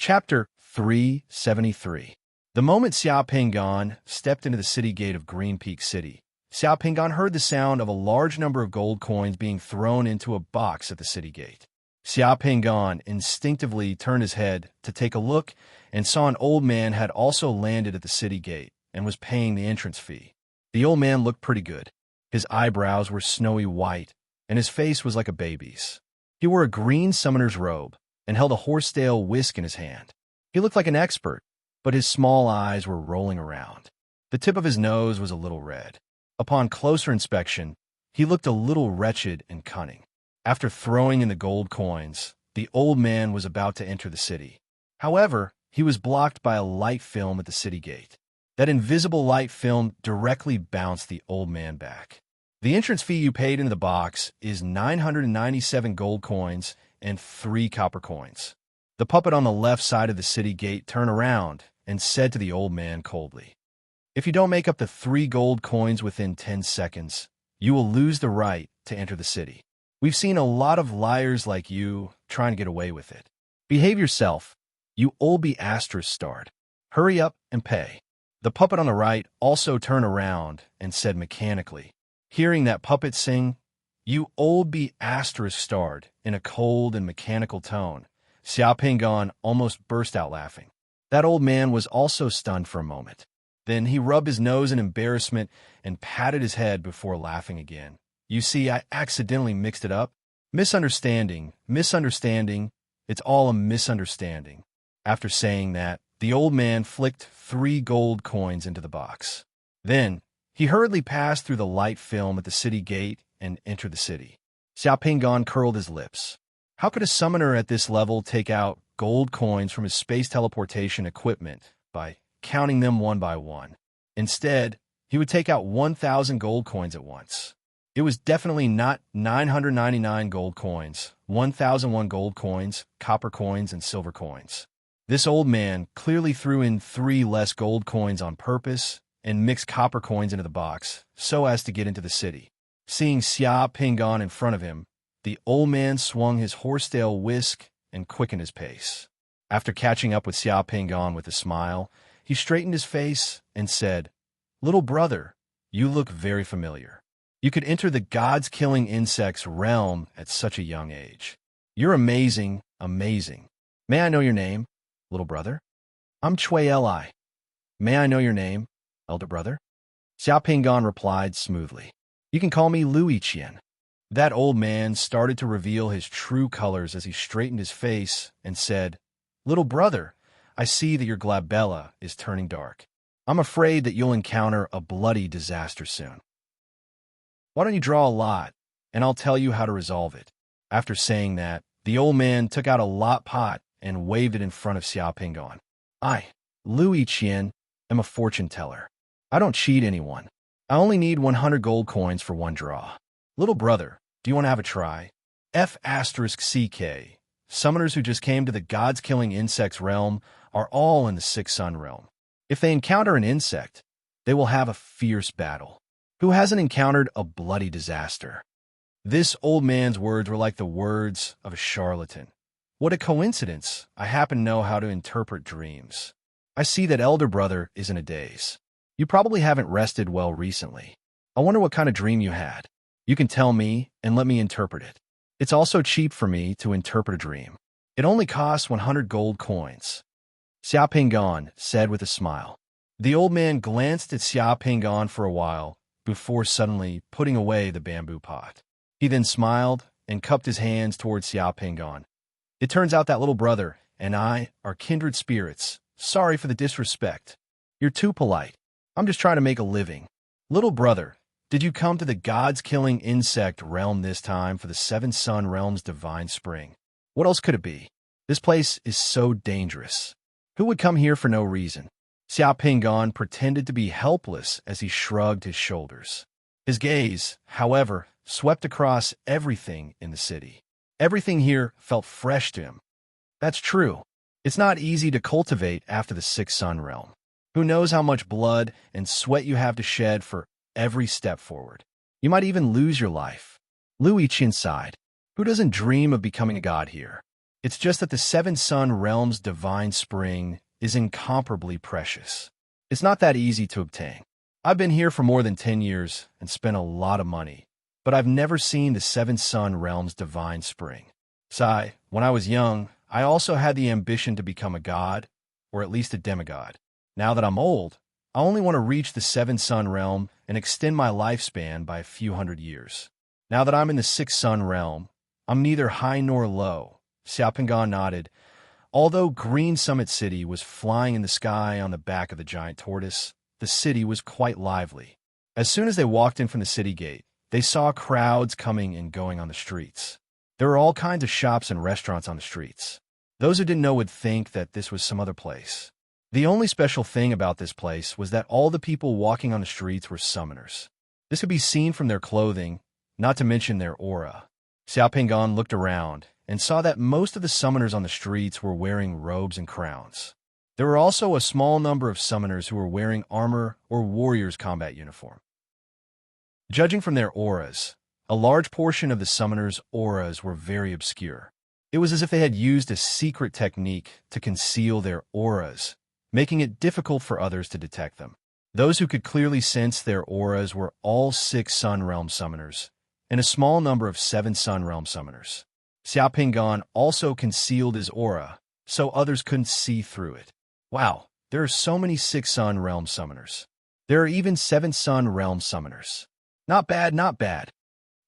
Chapter 373. The moment Xiao Pingan stepped into the city gate of Green Peak City, Xiao Pingan heard the sound of a large number of gold coins being thrown into a box at the city gate. Xiao Pingan instinctively turned his head to take a look and saw an old man had also landed at the city gate and was paying the entrance fee. The old man looked pretty good. His eyebrows were snowy white, and his face was like a baby's. He wore a green summoner's robe and held a horsetail whisk in his hand. He looked like an expert, but his small eyes were rolling around. The tip of his nose was a little red. Upon closer inspection, he looked a little wretched and cunning. After throwing in the gold coins, the old man was about to enter the city. However, he was blocked by a light film at the city gate. That invisible light film directly bounced the old man back. The entrance fee you paid into the box is 997 gold coins and 3 copper coins. The puppet on the left side of the city gate turned around and said to the old man coldly, "If you don't make up the 3 gold coins within 10 seconds, you will lose the right to enter the city. We've seen a lot of liars like you trying to get away with it. Behave yourself, you old be***starred. Hurry up and pay." The puppet on the right also turned around and said mechanically, hearing that puppet sing, "You old be***starred," in a cold and mechanical tone, Xiao Pingan almost burst out laughing. That old man was also stunned for a moment. Then he rubbed his nose in embarrassment and patted his head before laughing again. "You see, I accidentally mixed it up. Misunderstanding. It's all a misunderstanding." After saying that, the old man flicked 3 gold coins into the box. Then, he hurriedly passed through the light film at the city gate and entered the city. Xiao Pingan curled his lips. How could a summoner at this level take out gold coins from his space teleportation equipment by counting them one by one? Instead, he would take out 1,000 gold coins at once. It was definitely not 999 gold coins, 1,001 gold coins, copper coins, and silver coins. This old man clearly threw in 3 less gold coins on purpose and mixed copper coins into the box so as to get into the city. Seeing Xiao Pingan in front of him, the old man swung his horsetail whisk and quickened his pace. After catching up with Xiao Pingan with a smile, he straightened his face and said, "Little brother, you look very familiar. You could enter the gods-killing insects realm at such a young age. You're amazing. May I know your name, little brother?" "I'm Chui Li. May I know your name, elder brother?" Xiao Pingan replied smoothly. "You can call me Louis Qian." That old man started to reveal his true colors as he straightened his face and said, "Little brother, I see that your glabella is turning dark. I'm afraid that you'll encounter a bloody disaster soon. Why don't you draw a lot, and I'll tell you how to resolve it." After saying that, the old man took out a lot pot and waved it in front of Xiao Pingan. "I, Louis Qian, am a fortune teller. I don't cheat anyone. I only need 100 gold coins for 1 draw. Little brother, do you want to have a try? F***CK. Summoners who just came to the gods-killing insects realm are all in the 6th Sun realm. If they encounter an insect, they will have a fierce battle. Who hasn't encountered a bloody disaster?" This old man's words were like the words of a charlatan. What a coincidence. I happen to know how to interpret dreams. I see that elder brother is in a daze. You probably haven't rested well recently. I wonder what kind of dream you had. You can tell me and let me interpret it. It's also cheap for me to interpret a dream. It only costs 100 gold coins." Xiao Pingan said with a smile. The old man glanced at Xiao Pingan for a while before suddenly putting away the bamboo pot. He then smiled and cupped his hands towards Xiao Pingan. "It turns out that little brother and I are kindred spirits. Sorry for the disrespect. You're too polite. I'm just trying to make a living. Little brother, did you come to the gods-killing insect realm this time for the 7 Sun realm's divine spring? What else could it be? This place is so dangerous. Who would come here for no reason?" Xiao Pingan pretended to be helpless as he shrugged his shoulders. His gaze, however, swept across everything in the city. Everything here felt fresh to him. That's true. It's not easy to cultivate after the 6th Sun realm. Who knows how much blood and sweat you have to shed for every step forward. You might even lose your life. Louis Qian sighed. Who doesn't dream of becoming a god here? It's just that the Seven Sun Realm's divine spring is incomparably precious. It's not that easy to obtain. I've been here for more than 10 years and spent a lot of money, but I've never seen the Seven Sun Realm's divine spring. When I was young, I also had the ambition to become a god, or at least a demigod. Now that I'm old, I only want to reach the Seven Sun Realm and extend my lifespan by a few hundred years. Now that I'm in the Sixth Sun Realm, I'm neither high nor low. Xiaopinggan nodded. Although Green Summit City was flying in the sky on the back of the giant tortoise, the city was quite lively. As soon as they walked in from the city gate, they saw crowds coming and going on the streets. There were all kinds of shops and restaurants on the streets. Those who didn't know would think that this was some other place. The only special thing about this place was that all the people walking on the streets were summoners. This could be seen from their clothing, not to mention their aura. Xiaopinggan looked around and saw that most of the summoners on the streets were wearing robes and crowns. There were also a small number of summoners who were wearing armor or warrior's combat uniform. Judging from their auras, a large portion of the summoners' auras were very obscure. It was as if they had used a secret technique to conceal their auras, making it difficult for others to detect them. Those who could clearly sense their auras were all 6 Sun Realm summoners, and a small number of 7 Sun Realm summoners. Xiaopinggan also concealed his aura, so others couldn't see through it. Wow, there are so many 6 Sun Realm summoners. There are even 7 Sun Realm summoners. Not bad, not bad.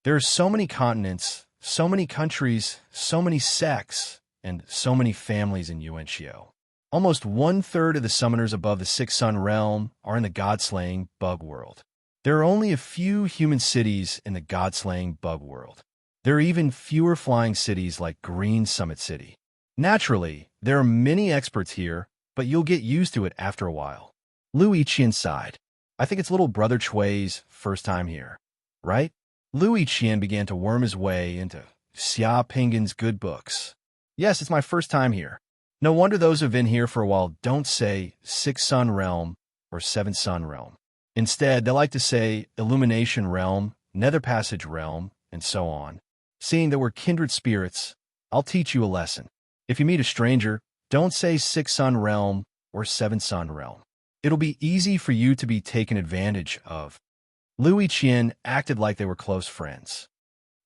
There are so many continents, so many countries, so many sects, and so many families in Yuanxiu. Almost 1/3 of the summoners above the Sixth Sun Realm are in the god-slaying bug world. There are only a few human cities in the god-slaying bug world. There are even fewer flying cities like Green Summit City. Naturally, there are many experts here, but you'll get used to it after a while. Lu Yiqian sighed. I think it's little brother Chui's first time here, right? Lu Yiqian began to worm his way into Xiaopinggan's good books. Yes, it's my first time here. No wonder those who've been here for a while don't say Sixth Sun Realm or Seventh Sun Realm. Instead, they like to say Illumination Realm, Nether Passage Realm, and so on. Seeing that we're kindred spirits, I'll teach you a lesson. If you meet a stranger, don't say Sixth Sun Realm or Seventh Sun Realm. It'll be easy for you to be taken advantage of. Lu Yiqian acted like they were close friends.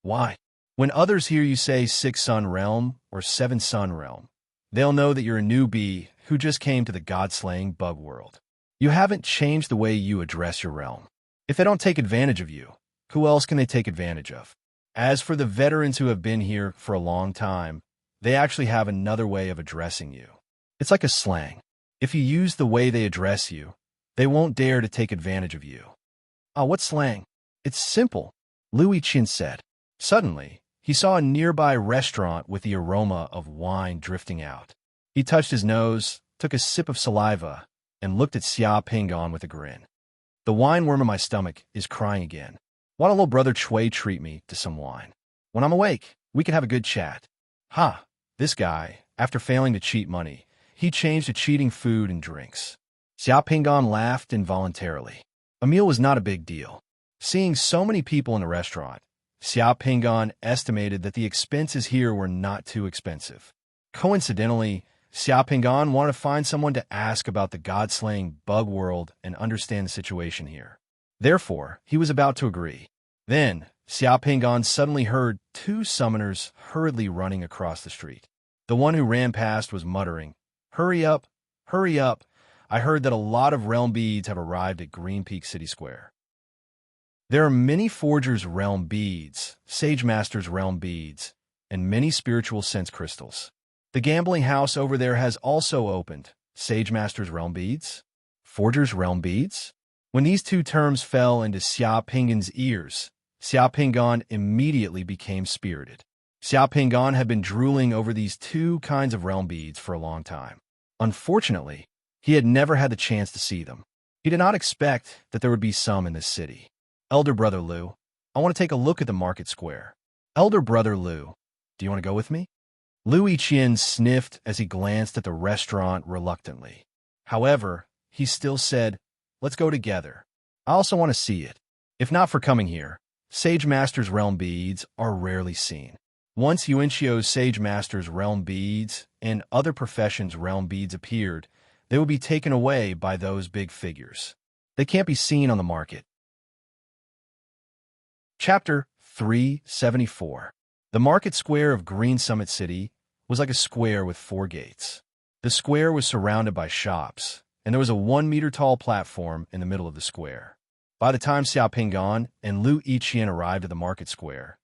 Why? When others hear you say Sixth Sun Realm or Seventh Sun Realm, they'll know that you're a newbie who just came to the god-slaying bug world. You haven't changed the way you address your realm. If they don't take advantage of you, who else can they take advantage of? As for the veterans who have been here for a long time, they actually have another way of addressing you. It's like a slang. If you use the way they address you, they won't dare to take advantage of you. Ah, what slang? It's simple, Lu Yiqian said. Suddenly, he saw a nearby restaurant with the aroma of wine drifting out. He touched his nose, took a sip of saliva, and looked at Xiaopinggan with a grin. The wine worm in my stomach is crying again. Why don't little brother Chui treat me to some wine? When I'm awake, we can have a good chat. Ha! This guy, after failing to cheat money, he changed to cheating food and drinks. Xiaopinggan laughed involuntarily. A meal was not a big deal. Seeing so many people in the restaurant, Xiaopinggan estimated that the expenses here were not too expensive. Coincidentally, Xiaopinggan wanted to find someone to ask about the god-slaying bug world and understand the situation here. Therefore, he was about to agree. Then, Xiaopinggan suddenly heard 2 summoners hurriedly running across the street. The one who ran past was muttering, "Hurry up, hurry up. I heard that a lot of realm beads have arrived at Green Peak City Square." There are many Forger's realm beads, Sage Master's realm beads, and many spiritual sense crystals. The gambling house over there has also opened. Sage Master's realm beads? Forger's realm beads? When these 2 terms fell into Xiaopinggan's ears, Xiaopinggan immediately became spirited. Xiaopinggan had been drooling over these 2 kinds of realm beads for a long time. Unfortunately, he had never had the chance to see them. He did not expect that there would be some in this city. Elder Brother Lu, I want to take a look at the market square. Elder Brother Lu, do you want to go with me? Lu Yiqian sniffed as he glanced at the restaurant reluctantly. However, he still said, let's go together. I also want to see it. If not for coming here, Sage Master's realm beads are rarely seen. Once Yuanchio's Sage Master's realm beads and other professions' realm beads appeared, they would be taken away by those big figures. They can't be seen on the market. Chapter 374. The market square of Green Summit City was like a square with 4 gates. The square was surrounded by shops, and there was a 1-meter-tall platform in the middle of the square. By the time Xiao Pingan and Lu Yiqian arrived at the market square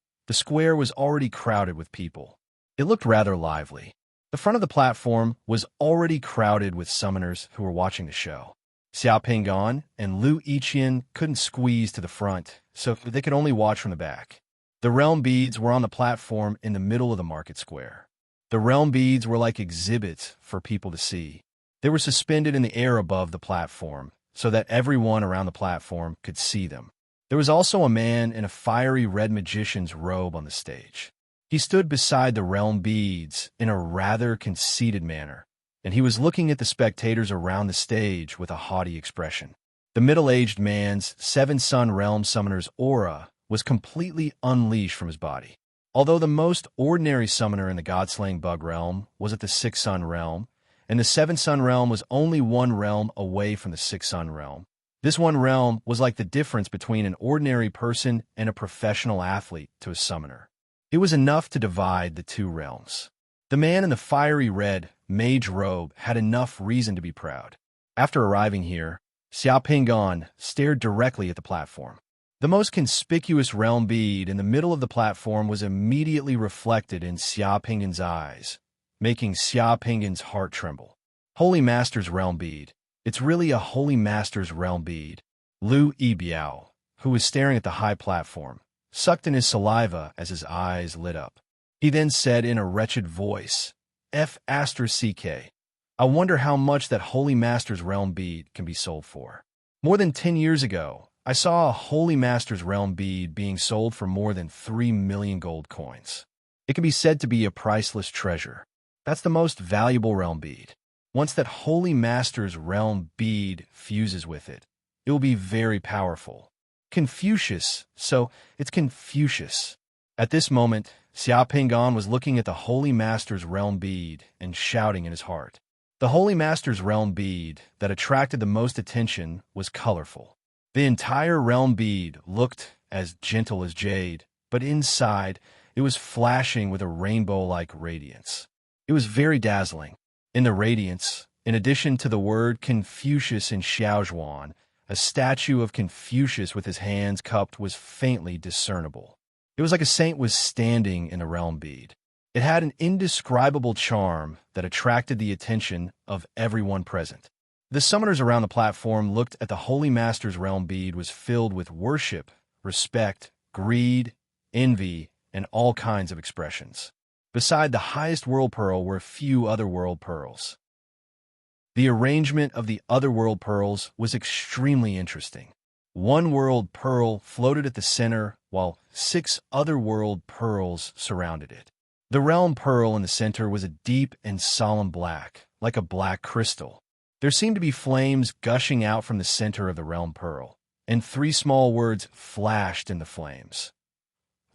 was already crowded with people. It looked rather lively. The front of the platform was already crowded with summoners who were watching the show. Xiao Pingan and Lu Yiqian couldn't squeeze to the front, so they could only watch from the back. The realm beads were on the platform in the middle of the market square. The realm beads were like exhibits for people to see. They were suspended in the air above the platform, so that everyone around the platform could see them. There was also a man in a fiery red magician's robe on the stage. He stood beside the realm beads in a rather conceited manner, and he was looking at the spectators around the stage with a haughty expression. The middle-aged man's 7-sun realm summoner's aura was completely unleashed from his body. Although the most ordinary summoner in the God-slaying bug realm was at the 6-sun realm, and the 7-sun realm was only 1 realm away from the 6-sun realm, this 1 realm was like the difference between an ordinary person and a professional athlete to a summoner. It was enough to divide the 2 realms. The man in the fiery red mage robe had enough reason to be proud. After arriving here, Xiao Pingan stared directly at the platform. The most conspicuous realm bead in the middle of the platform was immediately reflected in Xiao Pingan's eyes, making Xiao Pingan's heart tremble. Holy Master's realm bead. It's really a Holy Master's realm bead. Lu Yibiao, who was staring at the high platform, sucked in his saliva as his eyes lit up. He then said in a wretched voice, "F***CK. I wonder how much that Holy Master's realm bead can be sold for. More than 10 years ago, I saw a Holy Master's realm bead being sold for more than 3 million gold coins. It can be said to be a priceless treasure. That's the most valuable realm bead. Once that Holy Master's realm bead fuses with it, it will be very powerful. Confucius, so it's Confucius." At this moment, Xiao Pingan was looking at the Holy Master's realm bead and shouting in his heart. The Holy Master's realm bead that attracted the most attention was colorful. The entire realm bead looked as gentle as jade, but inside it was flashing with a rainbow-like radiance. It was very dazzling. In the radiance, in addition to the word Confucius in Xiaozhuan, a statue of Confucius with his hands cupped was faintly discernible. It was like a saint was standing in the realm bead. It had an indescribable charm that attracted the attention of everyone present. The summoners around the platform looked at the Holy Master's realm bead was filled with worship, respect, greed, envy, and all kinds of expressions. Beside the highest world pearl were a few other world pearls. The arrangement of the other world pearls was extremely interesting. 1 world pearl floated at the center, while 6 other world pearls surrounded it. The realm pearl in the center was a deep and solemn black, like a black crystal. There seemed to be flames gushing out from the center of the realm pearl, and 3 small words flashed in the flames.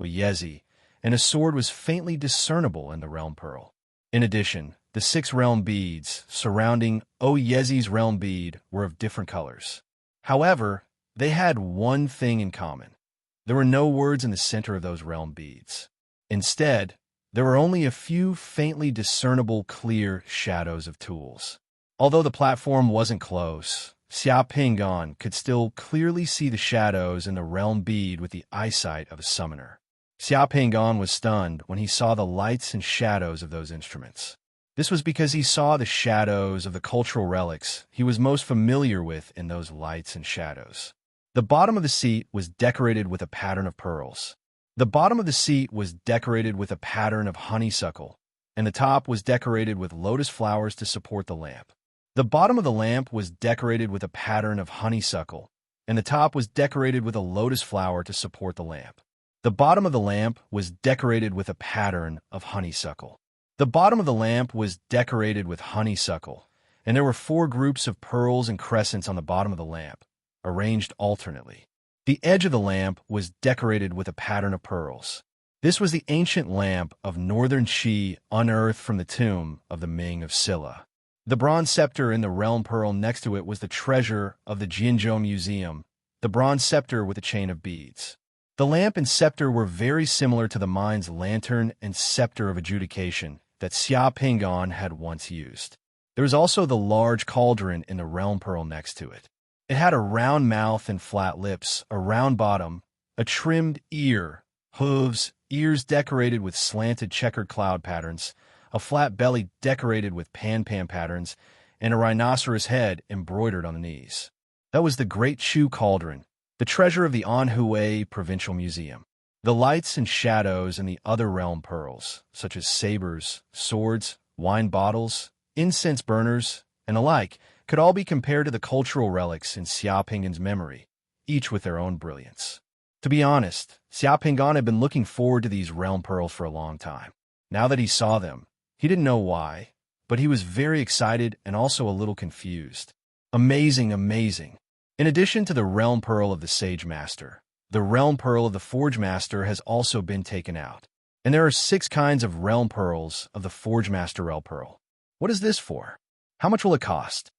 Yezi, and a sword was faintly discernible in the realm pearl. In addition, the 6 realm beads surrounding Yezi's realm bead were of different colors. However, they had one thing in common. There were no words in the center of those realm beads. Instead, there were only a few faintly discernible clear shadows of tools. Although the platform wasn't close, Xiao Pingan could still clearly see the shadows in the realm bead with the eyesight of a summoner. Xiao Pingan was stunned when he saw the lights and shadows of those instruments. This was because he saw the shadows of the cultural relics he was most familiar with in those lights and shadows. The bottom of the seat was decorated with a pattern of pearls. The bottom of the seat was decorated with a pattern of honeysuckle, and the top was decorated with lotus flowers to support the lamp. The bottom of the lamp was decorated with a pattern of honeysuckle, and the top was decorated with a lotus flower to support the lamp. The bottom of the lamp was decorated with a pattern of honeysuckle. The bottom of the lamp was decorated with honeysuckle, and there were 4 groups of pearls and crescents on the bottom of the lamp, arranged alternately. The edge of the lamp was decorated with a pattern of pearls. This was the ancient lamp of northern Qi unearthed from the tomb of the Ming of Silla. The bronze scepter in the realm pearl next to it was the treasure of the Jinzhou Museum, the bronze scepter with a chain of beads. The lamp and scepter were very similar to the mind's lantern and scepter of adjudication that Xia Pingan had once used. There was also the large cauldron in the realm pearl next to it. It had a round mouth and flat lips, a round bottom, a trimmed ear, hooves, ears decorated with slanted checkered cloud patterns, a flat belly decorated with pan-pan patterns, and a rhinoceros head embroidered on the knees. That was the Great Chu Cauldron, the treasure of the Anhui Provincial Museum. The lights and shadows in the other realm pearls, such as sabers, swords, wine bottles, incense burners, and the like, could all be compared to the cultural relics in Xia Pingan's memory, each with their own brilliance. To be honest, Xia Pingan had been looking forward to these realm pearls for a long time. Now that he saw them, he didn't know why, but he was very excited and also a little confused. Amazing, amazing. In addition to the realm pearl of the Sage Master, the realm pearl of the Forge Master has also been taken out. And there are 6 kinds of realm pearls of the Forge Master realm pearl. What is this for? How much will it cost?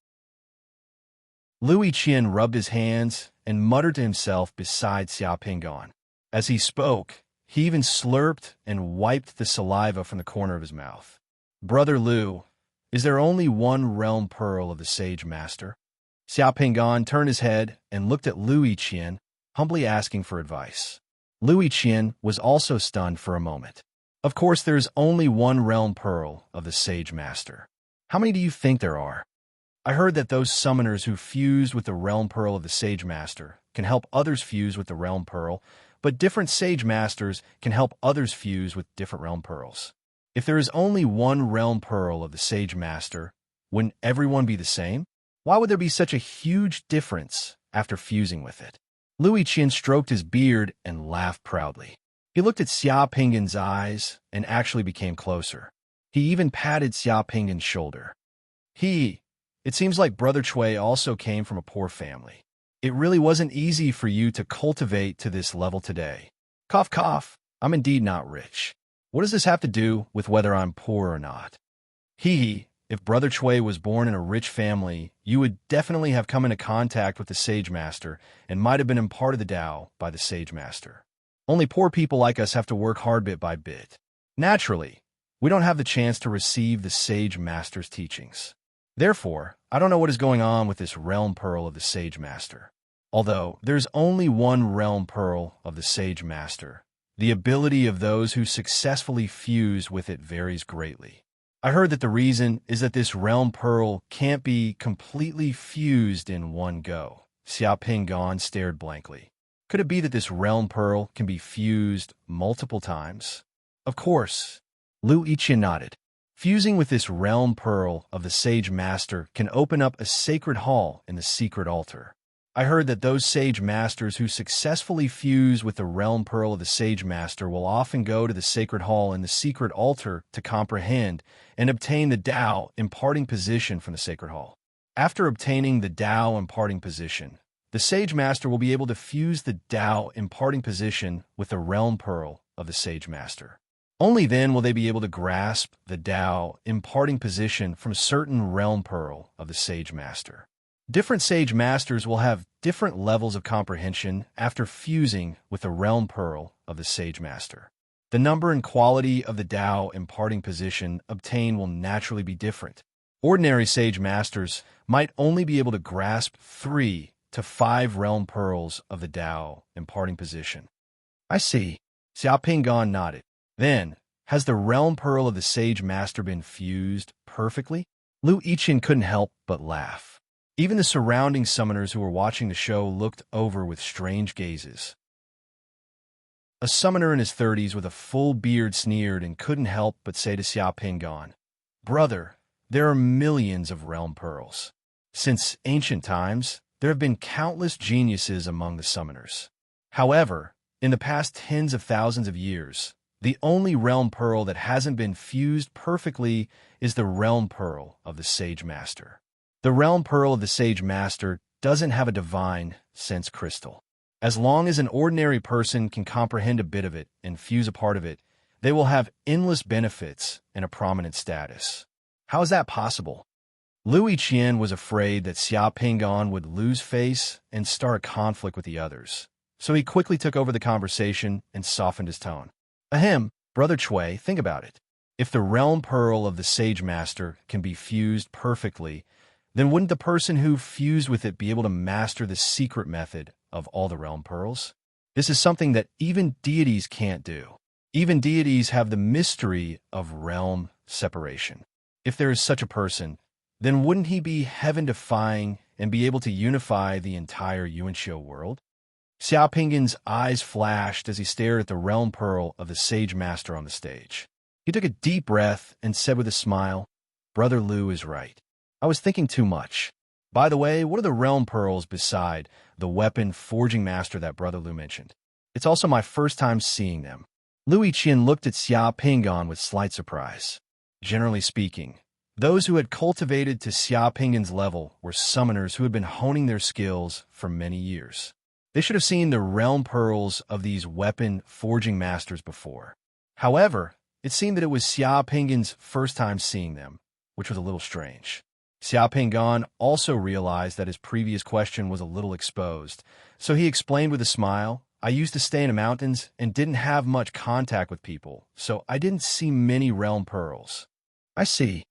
Lui Qian rubbed his hands and muttered to himself beside Xia Pingan. As he spoke, he even slurped and wiped the saliva from the corner of his mouth. Brother Lu, is there only one realm pearl of the Sage Master? Xia Pingan turned his head and looked at Lui Qian, humbly asking for advice. Lui Qian was also stunned for a moment. Of course, there is only one realm pearl of the Sage Master. How many do you think there are? I heard that those summoners who fused with the realm pearl of the Sage Master can help others fuse with the realm pearl, but different Sage Masters can help others fuse with different realm pearls. If there is only one realm pearl of the Sage Master, wouldn't everyone be the same? Why would there be such a huge difference after fusing with it? Lui Qian stroked his beard and laughed proudly. He looked at Xia Pingan's eyes and actually became closer. He even patted Xia Pingan's shoulder. It seems like Brother Cui also came from a poor family. It really wasn't easy for you to cultivate to this level today. Cough, cough. I'm indeed not rich. What does this have to do with whether I'm poor or not? If Brother Cui was born in a rich family, you would definitely have come into contact with the Sage Master and might have been imparted the Tao by the Sage Master. Only poor people like us have to work hard bit by bit. Naturally, we don't have the chance to receive the Sage Master's teachings. Therefore, I don't know what is going on with this realm pearl of the Sage Master. Although there's only one realm pearl of the Sage Master, the ability of those who successfully fuse with it varies greatly. I heard that the reason is that this realm pearl can't be completely fused in one go. Xia Pingan stared blankly. Could it be that this realm pearl can be fused multiple times? Of course. Lu Yiqian nodded. Fusing with this realm pearl of the Sage Master can open up a sacred hall in the secret altar. I heard that those Sage Masters who successfully fuse with the realm pearl of the Sage Master will often go to the sacred hall in the secret altar to comprehend and obtain the Tao imparting position from the sacred hall. After obtaining the Tao imparting position, the Sage Master will be able to fuse the Tao imparting position with the realm pearl of the Sage Master. Only then will they be able to grasp the Tao imparting position from a certain realm pearl of the Sage Master. Different Sage Masters will have different levels of comprehension after fusing with the realm pearl of the Sage Master. The number and quality of the Tao imparting position obtained will naturally be different. Ordinary Sage Masters might only be able to grasp 3 to 5 realm pearls of the Tao imparting position. I see. Xia Pingan nodded. Then, has the realm pearl of the Sage Master been fused perfectly? Lu Yiqian couldn't help but laugh. Even the surrounding summoners who were watching the show looked over with strange gazes. A summoner in his 30s with a full beard sneered and couldn't help but say to Xia Pingan, "Brother, there are millions of realm pearls. Since ancient times, there have been countless geniuses among the summoners. However, in the past tens of thousands of years, the only realm pearl that hasn't been fused perfectly is the realm pearl of the Sage Master. The realm pearl of the Sage Master doesn't have a divine sense crystal. As long as an ordinary person can comprehend a bit of it and fuse a part of it, they will have endless benefits and a prominent status. How is that possible? Louis Qian was afraid that Xia Pingan would lose face and start a conflict with the others, so he quickly took over the conversation and softened his tone. Ahem, Brother Chui, think about it. If the realm pearl of the Sage Master can be fused perfectly, then wouldn't the person who fused with it be able to master the secret method of all the realm pearls? This is something that even deities can't do. Even deities have the mystery of realm separation. If there is such a person, then wouldn't he be heaven-defying and be able to unify the entire Yuanxiu world? Xiao Pingan's eyes flashed as he stared at the realm pearl of the Sage Master on the stage. He took a deep breath and said with a smile, Brother Lu is right. I was thinking too much. By the way, what are the realm pearls beside the weapon forging master that Brother Lu mentioned? It's also my first time seeing them. Louis Qian looked at Xia Pingan with slight surprise. Generally speaking, those who had cultivated to Xia Pingan's level were summoners who had been honing their skills for many years. They should have seen the realm pearls of these weapon forging masters before. However, it seemed that it was Xia Pingan's first time seeing them, which was a little strange. Xia Pingan also realized that his previous question was a little exposed, so he explained with a smile, I used to stay in the mountains and didn't have much contact with people, so I didn't see many realm pearls. I see.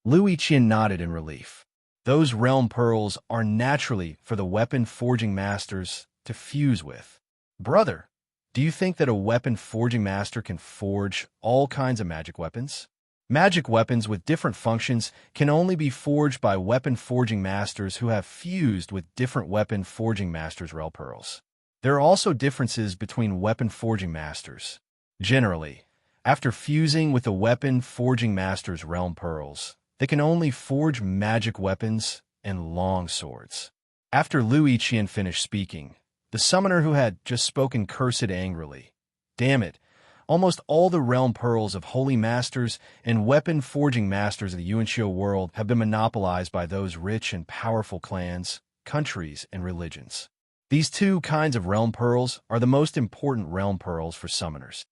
Louis Qian nodded in relief. Those realm pearls are naturally for the weapon forging masters to fuse with. Brother, do you think that a weapon forging master can forge all kinds of magic weapons? Magic weapons with different functions can only be forged by weapon forging masters who have fused with different weapon forging masters' realm pearls. There are also differences between weapon forging masters. Generally, after fusing with a weapon forging master's realm pearls, they can only forge magic weapons and long swords. After Louis Qian finished speaking, the summoner who had just spoken cursed angrily. Damn it, almost all the realm pearls of holy masters and weapon forging masters of the Yuanxiu world have been monopolized by those rich and powerful clans, countries, and religions. These two kinds of realm pearls are the most important realm pearls for summoners.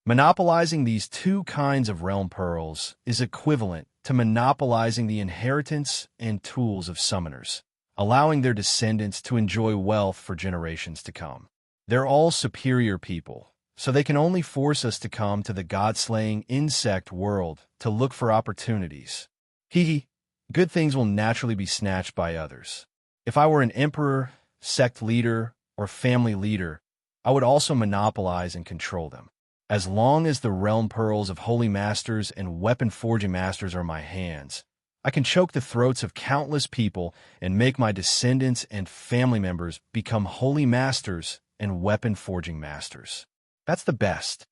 Monopolizing these two kinds of realm pearls is equivalent to monopolizing the inheritance and tools of summoners, allowing their descendants to enjoy wealth for generations to come. They're all superior people, so they can only force us to come to the god-slaying insect world to look for opportunities. Good things will naturally be snatched by others. If I were an emperor, sect leader, or family leader, I would also monopolize and control them. As long as the realm pearls of holy masters and weapon forging masters are in my hands, I can choke the throats of countless people and make my descendants and family members become holy masters and weapon forging masters. That's the best.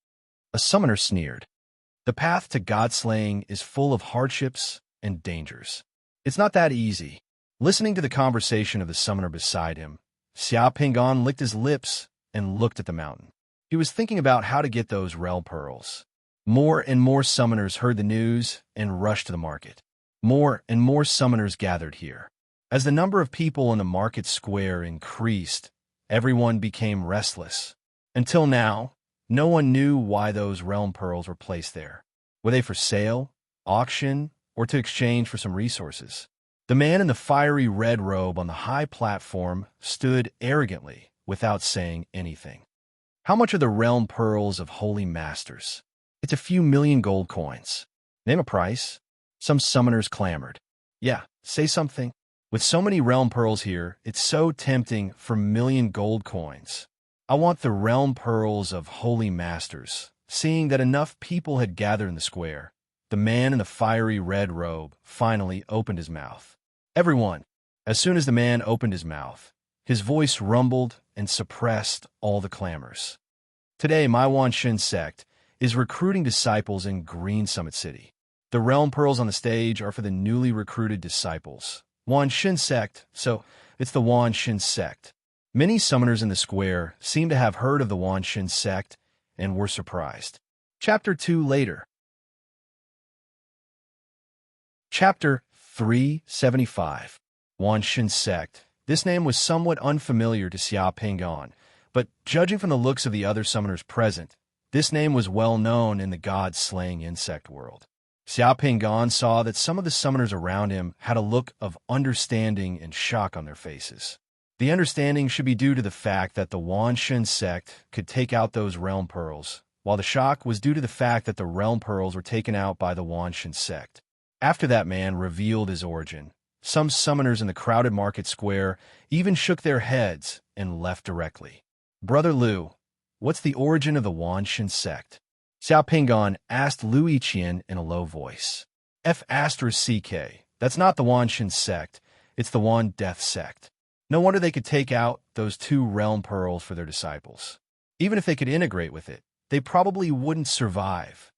A summoner sneered. The path to god-slaying is full of hardships and dangers. It's not that easy. Listening to the conversation of the summoner beside him, Xia Pingan licked his lips and looked at the mountain. He was thinking about how to get those realm pearls. More and more summoners heard the news and rushed to the market. More and more summoners gathered here. As the number of people in the market square increased, everyone became restless. Until now, no one knew why those realm pearls were placed there. Were they for sale, auction, or to exchange for some resources? The man in the fiery red robe on the high platform stood arrogantly without saying anything. How much are the realm pearls of holy masters? It's a few million gold coins. Name a price. Some summoners clamored. Yeah, say something. With so many realm pearls here, it's so tempting for million gold coins. I want the realm pearls of holy masters. Seeing that enough people had gathered in the square, the man in the fiery red robe finally opened his mouth. Everyone. As soon as the man opened his mouth, his voice rumbled and suppressed all the clamors. Today, my Wanshin sect is recruiting disciples in Green Summit City. The realm pearls on the stage are for the newly recruited disciples. Wanshin sect, so it's the Wanshin sect. Many summoners in the square seem to have heard of the Wanshin sect and were surprised. Chapter 2 later. Chapter 375. Wanshin sect This name was somewhat unfamiliar to Xiao Pingon, but judging from the looks of the other summoners present, this name was well known in the god-slaying insect world. Xiao Pingon saw that some of the summoners around him had a look of understanding and shock on their faces. The understanding should be due to the fact that the Wanshan sect could take out those realm pearls, while the shock was due to the fact that the realm pearls were taken out by the Wanshan sect. After that man revealed his origin, some summoners in the crowded market square even shook their heads and left directly. "Brother Liu, what's the origin of the Wanshan sect?" Xiao Pingon asked Liu Yiqian in a low voice. F***CK, that's not the Wanshan sect, it's the Wan Death sect. No wonder they could take out those 2 realm pearls for their disciples. Even if they could integrate with it, they probably wouldn't survive.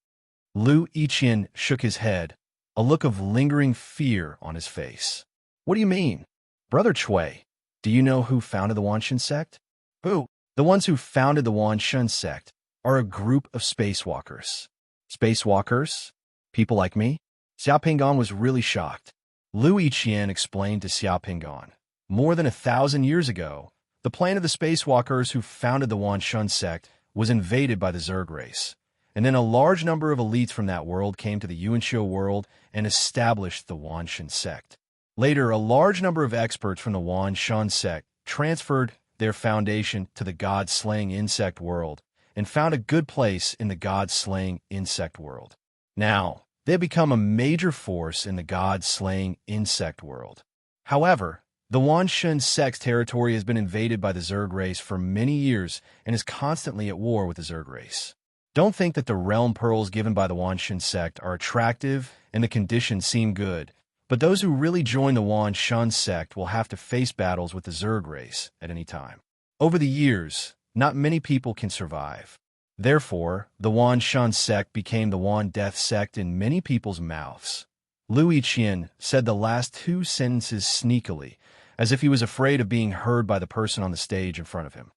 Liu Yiqian shook his head, a look of lingering fear on his face. "What do you mean? Brother Chui, do you know who founded the Wanshan sect?" "Who?" "The ones who founded the Wanshan sect are a group of spacewalkers." "Spacewalkers? People like me?" Xiao Pingon was really shocked. Liu Yiqian explained to Xiao Pingon, more than 1,000 years ago, the plane of the spacewalkers who founded the Wanshan sect was invaded by the Zerg race, and then a large number of elites from that world came to the Yuanxiu world and established the Wanshan sect. Later, a large number of experts from the Wanshan sect transferred their foundation to the god-slaying insect world and found a good place in the god-slaying insect world. Now, they have become a major force in the god-slaying insect world. However, the Wanshan sect's territory has been invaded by the Zerg race for many years and is constantly at war with the Zerg race. Don't think that the realm pearls given by the Wanshan sect are attractive and the conditions seem good, but those who really join the Wanshan sect will have to face battles with the Zerg race at any time. Over the years, not many people can survive. Therefore, the Wanshan sect became the Wan Death sect in many people's mouths. Liu Yiqian said the last 2 sentences sneakily, as if he was afraid of being heard by the person on the stage in front of him.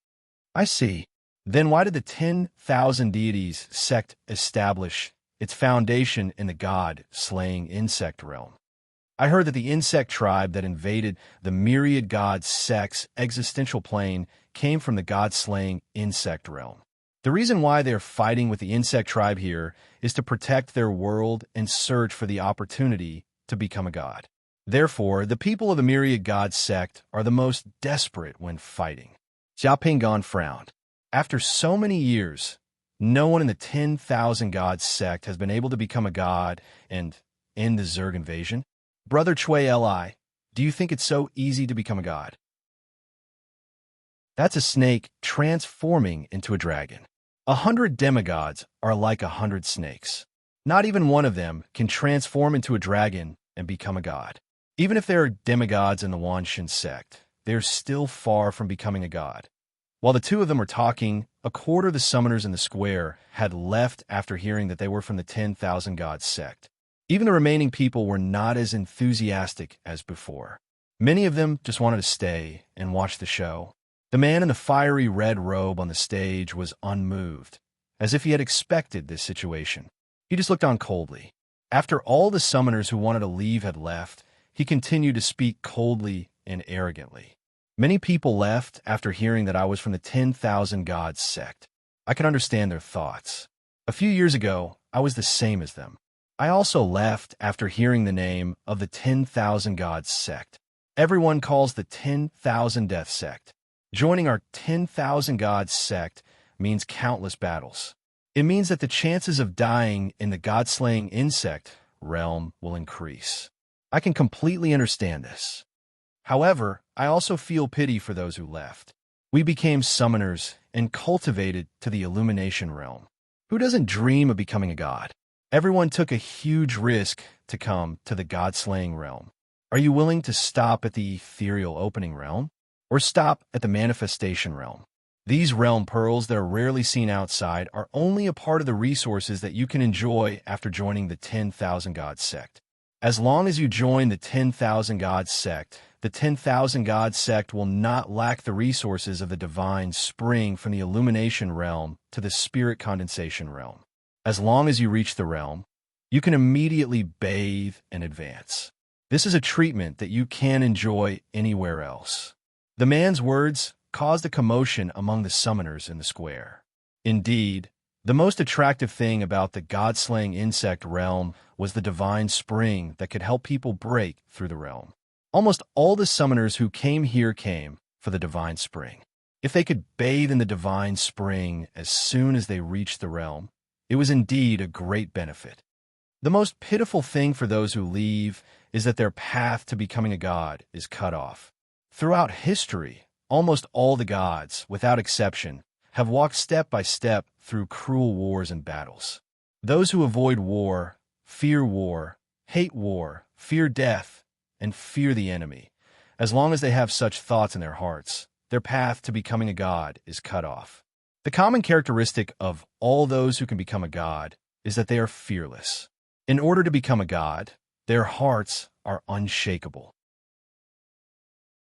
"I see. Then why did the 10,000 deities sect establish its foundation in the god-slaying insect realm?" "I heard that the insect tribe that invaded the myriad god sect's existential plane came from the god-slaying insect realm. The reason why they're fighting with the insect tribe here is to protect their world and search for the opportunity to become a god. Therefore, the people of the myriad god sect are the most desperate when fighting." Xiao Pingon frowned. After so many years, no one in the 10,000 god sect has been able to become a god and end the Zerg invasion. "Brother Chui Li, do you think it's so easy to become a god?" "That's a snake transforming into a dragon. 100 demigods are like 100 snakes. Not even one of them can transform into a dragon and become a god. Even if there are demigods in the Wanshan sect, they're still far from becoming a god." While the 2 of them were talking, a quarter of the summoners in the square had left after hearing that they were from the 10,000 god sect. Even the remaining people were not as enthusiastic as before. Many of them just wanted to stay and watch the show. The man in the fiery red robe on the stage was unmoved, as if he had expected this situation. He just looked on coldly. After all the summoners who wanted to leave had left, he continued to speak coldly and arrogantly. "Many people left after hearing that I was from the 10,000 gods sect. I can understand their thoughts. A few years ago, I was the same as them. I also left after hearing the name of the 10,000 gods sect. Everyone calls the 10,000 death sect. Joining our 10,000 gods sect means countless battles. It means that the chances of dying in the god-slaying insect realm will increase. I can completely understand this. However, I also feel pity for those who left. We became summoners and cultivated to the illumination realm. Who doesn't dream of becoming a god? Everyone took a huge risk to come to the god-slaying realm. Are you willing to stop at the ethereal opening realm? Or stop at the manifestation realm? These realm pearls that are rarely seen outside are only a part of the resources that you can enjoy after joining the 10,000 gods sect. As long as you join the 10,000 gods sect, the 10,000 gods sect will not lack the resources of the divine spring from the illumination realm to the spirit condensation realm. As long as you reach the realm, you can immediately bathe and advance. This is a treatment that you can't enjoy anywhere else. The man's words caused a commotion among the summoners in the square. Indeed, the most attractive thing about the god-slaying insect realm was the divine spring that could help people break through the realm. Almost all the summoners who came here came for the divine spring. If they could bathe in the divine spring as soon as they reached the realm, it was indeed a great benefit. The most pitiful thing for those who leave is that their path to becoming a god is cut off. Throughout history, almost all the gods, without exception, have walked step by step through cruel wars and battles. Those who avoid war, hate war, fear death, and fear the enemy. As long as they have such thoughts in their hearts, their path to becoming a god is cut off. The common characteristic of all those who can become a god is that they are fearless. In order to become a god, their hearts are unshakable.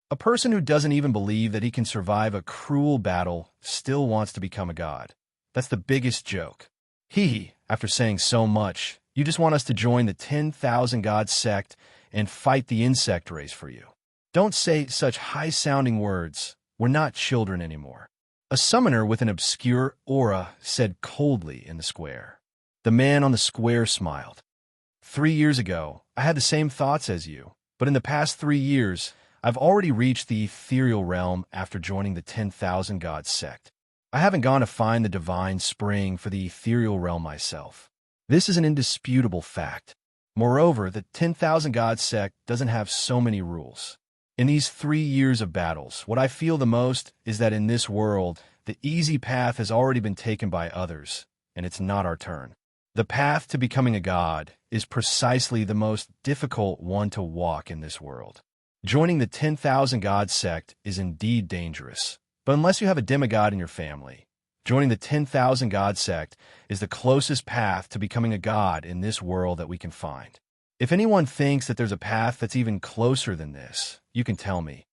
A person who doesn't even believe that he can survive a cruel battle still wants to become a god. That's the biggest joke. After saying so much, you just want us to join the 10,000 God sect and fight the insect race for you. Don't say such high-sounding words. We're not children anymore. A summoner with an obscure aura said coldly in the square. The man on the square smiled. 3 years ago, I had the same thoughts as you, but in the past 3 years, I've already reached the ethereal realm after joining the 10,000 God sect. I haven't gone to find the divine spring for the ethereal realm myself. This is an indisputable fact. Moreover, the 10,000 God sect doesn't have so many rules. In these 3 years of battles, what I feel the most is that in this world, the easy path has already been taken by others, and it's not our turn. The path to becoming a god is precisely the most difficult one to walk in this world. Joining the 10,000 God sect is indeed dangerous, but unless you have a demigod in your family, joining the 10,000 God sect is the closest path to becoming a god in this world that we can find. If anyone thinks that there's a path that's even closer than this, you can tell me.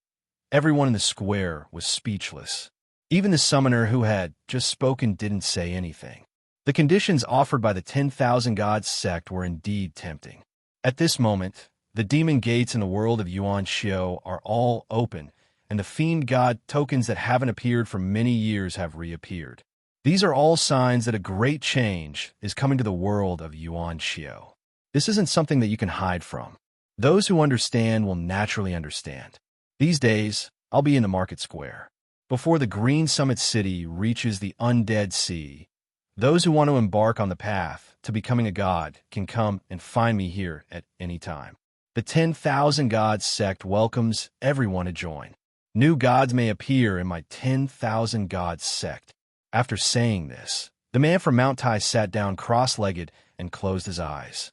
Everyone in the square was speechless. Even the summoner who had just spoken didn't say anything. The conditions offered by the 10,000 God sect were indeed tempting. At this moment, the demon gates in the world of Yuan Shio are all open, and the fiend god tokens that haven't appeared for many years have reappeared. These are all signs that a great change is coming to the world of Yuan Shio. This isn't something that you can hide from. Those who understand will naturally understand. These days, I'll be in the market square. Before the Green Summit City reaches the Undead Sea, those who want to embark on the path to becoming a god can come and find me here at any time. The 10,000 God sect welcomes everyone to join. New gods may appear in my 10,000 God sect. After saying this, the man from Mount Tai sat down cross-legged and closed his eyes.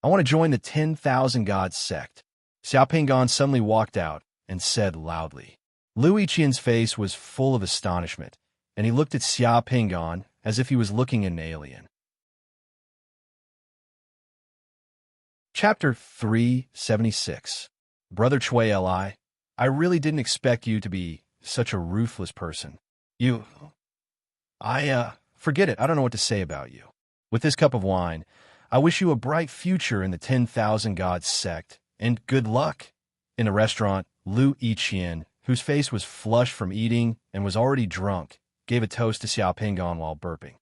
I want to join the 10,000 God sect. Xiao Pingan suddenly walked out and said loudly. Lu Yiqian's face was full of astonishment, and he looked at Xiao Pingan as if he was looking at an alien. Chapter 376. Brother Chui Li, I really didn't expect you to be such a ruthless person. Forget it. I don't know what to say about you. With this cup of wine, I wish you a bright future in the 10,000 God sect, and good luck. In the restaurant, Lu Yiqian, whose face was flushed from eating and was already drunk, gave a toast to Xiao Pingan while burping.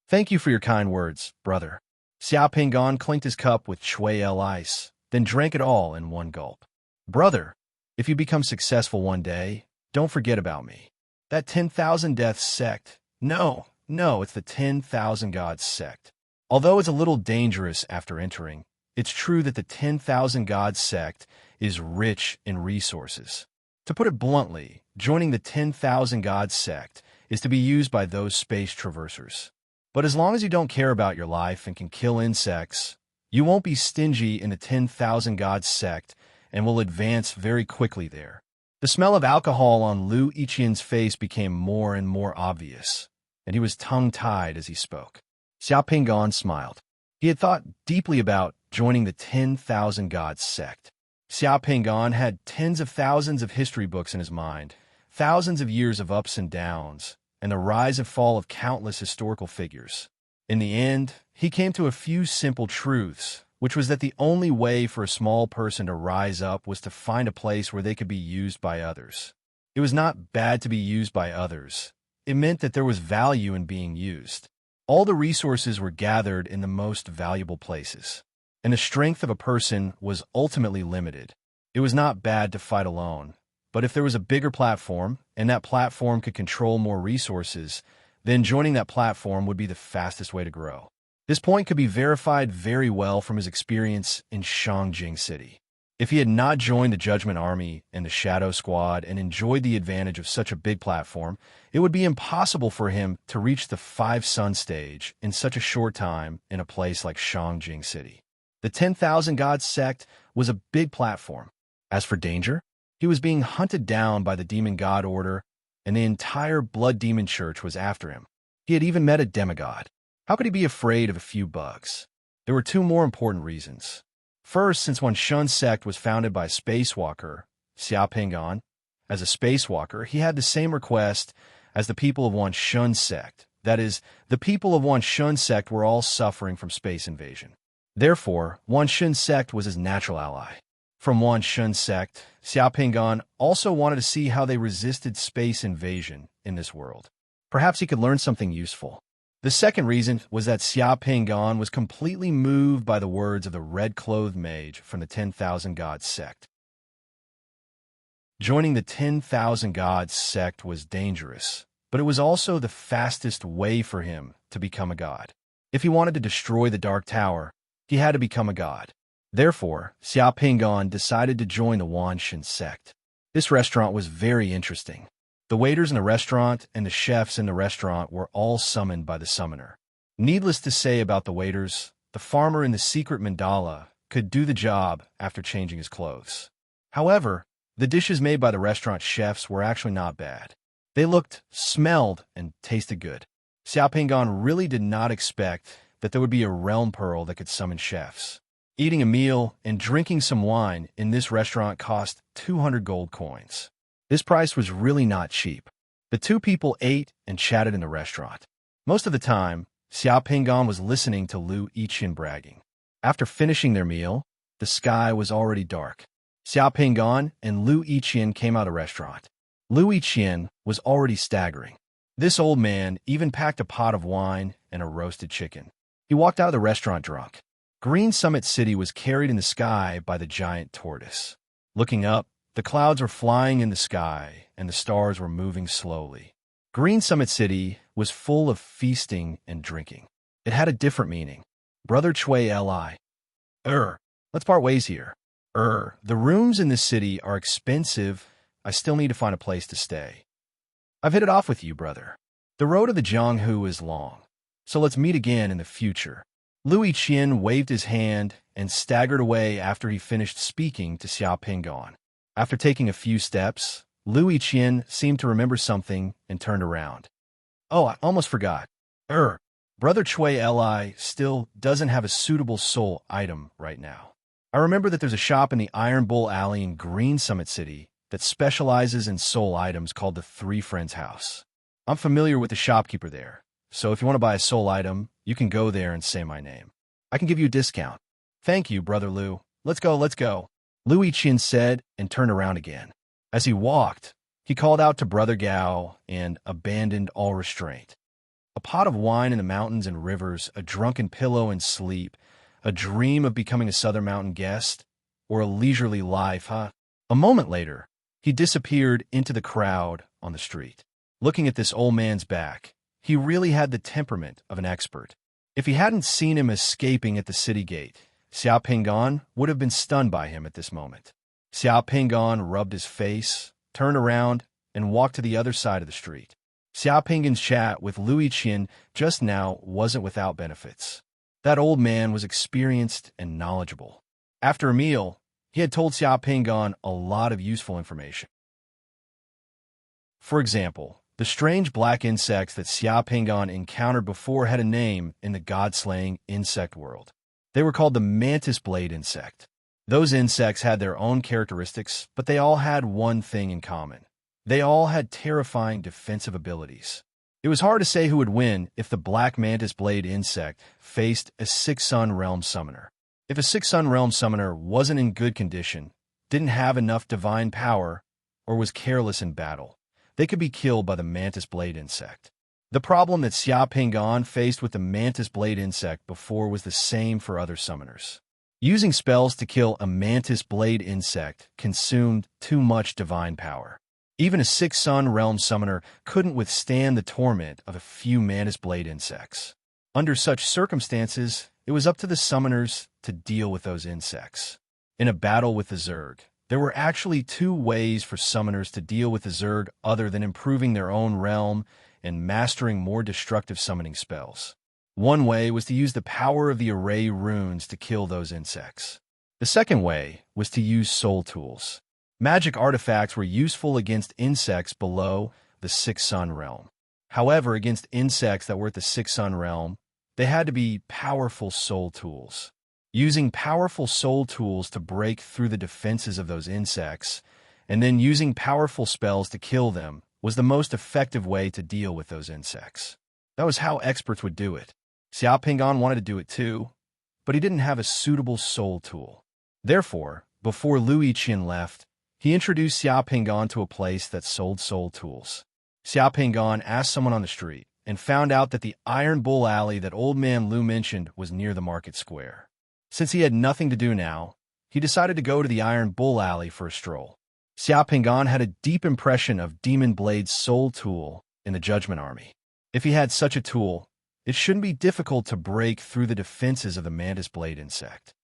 Thank you for your kind words, brother. Xiao Pingan clinked his cup with Chui El ice, then drank it all in one gulp. Brother, if you become successful one day, don't forget about me. That 10,000 Death sect. No, it's the 10,000 God sect. Although it's a little dangerous after entering, it's true that the 10,000 God sect is rich in resources. To put it bluntly, joining the 10,000 God sect is to be used by those space traversers. But as long as you don't care about your life and can kill insects, you won't be stingy in the 10,000 God sect and will advance very quickly there. The smell of alcohol on Lu Yiqian's face became more and more obvious, and he was tongue-tied as he spoke. Xiao Pingan smiled. He had thought deeply about joining the 10,000 God sect. Xiao Pingan had tens of thousands of history books in his mind, thousands of years of ups and downs, and the rise and fall of countless historical figures. In the end, he came to a few simple truths, which was that the only way for a small person to rise up was to find a place where they could be used by others. It was not bad to be used by others. It meant that there was value in being used. All the resources were gathered in the most valuable places, and the strength of a person was ultimately limited. It was not bad to fight alone, but if there was a bigger platform, and that platform could control more resources, then joining that platform would be the fastest way to grow. This point could be verified very well from his experience in Shangjing City. If he had not joined the Judgment Army and the Shadow Squad and enjoyed the advantage of such a big platform, it would be impossible for him to reach the 5 Sun stage in such a short time in a place like Shangjing City. The 10,000 Gods sect was a big platform. As for danger, he was being hunted down by the Demon God Order, and the entire Blood Demon Church was after him. He had even met a demigod. How could he be afraid of a few bugs? There were 2 more important reasons. First, since Wanshun sect was founded by a spacewalker, Xiao Pingan, as a spacewalker, he had the same request as the people of Wanshun sect. That is, the people of Wanshun sect were all suffering from space invasion. Therefore, Wanshun sect was his natural ally. From Wanshun sect, Xiao Pingan also wanted to see how they resisted space invasion in this world. Perhaps he could learn something useful. The second reason was that Xiao Pingan was completely moved by the words of the red-clothed mage from the 10,000 Gods sect. Joining the 10,000 Gods sect was dangerous, but it was also the fastest way for him to become a god. If he wanted to destroy the Dark Tower, he had to become a god. Therefore, Xiao Pingan decided to join the Wanshun sect. This restaurant was very interesting. The waiters in the restaurant and the chefs in the restaurant were all summoned by the summoner. Needless to say about the waiters, the farmer in the secret mandala could do the job after changing his clothes. However, the dishes made by the restaurant chefs were actually not bad. They looked, smelled, and tasted good. Xiao Pingan really did not expect that there would be a realm pearl that could summon chefs. Eating a meal and drinking some wine in this restaurant cost 200 gold coins. This price was really not cheap. The 2 people ate and chatted in the restaurant. Most of the time, Xiao Pingan was listening to Lu Yiqian bragging. After finishing their meal, the sky was already dark. Xiao Pingan and Lu Yiqian came out of the restaurant. Lu Yiqian was already staggering. This old man even packed a pot of wine and a roasted chicken. He walked out of the restaurant drunk. Green Summit City was carried in the sky by the giant tortoise. Looking up, the clouds were flying in the sky, and the stars were moving slowly. Green Summit City was full of feasting and drinking. It had a different meaning. Brother Chui Li. Let's part ways here. The rooms in this city are expensive. I still need to find a place to stay. I've hit it off with you, brother. The road to the Jianghu is long, so let's meet again in the future. Lu Yiqian waved his hand and staggered away after he finished speaking to Xiao Pingan. After taking a few steps, Lu Yiqian seemed to remember something and turned around. Oh, I almost forgot. Brother Chui Li still doesn't have a suitable soul item right now. I remember that there's a shop in the Iron Bull Alley in Green Summit City that specializes in soul items called the Three Friends House. I'm familiar with the shopkeeper there, so if you want to buy a soul item, you can go there and say my name. I can give you a discount. Thank you, Brother Lu. Let's go. Lu Yiqian said and turned around again. As he walked, he called out to Brother Gao and abandoned all restraint. A pot of wine in the mountains and rivers, a drunken pillow and sleep, a dream of becoming a Southern Mountain guest, or a leisurely life, huh? A moment later, he disappeared into the crowd on the street. Looking at this old man's back, he really had the temperament of an expert. If he hadn't seen him escaping at the city gate, Xiao Pingan would have been stunned by him at this moment. Xiao Pingan rubbed his face, turned around, and walked to the other side of the street. Xiao Pingan's chat with Lu Yiqian just now wasn't without benefits. That old man was experienced and knowledgeable. After a meal, he had told Xiao Pingan a lot of useful information. For example, the strange black insects that Xiao Pingan encountered before had a name in the god-slaying insect world. They were called the mantis blade insect. Those insects had their own characteristics, but they all had one thing in common. They all had terrifying defensive abilities. It was hard to say who would win if the black mantis blade insect faced a 6-Sun Realm summoner. If a 6-Sun Realm summoner wasn't in good condition, didn't have enough divine power, or was careless in battle, they could be killed by the mantis blade insect. The problem that Xia Pingan faced with the mantis blade insect before was the same for other summoners. Using spells to kill a mantis blade insect consumed too much divine power. Even a 6th Sun Realm summoner couldn't withstand the torment of a few mantis blade insects. Under such circumstances, it was up to the summoners to deal with those insects. In a battle with the Zerg, there were actually 2 ways for summoners to deal with the Zerg other than improving their own realm and mastering more destructive summoning spells. One way was to use the power of the array runes to kill those insects. The second way was to use soul tools. Magic artifacts were useful against insects below the 6th Sun Realm. However, against insects that were at the 6th Sun Realm, they had to be powerful soul tools. Using powerful soul tools to break through the defenses of those insects, and then using powerful spells to kill them, was the most effective way to deal with those insects. That was how experts would do it. Xia Pingan wanted to do it too, but he didn't have a suitable soul tool. Therefore, before Lu Yiqian left, he introduced Xia Pingan to a place that sold soul tools. Xia Pingan asked someone on the street and found out that the Iron Bull Alley that Old Man Lu mentioned was near the market square. Since he had nothing to do now, he decided to go to the Iron Bull Alley for a stroll. Xia Pingan had a deep impression of Demon Blade's soul tool in the Judgment Army. If he had such a tool, it shouldn't be difficult to break through the defenses of the mantis blade insect.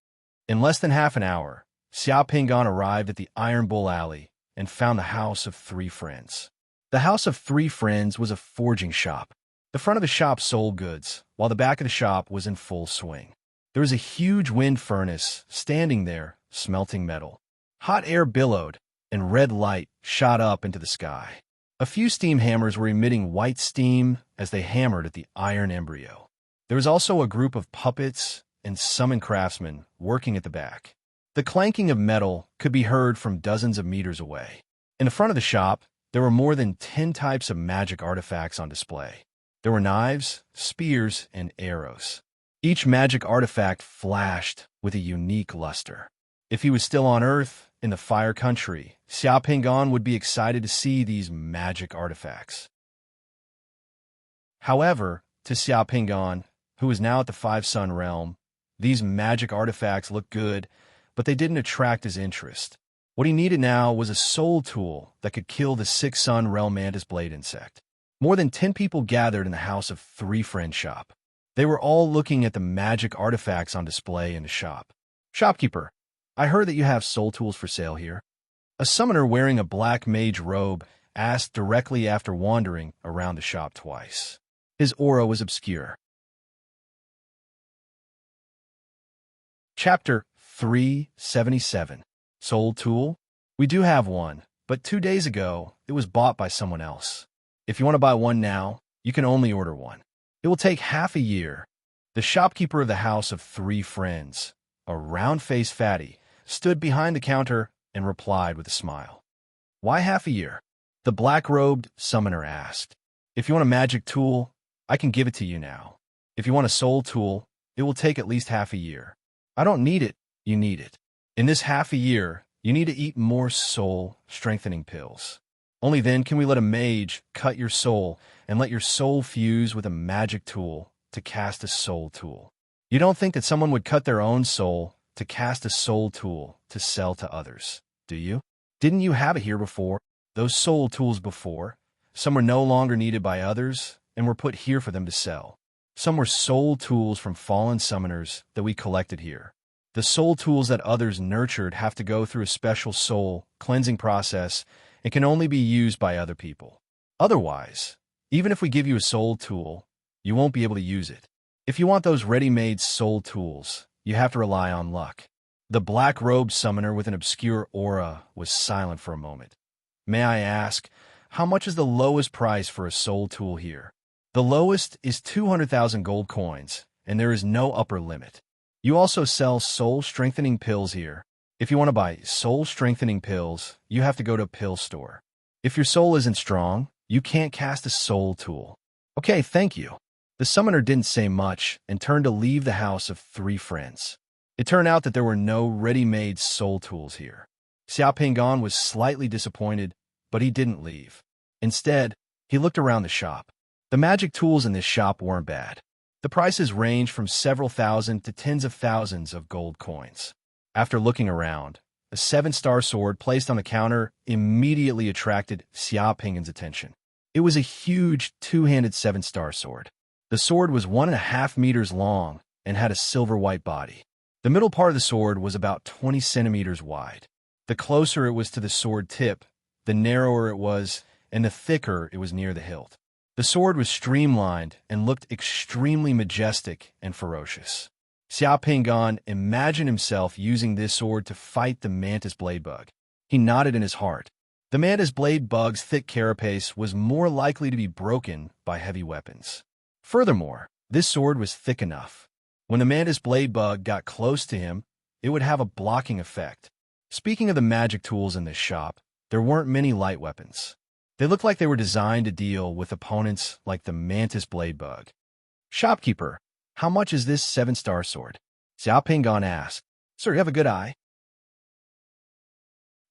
In less than half an hour, Xia Pingan arrived at the Iron Bull Alley and found the House of 3 Friends. The House of 3 Friends was a forging shop. The front of the shop sold goods, while the back of the shop was in full swing. There was a huge wind furnace standing there, smelting metal. Hot air billowed, and red light shot up into the sky. A few steam hammers were emitting white steam as they hammered at the iron embryo. There was also a group of puppets and summon craftsmen working at the back. The clanking of metal could be heard from dozens of meters away. In the front of the shop, there were more than 10 types of magic artifacts on display. There were knives, spears, and arrows. Each magic artifact flashed with a unique luster. If he was still on Earth, in the Fire Country, Xia Pingan would be excited to see these magic artifacts. However, to Xia Pingan, who was now at the 5 Sun Realm, these magic artifacts looked good, but they didn't attract his interest. What he needed now was a soul tool that could kill the 6 Sun Realm mantis blade insect. More than 10 people gathered in the House of 3 Friends shop. They were all looking at the magic artifacts on display in the shop. Shopkeeper, I heard that you have soul tools for sale here. A summoner wearing a black mage robe asked directly after wandering around the shop twice. His aura was obscure. Chapter 377. Soul Tool? We do have one, but 2 days ago, it was bought by someone else. If you want to buy one now, you can only order one. It will take half a year. The shopkeeper of the House of 3 Friends, a round-faced fatty, stood behind the counter and replied with a smile. Why half a year? The black-robed summoner asked. If you want a magic tool, I can give it to you now. If you want a soul tool, it will take at least half a year. I don't need it, you need it. In this half a year, you need to eat more soul-strengthening pills. Only then can we let a mage cut your soul and let your soul fuse with a magic tool to cast a soul tool. You don't think that someone would cut their own soul to cast a soul tool to sell to others, do you? Didn't you have it here before? Those soul tools before? Some were no longer needed by others and were put here for them to sell. Some were soul tools from fallen summoners that we collected here. The soul tools that others nurtured have to go through a special soul cleansing process and can only be used by other people. Otherwise, even if we give you a soul tool, you won't be able to use it. If you want those ready-made soul tools, you have to rely on luck. The black-robed summoner with an obscure aura was silent for a moment. May I ask, how much is the lowest price for a soul tool here? The lowest is 200,000 gold coins, and there is no upper limit. You also sell soul-strengthening pills here. If you want to buy soul-strengthening pills, you have to go to a pill store. If your soul isn't strong, you can't cast a soul tool. Okay, thank you. The summoner didn't say much and turned to leave the House of 3 Friends. It turned out that there were no ready-made soul tools here. Xia Pingan was slightly disappointed, but he didn't leave. Instead, he looked around the shop. The magic tools in this shop weren't bad. The prices ranged from several thousand to tens of thousands of gold coins. After looking around, a 7-star sword placed on the counter immediately attracted Xia Pinggan's attention. It was a huge, two-handed 7-star sword. The sword was 1.5 meters long and had a silver-white body. The middle part of the sword was about 20 centimeters wide. The closer it was to the sword tip, the narrower it was, and the thicker it was near the hilt. The sword was streamlined and looked extremely majestic and ferocious. Xia Pinggan imagined himself using this sword to fight the mantis blade bug. He nodded in his heart. The mantis blade bug's thick carapace was more likely to be broken by heavy weapons. Furthermore, this sword was thick enough. When the mantis blade bug got close to him, it would have a blocking effect. Speaking of the magic tools in this shop, there weren't many light weapons. They looked like they were designed to deal with opponents like the mantis blade bug. "Shopkeeper, how much is this 7-star sword?" Xia Pinggan asked. "Sir, you have a good eye."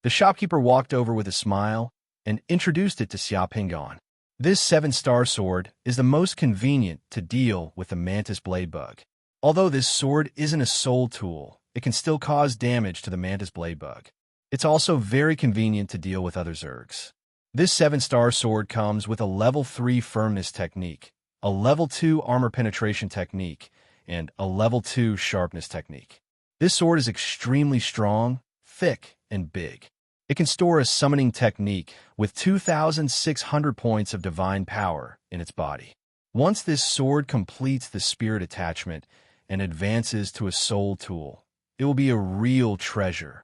The shopkeeper walked over with a smile and introduced it to Xia Pinggan. This 7-star sword is the most convenient to deal with the mantis blade bug. Although this sword isn't a soul tool, it can still cause damage to the mantis blade bug. It's also very convenient to deal with other zergs. This 7-star sword comes with a level 3 firmness technique, a level 2 armor penetration technique, and a level 2 sharpness technique. This sword is extremely strong, thick, and big. It can store a summoning technique with 2,600 points of divine power in its body. Once this sword completes the spirit attachment and advances to a soul tool, it will be a real treasure.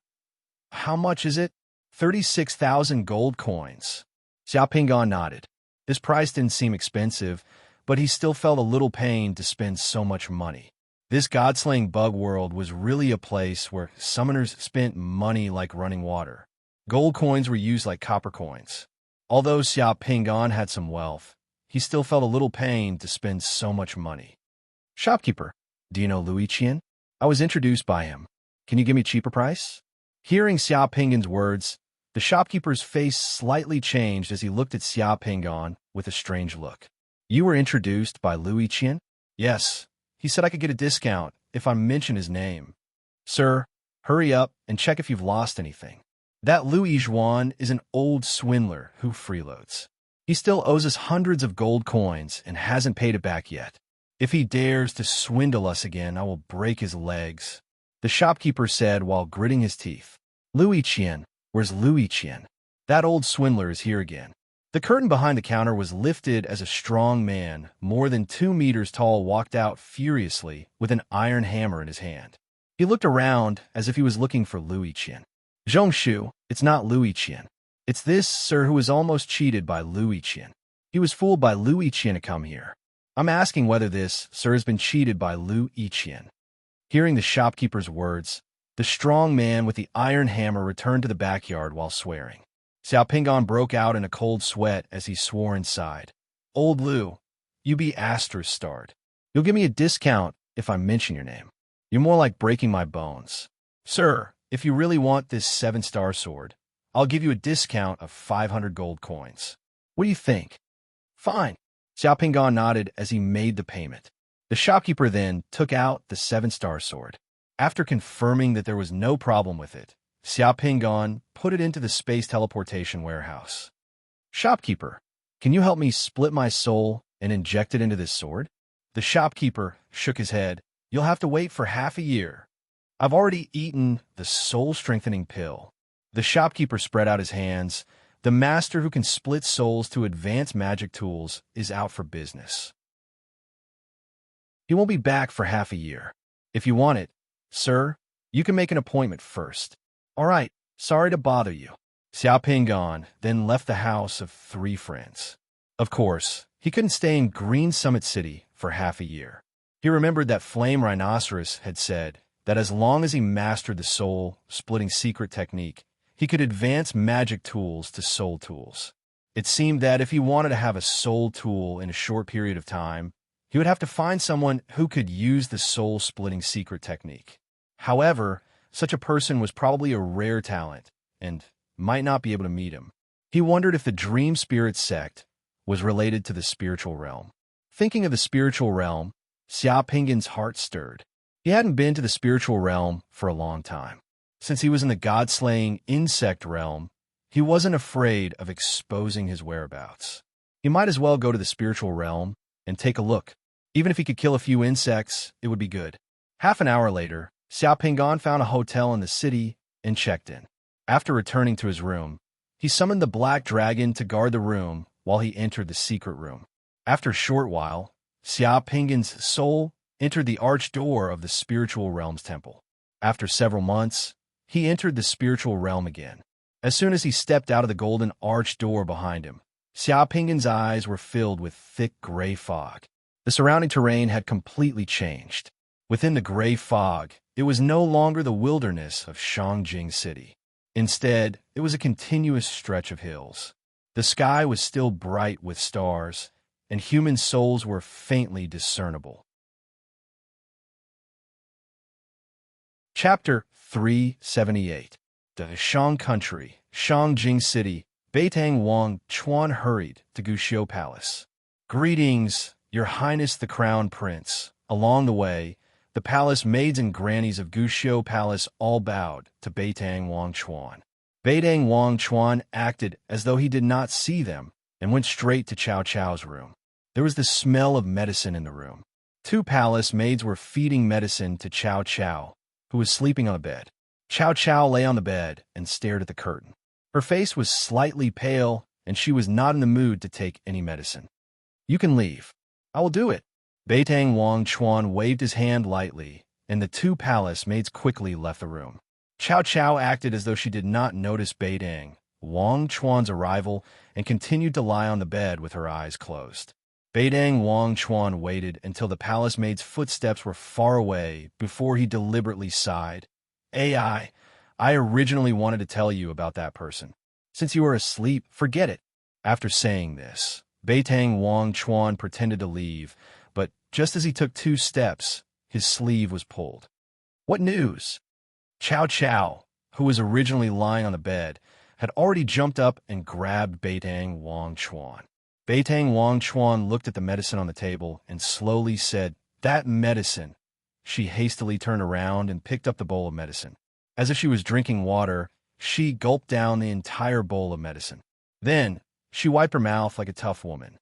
"How much is it?" 36,000 gold coins. Xia Pinggan nodded. This price didn't seem expensive, but he still felt a little pain to spend so much money. This god-slaying bug world was really a place where summoners spent money like running water. Gold coins were used like copper coins. Although Xia Pinggan had some wealth, he still felt a little pain to spend so much money. "Shopkeeper, do you know Louis Qian? I was introduced by him. Can you give me a cheaper price?" Hearing Xia Pinggan's words, the shopkeeper's face slightly changed as he looked at Xia Pinggan with a strange look. "You were introduced by Louis Qian?" "Yes. He said I could get a discount if I mention his name." "Sir, hurry up and check if you've lost anything. That Louis Zhuan is an old swindler who freeloads. He still owes us hundreds of gold coins and hasn't paid it back yet. If he dares to swindle us again, I will break his legs," the shopkeeper said while gritting his teeth. "Louis Qian, where's Louis Qian? That old swindler is here again." The curtain behind the counter was lifted as a strong man, more than 2 meters tall, walked out furiously with an iron hammer in his hand. He looked around as if he was looking for Louis Qian. "Zhongshu, it's not Louis Qian. It's this sir who was almost cheated by Louis Qian. He was fooled by Louis Qian to come here. I'm asking whether this sir has been cheated by Louis Qian." Hearing the shopkeeper's words, the strong man with the iron hammer returned to the backyard while swearing. Xia Pinggan broke out in a cold sweat as he swore inside. "Old Lou, you be ****starred. You'll give me a discount if I mention your name. You're more like breaking my bones. Sir, if you really want this 7-star sword, I'll give you a discount of 500 gold coins. What do you think?" "Fine." Xia Pinggan nodded as he made the payment. The shopkeeper then took out the 7-star sword. After confirming that there was no problem with it, Xia Pinggan put it into the space teleportation warehouse. "Shopkeeper, can you help me split my soul and inject it into this sword?" The shopkeeper shook his head. "You'll have to wait for half a year. I've already eaten the soul-strengthening pill." The shopkeeper spread out his hands. The master who can split souls to advance magic tools is out for business. He won't be back for half a year. If you want it, sir, you can make an appointment first. "All right, sorry to bother you." Xia Pinggan then left the house of 3 friends. Of course, he couldn't stay in Green Summit City for half a year. He remembered that Flame Rhinoceros had said that as long as he mastered the soul-splitting secret technique, he could advance magic tools to soul tools. It seemed that if he wanted to have a soul tool in a short period of time, he would have to find someone who could use the soul-splitting secret technique. However, such a person was probably a rare talent and might not be able to meet him. He wondered if the dream spirit sect was related to the spiritual realm. Thinking of the spiritual realm, Xia Pinggan's heart stirred. He hadn't been to the spiritual realm for a long time. Since he was in the god-slaying insect realm, he wasn't afraid of exposing his whereabouts. He might as well go to the spiritual realm and take a look. Even if he could kill a few insects, it would be good. Half an hour later, Xia Pinggan found a hotel in the city and checked in. After returning to his room, he summoned the black dragon to guard the room while he entered the secret room. After a short while, Xia Pinggan's soul entered the arched door of the spiritual realm's temple. After several months, he entered the spiritual realm again. As soon as he stepped out of the golden arched door behind him, Xia Pinggan's eyes were filled with thick gray fog. The surrounding terrain had completely changed. Within the gray fog, it was no longer the wilderness of Shangjing City. Instead, it was a continuous stretch of hills. The sky was still bright with stars, and human souls were faintly discernible. Chapter 378. The Shang Country, Shangjing City. Beitang Wang Chuan hurried to Guxiu Palace. Greetings, Your Highness the Crown Prince. Along the way, the palace maids and grannies of Guxiu Palace all bowed to Beitang Wang Chuan. Beitang Wang Chuan acted as though he did not see them and went straight to Cao Cao's room. There was the smell of medicine in the room. 2 palace maids were feeding medicine to Cao Cao, who was sleeping on a bed. Cao Cao lay on the bed and stared at the curtain. Her face was slightly pale, and she was not in the mood to take any medicine. You can leave. I will do it. Beitang Wang Chuan waved his hand lightly, and the 2 palace maids quickly left the room. Cao Cao acted as though she did not notice Beitang Wang Chuan's arrival and continued to lie on the bed with her eyes closed. Beitang Wang Chuan waited until the palace maid's footsteps were far away before he deliberately sighed. I originally wanted to tell you about that person. Since you were asleep, forget it. After saying this, Beitang Wang Chuan pretended to leave, but just as he took 2 steps, his sleeve was pulled. What news? Cao Cao, who was originally lying on the bed, had already jumped up and grabbed Beitang Wang Chuan. Beitang Wang Chuan looked at the medicine on the table and slowly said, "That medicine." She hastily turned around and picked up the bowl of medicine. As if she was drinking water, she gulped down the entire bowl of medicine. Then, she wiped her mouth like a tough woman.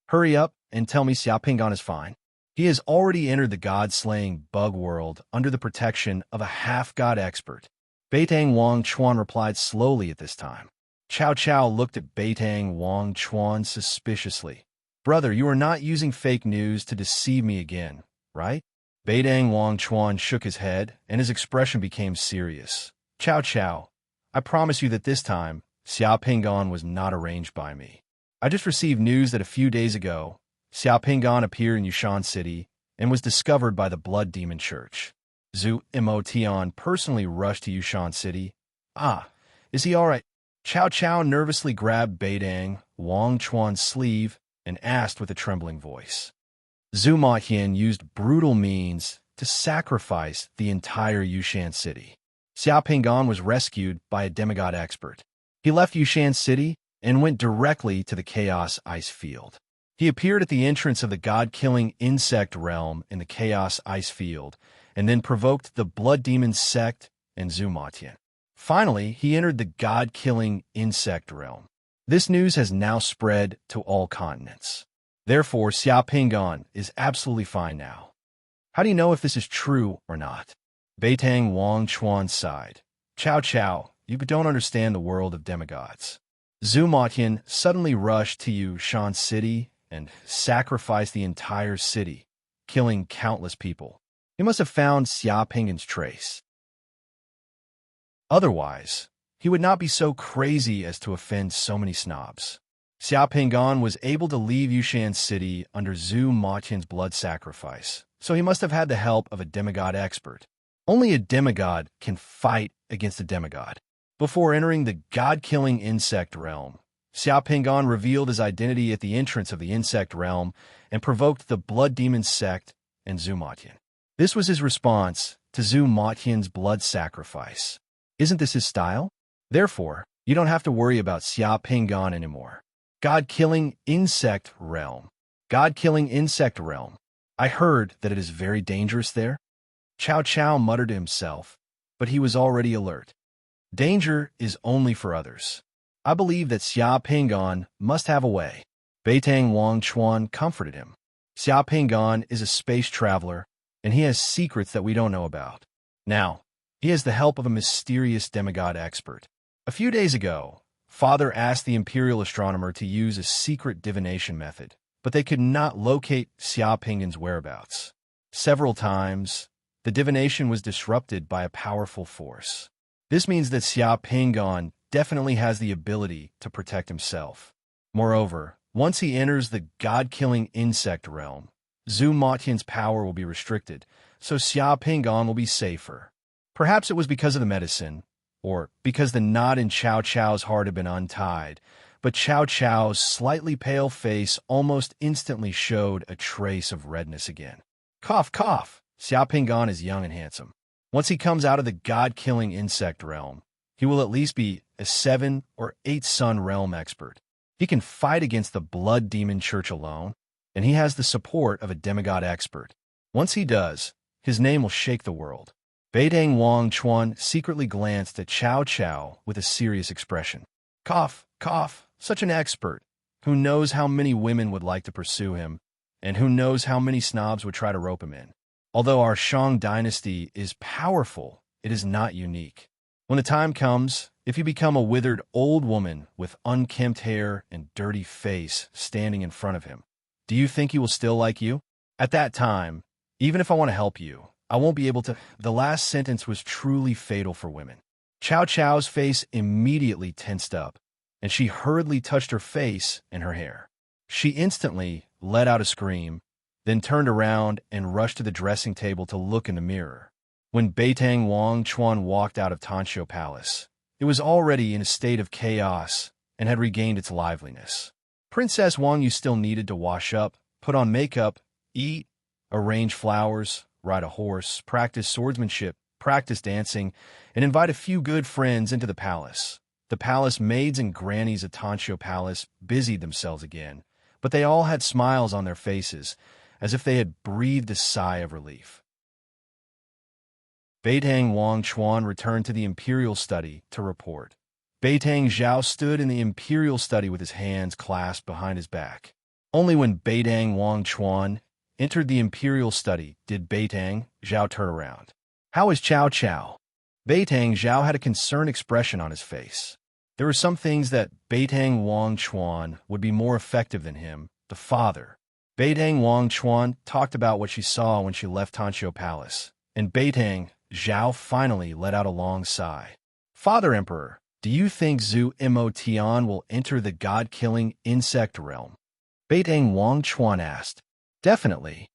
Hurry up and tell me Xia Pinggan is fine. He has already entered the god-slaying bug world under the protection of a half-god expert. Beitang Wang Chuan replied slowly at this time. Cao Cao looked at Beitang Wang Chuan suspiciously. Brother, you are not using fake news to deceive me again, right? Beitang Wang Chuan shook his head, and his expression became serious. Cao Cao, I promise you that this time, Xia Pinggan was not arranged by me. I just received news that a few days ago, Xia Pinggan appeared in Yushan City and was discovered by the Blood Demon Church. Zhu Emotian personally rushed to Yushan City. Is he all right? Cao Cao nervously grabbed Beitang Wang Chuan's sleeve and asked with a trembling voice. Zhu Motian used brutal means to sacrifice the entire Yushan City. Xia Pinggan was rescued by a demigod expert. He left Yushan City and went directly to the Chaos Ice Field. He appeared at the entrance of the god-killing insect realm in the Chaos Ice Field, and then provoked the Blood Demon sect and Zhu Motian. Finally, he entered the god-killing insect realm. This news has now spread to all continents. Therefore, Xia Pinggan is absolutely fine now. How do you know if this is true or not? Beitang Wang Chuan sighed. Cao Cao, you don't understand the world of demigods. Zhu Motian suddenly rushed to Yushan City and sacrificed the entire city, killing countless people. He must have found Xia Pinggan's trace. Otherwise, he would not be so crazy as to offend so many snobs. Xia Pinggan was able to leave Yushan City under Zhu Motian's blood sacrifice, so he must have had the help of a demigod expert. Only a demigod can fight against a demigod. Before entering the god-killing insect realm, Xia Pinggan revealed his identity at the entrance of the insect realm and provoked the Blood Demon sect and Zhu Motian. This was his response to Zhu Motian's blood sacrifice. Isn't this his style? Therefore, You don't have to worry about Xia Pingan anymore. God-killing insect realm. God-killing insect realm. I heard that it is very dangerous there. Chow Chow muttered to himself, but he was already alert. Danger is only for others. I believe that Xia Pingan must have a way. Beitang Wang Chuan comforted him. Xia Pingan is a space traveler, and he has secrets that we don't know about. Now, he has the help of a mysterious demigod expert. A few days ago, Father asked the imperial astronomer to use a secret divination method, but they could not locate Xia Pingan's whereabouts. Several times, the divination was disrupted by a powerful force. This means that Xia Pingan definitely has the ability to protect himself. Moreover, once he enters the god-killing insect realm, Zhu Motian's power will be restricted, so Xia Pingan will be safer. Perhaps it was because of the medicine, or because the knot in Chow Chow's heart had been untied, but Chow Chow's slightly pale face almost instantly showed a trace of redness again. Cough, cough! Xia Pingan is young and handsome. Once he comes out of the god-killing insect realm, he will at least be a 7 or 8 sun realm expert. He can fight against the Blood Demon Church alone, and he has the support of a demigod expert. Once he does, his name will shake the world. Beitang Wang Chuan secretly glanced at Chow Chow with a serious expression. Cough, cough, such an expert. Who knows how many women would like to pursue him, and who knows how many snobs would try to rope him in. Although our Shang dynasty is powerful, it is not unique. When the time comes, if you become a withered old woman with unkempt hair and dirty face standing in front of him, do you think he will still like you? At that time, even if I want to help you, I won't be able to. The last sentence was truly fatal for women. Chow Chow's face immediately tensed up, and she hurriedly touched her face and her hair. She instantly let out a scream, then turned around and rushed to the dressing table to look in the mirror. When Beitang Wang Chuan walked out of Tanxio Palace, it was already in a state of chaos and had regained its liveliness. Princess Wang Yu still needed to wash up, put on makeup, eat, arrange flowers, ride a horse, practice swordsmanship, practice dancing, and invite a few good friends into the palace. The palace maids and grannies at Tanxio Palace busied themselves again, but they all had smiles on their faces, as if they had breathed a sigh of relief. Beitang Wang Chuan returned to the imperial study to report. Beitang Zhao stood in the imperial study with his hands clasped behind his back. Only when Beitang Wang Chuan entered the imperial study did Beitang Zhao turn around. How is Chow Chow? Beitang Zhao had a concerned expression on his face. There were some things that Beitang Wang Chuan would be more effective than him, the father. Beitang Wang Chuan talked about what she saw when she left Tanxio Palace, and Beitang Zhao finally let out a long sigh. Father Emperor, do you think Zhu Motian will enter the god-killing insect realm? Beitang Wang Chuan asked. Definitely.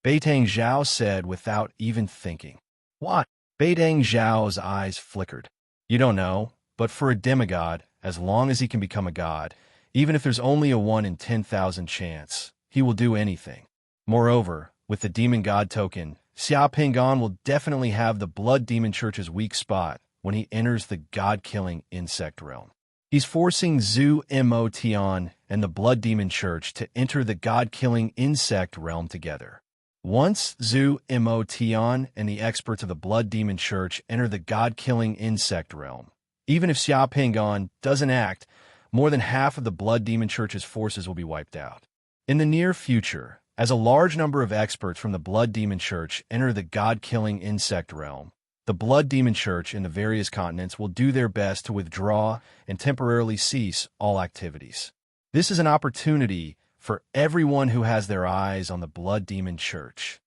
Beitang Zhao said without even thinking. What? Beitang Zhao's eyes flickered. You don't know, but for a demigod, as long as he can become a god, even if there's only a 1 in 10,000 chance, he will do anything. Moreover, with the demon god token, Xia Pingan will definitely have the Blood Demon Church's weak spot when he enters the god-killing insect realm. He's forcing Zhu Motian and the Blood Demon Church to enter the god-killing insect realm together. Once Zhu Motian and the experts of the Blood Demon Church enter the god-killing insect realm, even if Xia Pingan doesn't act, more than half of the Blood Demon Church's forces will be wiped out. In the near future, as a large number of experts from the Blood Demon Church enter the god-killing insect realm, the Blood Demon Church in the various continents will do their best to withdraw and temporarily cease all activities. This is an opportunity for everyone who has their eyes on the Blood Demon Church.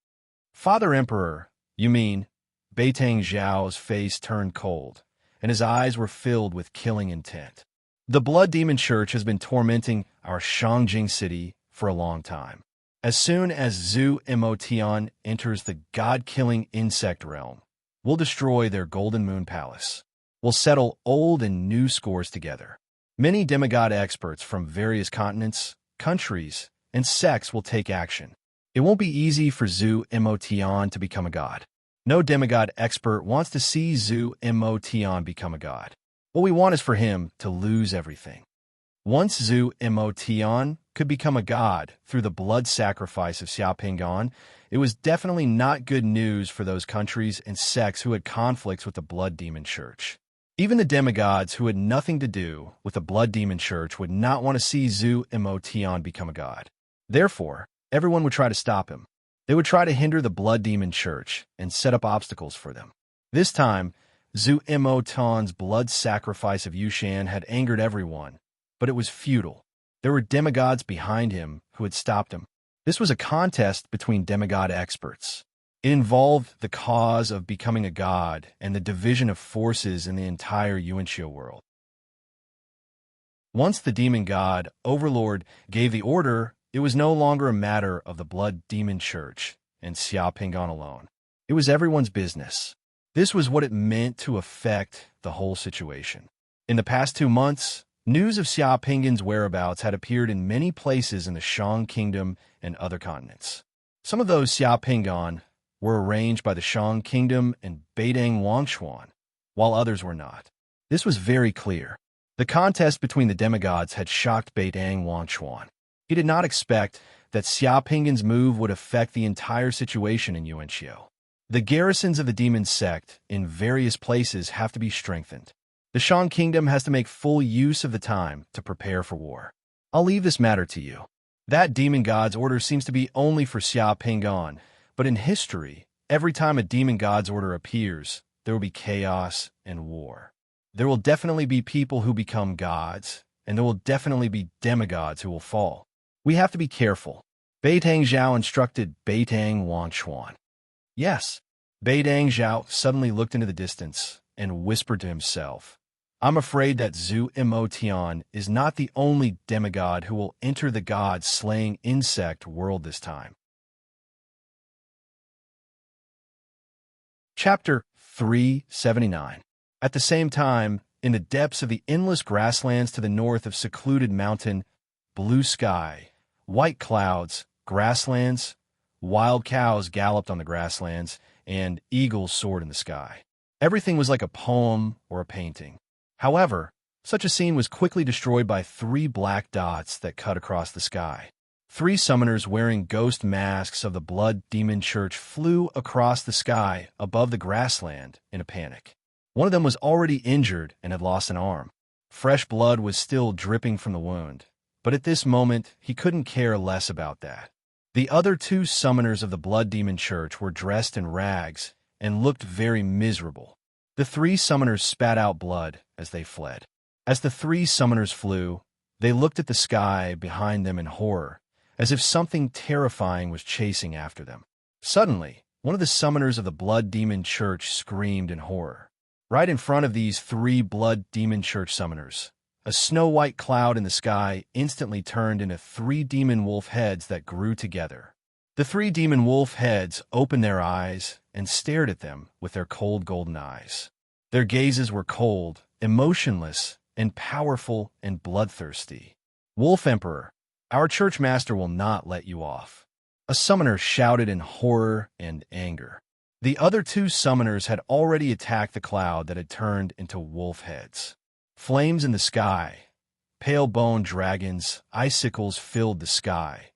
Father Emperor, you mean? Beitang Zhao's face turned cold, and his eyes were filled with killing intent. The Blood Demon Church has been tormenting our Shangjing city for a long time. As soon as Zhu Motian enters the god-killing insect realm, we'll destroy their Golden Moon Palace. We'll settle old and new scores together. Many demigod experts from various continents, countries, and sects will take action. It won't be easy for Zhu Motian to become a god. No demigod expert wants to see Zhu Motian become a god. What we want is for him to lose everything. Once Zhu Emotion could become a god through the blood sacrifice of Xiaopinggan, it was definitely not good news for those countries and sects who had conflicts with the Blood Demon Church. Even the demigods who had nothing to do with the Blood Demon Church would not want to see Zhu Emotion become a god. Therefore, everyone would try to stop him. They would try to hinder the Blood Demon Church and set up obstacles for them. This time, Zhu Emotion's blood sacrifice of Yushan had angered everyone, but it was futile. There were demigods behind him who had stopped him. This was a contest between demigod experts. It involved the cause of becoming a god and the division of forces in the entire Yuanxia world. Once the demon god, Overlord, gave the order, it was no longer a matter of the Blood Demon Church and Xiaopinggan alone. It was everyone's business. This was what it meant to affect the whole situation. In the past 2 months, news of Xiaopinggan's whereabouts had appeared in many places in the Shang Kingdom and other continents. Some of those Xiaopinggan were arranged by the Shang Kingdom and Beidang Wangshuan, while others were not. This was very clear. The contest between the demigods had shocked Beidang Wangshuan. He did not expect that Xiaopinggan's move would affect the entire situation in Yuanxia. The garrisons of the demon sect in various places have to be strengthened. The Shang Kingdom has to make full use of the time to prepare for war. I'll leave this matter to you. That demon god's order seems to be only for Xiaopinggan, but in history, every time a demon god's order appears, there will be chaos and war. There will definitely be people who become gods, and there will definitely be demigods who will fall. We have to be careful. Beitang Zhao instructed Beitang Wangshuan. Yes, Beitang Zhao suddenly looked into the distance and whispered to himself, I'm afraid that Zhu Emotion is not the only demigod who will enter the god-slaying insect world this time. Chapter 379. At the same time, in the depths of the endless grasslands to the north of secluded mountain, blue sky, white clouds, grasslands, wild cows galloped on the grasslands, and eagles soared in the sky. Everything was like a poem or a painting. However, such a scene was quickly destroyed by 3 black dots that cut across the sky. 3 summoners wearing ghost masks of the Blood Demon Church flew across the sky above the grassland in a panic. One of them was already injured and had lost an arm. Fresh blood was still dripping from the wound, but at this moment he couldn't care less about that. The other 2 summoners of the Blood Demon Church were dressed in rags and looked very miserable. The 3 summoners spat out blood as they fled. As the 3 summoners flew, they looked at the sky behind them in horror, as if something terrifying was chasing after them. Suddenly, one of the summoners of the Blood Demon Church screamed in horror. Right in front of these 3 Blood Demon Church summoners, a snow-white cloud in the sky instantly turned into 3 demon wolf heads that grew together. The 3 demon wolf heads opened their eyes and stared at them with their cold golden eyes. Their gazes were cold, emotionless, and powerful and bloodthirsty. Wolf Emperor, our church master will not let you off. A summoner shouted in horror and anger. The other 2 summoners had already attacked the cloud that had turned into wolf heads. Flames in the sky, pale-boned dragons, icicles filled the sky.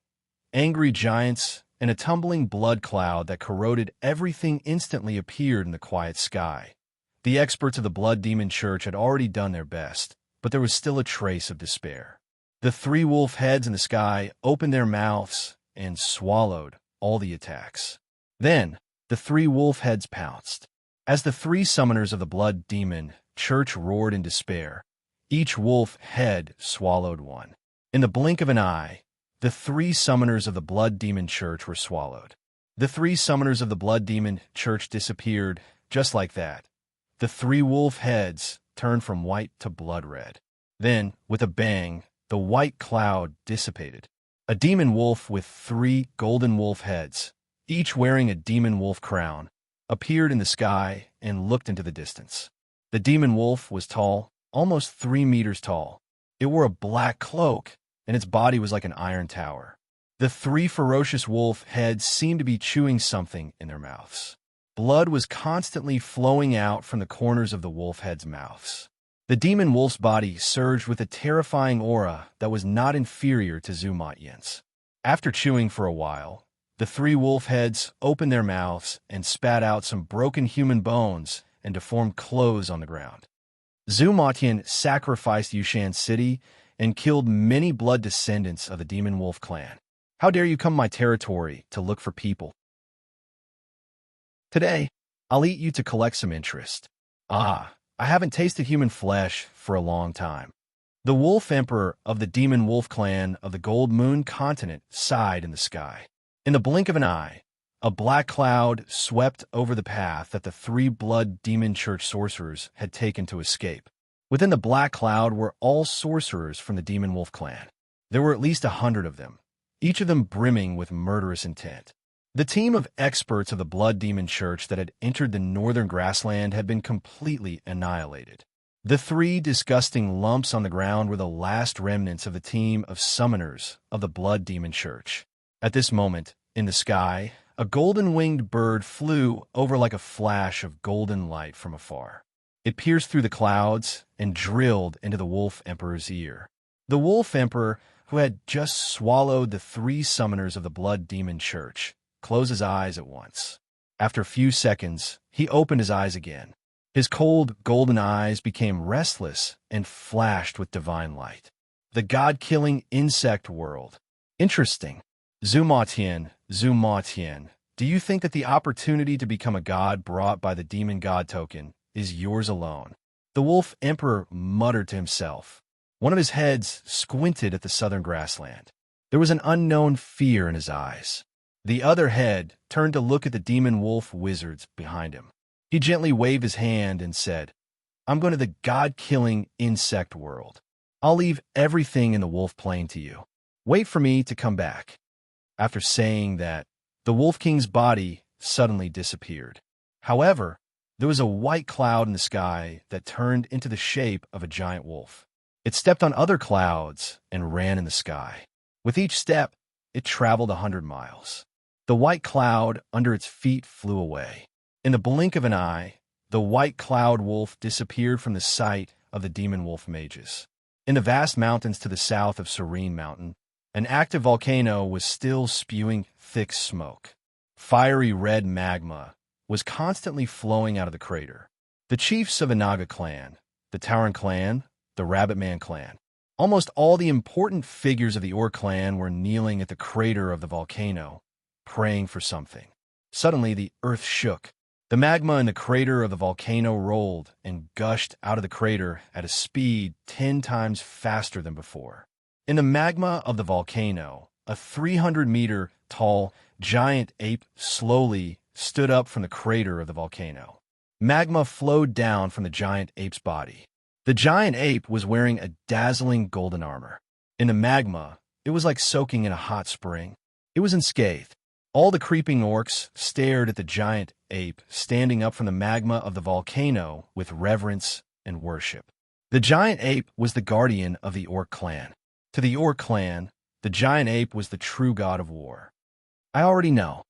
Angry giants and a tumbling blood cloud that corroded everything instantly appeared in the quiet sky. The experts of the Blood Demon Church had already done their best, but there was still a trace of despair. The 3 wolf heads in the sky opened their mouths and swallowed all the attacks. Then, the 3 wolf heads pounced. As the 3 summoners of the Blood Demon Church roared in despair, each wolf head swallowed one. In the blink of an eye, the 3 summoners of the Blood Demon Church were swallowed. The 3 summoners of the Blood Demon Church disappeared just like that. The 3 wolf heads turned from white to blood red. Then, with a bang, the white cloud dissipated. A demon wolf with 3 golden wolf heads, each wearing a demon wolf crown, appeared in the sky and looked into the distance. The demon wolf was tall, almost 3 meters tall. It wore a black cloak, and its body was like an iron tower. The 3 ferocious wolf heads seemed to be chewing something in their mouths. Blood was constantly flowing out from the corners of the wolf heads' mouths. The demon wolf's body surged with a terrifying aura that was not inferior to Zumatyen's. After chewing for a while, the three wolf heads opened their mouths and spat out some broken human bones and deformed clothes on the ground. Zumatyen sacrificed Yushan City and killed many blood descendants of the demon wolf clan. How dare you come my territory to look for people? Today, I'll eat you to collect some interest. Ah, I haven't tasted human flesh for a long time. The wolf emperor of the demon wolf clan of the Gold Moon continent sighed in the sky. In the blink of an eye, a black cloud swept over the path that the three blood demon church sorcerers had taken to escape. Within the black cloud were all sorcerers from the demon wolf clan. There were at least 100 of them, each of them brimming with murderous intent. The team of experts of the blood demon church that had entered the northern grassland had been completely annihilated. The three disgusting lumps on the ground were the last remnants of the team of summoners of the blood demon church. At this moment, in the sky, a golden-winged bird flew over like a flash of golden light from afar. It pierced through the clouds and drilled into the wolf emperor's ear. The wolf emperor, who had just swallowed the three summoners of the blood demon church, closed his eyes at once. After a few seconds, he opened his eyes again. His cold, golden eyes became restless and flashed with divine light. The god-killing insect world. Interesting. Zumatyen, do you think that the opportunity to become a god brought by the demon god token is yours alone? The wolf emperor muttered to himself. One of his heads squinted at the southern grassland. There was an unknown fear in his eyes. The other head turned to look at the demon wolf wizards behind him. He gently waved his hand and said, I'm going to the god-killing insect world. I'll leave everything in the wolf plain to you. Wait for me to come back. After saying that, the Wolf King's body suddenly disappeared. However, there was a white cloud in the sky that turned into the shape of a giant wolf. It stepped on other clouds and ran in the sky. With each step, it traveled 100 miles. The white cloud under its feet flew away. In the blink of an eye, the white cloud wolf disappeared from the sight of the demon wolf mages. In the vast mountains to the south of Serene Mountain, an active volcano was still spewing thick smoke. Fiery red magma was constantly flowing out of the crater. The chiefs of the Naga clan, the Tauren clan, the Rabbitman clan, almost all the important figures of the Orc clan were kneeling at the crater of the volcano, praying for something. Suddenly, the earth shook. The magma in the crater of the volcano rolled and gushed out of the crater at a speed 10 times faster than before. In the magma of the volcano, a 300-meter-tall giant ape slowly stood up from the crater of the volcano. Magma flowed down from the giant ape's body. The giant ape was wearing a dazzling golden armor. In the magma, it was like soaking in a hot spring. It was unscathed. All the creeping orcs stared at the giant ape standing up from the magma of the volcano with reverence and worship. The giant ape was the guardian of the Orc clan. To the Orc clan, the giant ape was the true god of war. I already know.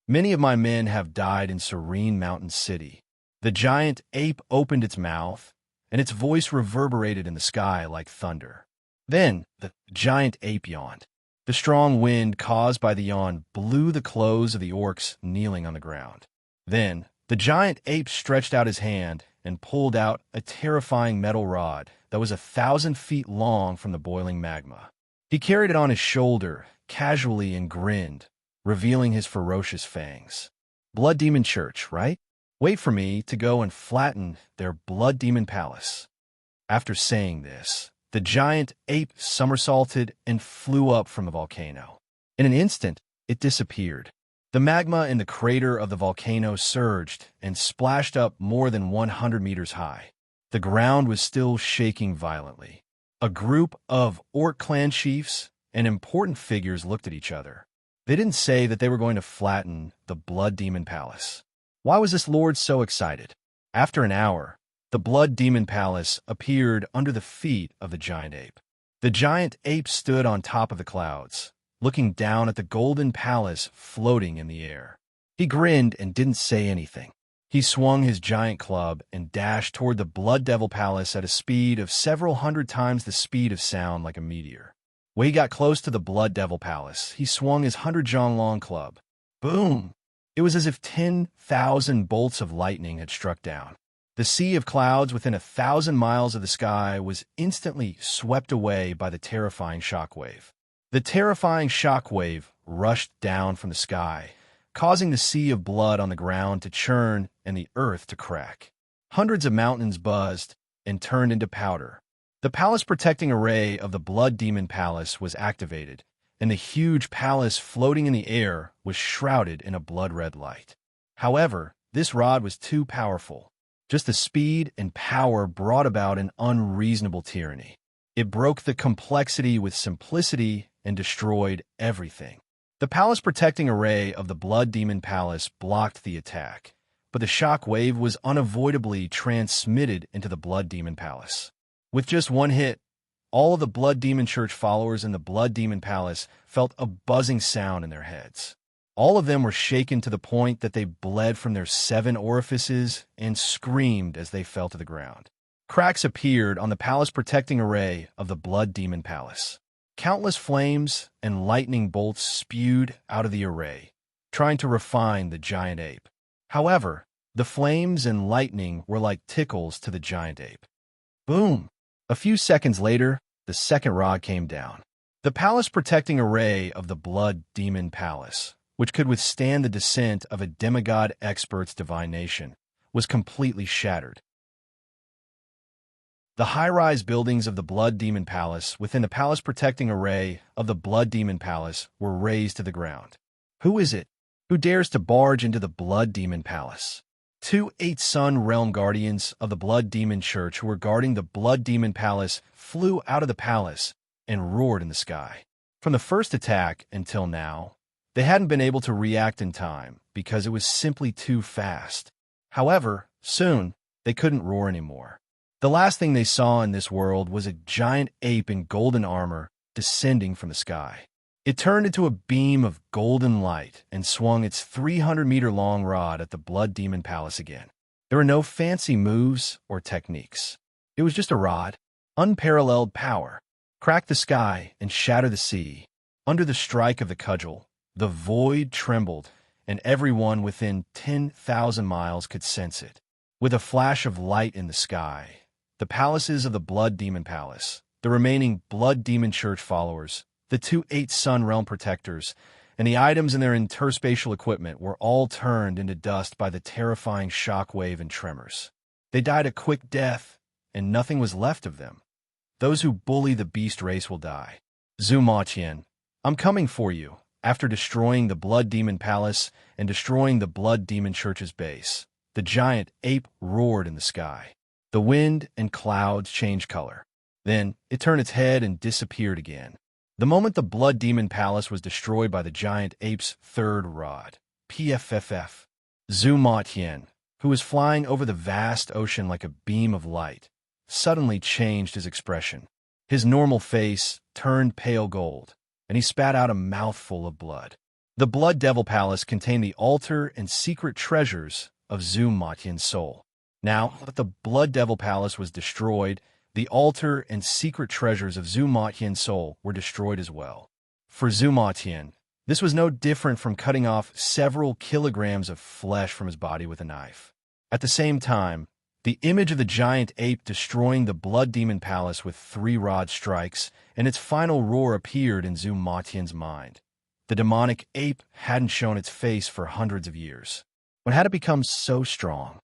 Many of my men have died in Serene Mountain City. The giant ape opened its mouth, and its voice reverberated in the sky like thunder. Then the giant ape yawned. The strong wind caused by the yawn blew the clothes of the orcs kneeling on the ground. Then the giant ape stretched out his hand and pulled out a terrifying metal rod that was 1,000 feet long from the boiling magma. He carried it on his shoulder, casually, and grinned, revealing his ferocious fangs. Blood Demon Church, right? Wait for me to go and flatten their Blood Demon Palace. After saying this, the giant ape somersaulted and flew up from the volcano. In an instant, it disappeared. The magma in the crater of the volcano surged and splashed up more than 100 meters high. The ground was still shaking violently. A group of Orc clan chiefs and important figures looked at each other. They didn't say that they were going to flatten the Blood Demon Palace. Why was this lord so excited? After an hour, the Blood Demon Palace appeared under the feet of the giant ape. The giant ape stood on top of the clouds, looking down at the golden palace floating in the air. He grinned and didn't say anything. He swung his giant club and dashed toward the Blood Devil Palace at a speed of several hundred times the speed of sound, like a meteor. When he got close to the Blood Devil Palace, he swung his 100-jong-long club. Boom! It was as if 10,000 bolts of lightning had struck down. The sea of clouds within 1,000 miles of the sky was instantly swept away by the terrifying shockwave. The terrifying shockwave rushed down from the sky, causing the sea of blood on the ground to churn and the earth to crack. Hundreds of mountains buzzed and turned into powder. The palace protecting array of the Blood Demon Palace was activated, and the huge palace floating in the air was shrouded in a blood-red light. However, this rod was too powerful. Just the speed and power brought about an unreasonable tyranny. It broke the complexity with simplicity and destroyed everything. The palace protecting array of the Blood Demon Palace blocked the attack, but the shock wave was unavoidably transmitted into the Blood Demon Palace. With just one hit, all of the Blood Demon Church followers in the Blood Demon Palace felt a buzzing sound in their heads. All of them were shaken to the point that they bled from their 7 orifices and screamed as they fell to the ground. Cracks appeared on the palace protecting array of the Blood Demon Palace. Countless flames and lightning bolts spewed out of the array, trying to refine the giant ape. However, the flames and lightning were like tickles to the giant ape. Boom! A few seconds later, the second rod came down. The palace protecting array of the Blood Demon Palace, which could withstand the descent of a demigod expert's divination, was completely shattered. The high-rise buildings of the Blood Demon Palace within the palace protecting array of the Blood Demon Palace were razed to the ground. Who is it? Who dares to barge into the Blood Demon Palace? 2 8-Sun Realm Guardians of the Blood Demon Church who were guarding the Blood Demon Palace flew out of the palace and roared in the sky. From the first attack until now, they hadn't been able to react in time because it was simply too fast. However, soon, they couldn't roar anymore. The last thing they saw in this world was a giant ape in golden armor descending from the sky. It turned into a beam of golden light and swung its 300-meter-long rod at the Blood Demon Palace again. There were no fancy moves or techniques. It was just a rod, unparalleled power, crack the sky and shatter the sea. Under the strike of the cudgel, the void trembled, and everyone within 10,000 miles could sense it. With a flash of light in the sky, the palaces of the Blood Demon Palace, the remaining Blood Demon Church followers, the 2 8-Sun Realm Protectors, and the items in their interspatial equipment were all turned into dust by the terrifying shockwave and tremors. They died a quick death, and nothing was left of them. Those who bully the beast race will die. Zhu Matian, I'm coming for you. After destroying the Blood Demon Palace and destroying the Blood Demon Church's base, the giant ape roared in the sky. The wind and clouds changed color. Then it turned its head and disappeared again. The moment the Blood Demon Palace was destroyed by the giant ape's third rod, PFFF, Zhu Matian, who was flying over the vast ocean like a beam of light, suddenly changed his expression. His normal face turned pale gold, and he spat out a mouthful of blood. The Blood Devil Palace contained the altar and secret treasures of Zhu Matian's soul. Now that the Blood Devil Palace was destroyed, the altar and secret treasures of Zhu Matian's soul were destroyed as well. For Zhu Matian, this was no different from cutting off several kilograms of flesh from his body with a knife. At the same time, the image of the giant ape destroying the Blood Demon Palace with 3 rod strikes and its final roar appeared in Zhu Matian's mind. The demonic ape hadn't shown its face for hundreds of years. When had it become so strong?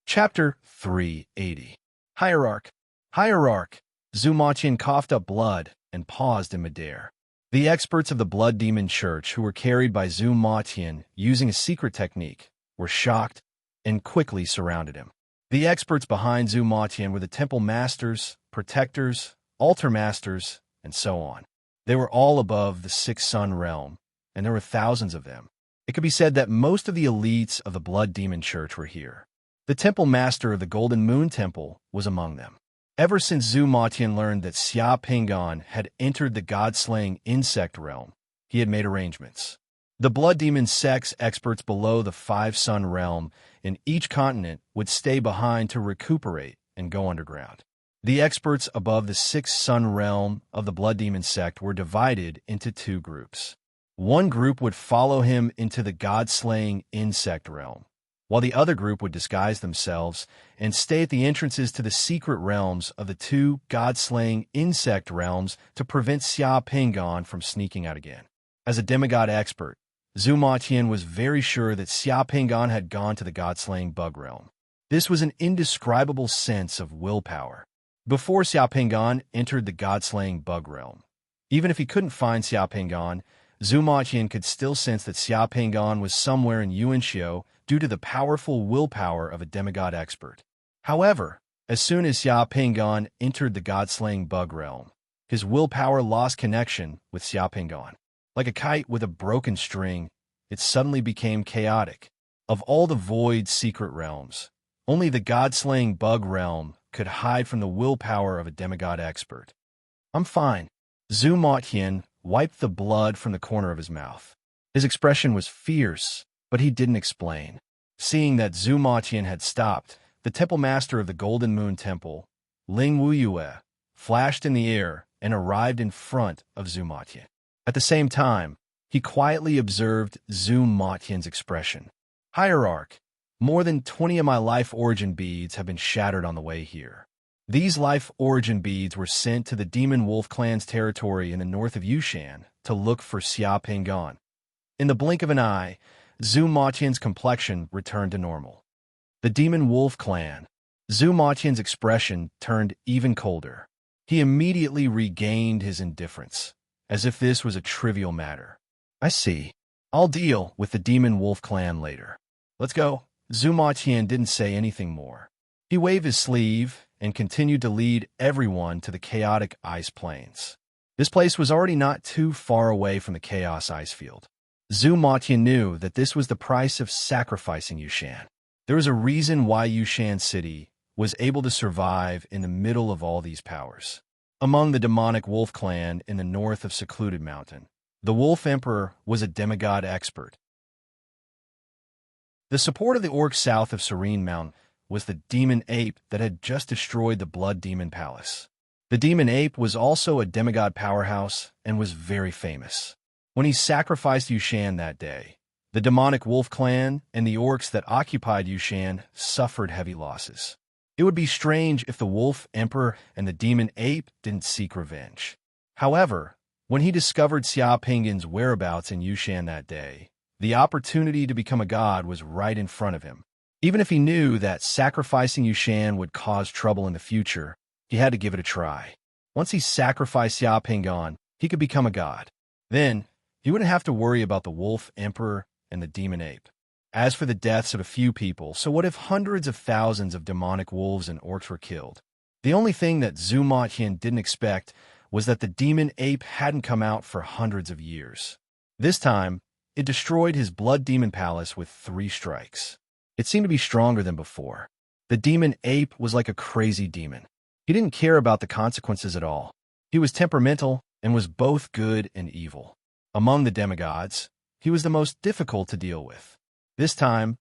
Chapter 380. Hierarch. Hierarch. Zhu Matian coughed up blood and paused in midair. The experts of the Blood Demon Church, who were carried by Zhu Matian using a secret technique, were shocked and quickly surrounded him. The experts behind Zhu Matian were the Temple Masters, Protectors, Altar Masters, and so on. They were all above the 6-Sun Realm, and there were thousands of them. It could be said that most of the elites of the Blood Demon Church were here. The Temple Master of the Golden Moon Temple was among them. Ever since Zhu Matian learned that Xia Pingan had entered the god-slaying insect realm, he had made arrangements. The blood demon sects experts below the 5-sun realm in each continent would stay behind to recuperate and go underground. The experts above the 6-sun realm of the blood demon sect were divided into 2 groups. One group would follow him into the god-slaying insect realm, while the other group would disguise themselves and stay at the entrances to the secret realms of the 2 god-slaying insect realms to prevent Xia Pingan from sneaking out again. As a demigod expert, Zhu Matian was very sure that Xia Pingan had gone to the god-slaying bug realm. This was an indescribable sense of willpower. Before Xia Pingan entered the god-slaying bug realm, even if he couldn't find Xia Pingan, Zhu Matian could still sense that Xia Pingan was somewhere in Yuanxiu due to the powerful willpower of a demigod expert. However, as soon as Xia Pingan entered the god-slaying bug realm, his willpower lost connection with Xia Pingan. Like a kite with a broken string, it suddenly became chaotic. Of all the void secret realms, only the god-slaying bug realm could hide from the willpower of a demigod expert. "I'm fine." Zhu Matian wiped the blood from the corner of his mouth. His expression was fierce, but he didn't explain. Seeing that Zhu Matian had stopped, the temple master of the Golden Moon Temple, Ling Wuyue, flashed in the air and arrived in front of Zhu Matian. At the same time, he quietly observed Zhu Matian's expression. "Hierarch, more than 20 of my life origin beads have been shattered on the way here. These life origin beads were sent to the Demon Wolf clan's territory in the north of Yushan to look for Xia Pingan." In the blink of an eye, Zhu Matian's complexion returned to normal. The Demon Wolf clan. Zhu Matian's expression turned even colder. He immediately regained his indifference, as if this was a trivial matter. "I see. I'll deal with the Demon Wolf clan later. Let's go." Zhu Matian didn't say anything more. He waved his sleeve and continued to lead everyone to the chaotic ice plains. This place was already not too far away from the chaos ice field. Zhu Matian knew that this was the price of sacrificing Yushan. There was a reason why Yushan City was able to survive in the middle of all these powers. Among the demonic wolf clan in the north of Secluded Mountain, the Wolf Emperor was a demigod expert. The support of the orcs south of Serene Mountain was the demon ape that had just destroyed the Blood Demon Palace. The demon ape was also a demigod powerhouse and was very famous. When he sacrificed Yushan that day, the demonic wolf clan and the orcs that occupied Yushan suffered heavy losses. It would be strange if the Wolf Emperor and the demon ape didn't seek revenge. However, when he discovered Xia Pingan's whereabouts in Yushan that day, the opportunity to become a god was right in front of him. Even if he knew that sacrificing Yushan would cause trouble in the future, he had to give it a try. Once he sacrificed Xia Pingan, he could become a god. Then, he wouldn't have to worry about the Wolf Emperor and the demon ape. As for the deaths of a few people, so what if hundreds of thousands of demonic wolves and orcs were killed? The only thing that Zhu Matian didn't expect was that the demon ape hadn't come out for hundreds of years. This time, it destroyed his Blood Demon Palace with 3 strikes. It seemed to be stronger than before. The demon ape was like a crazy demon. He didn't care about the consequences at all. He was temperamental and was both good and evil. Among the demigods, he was the most difficult to deal with. This time,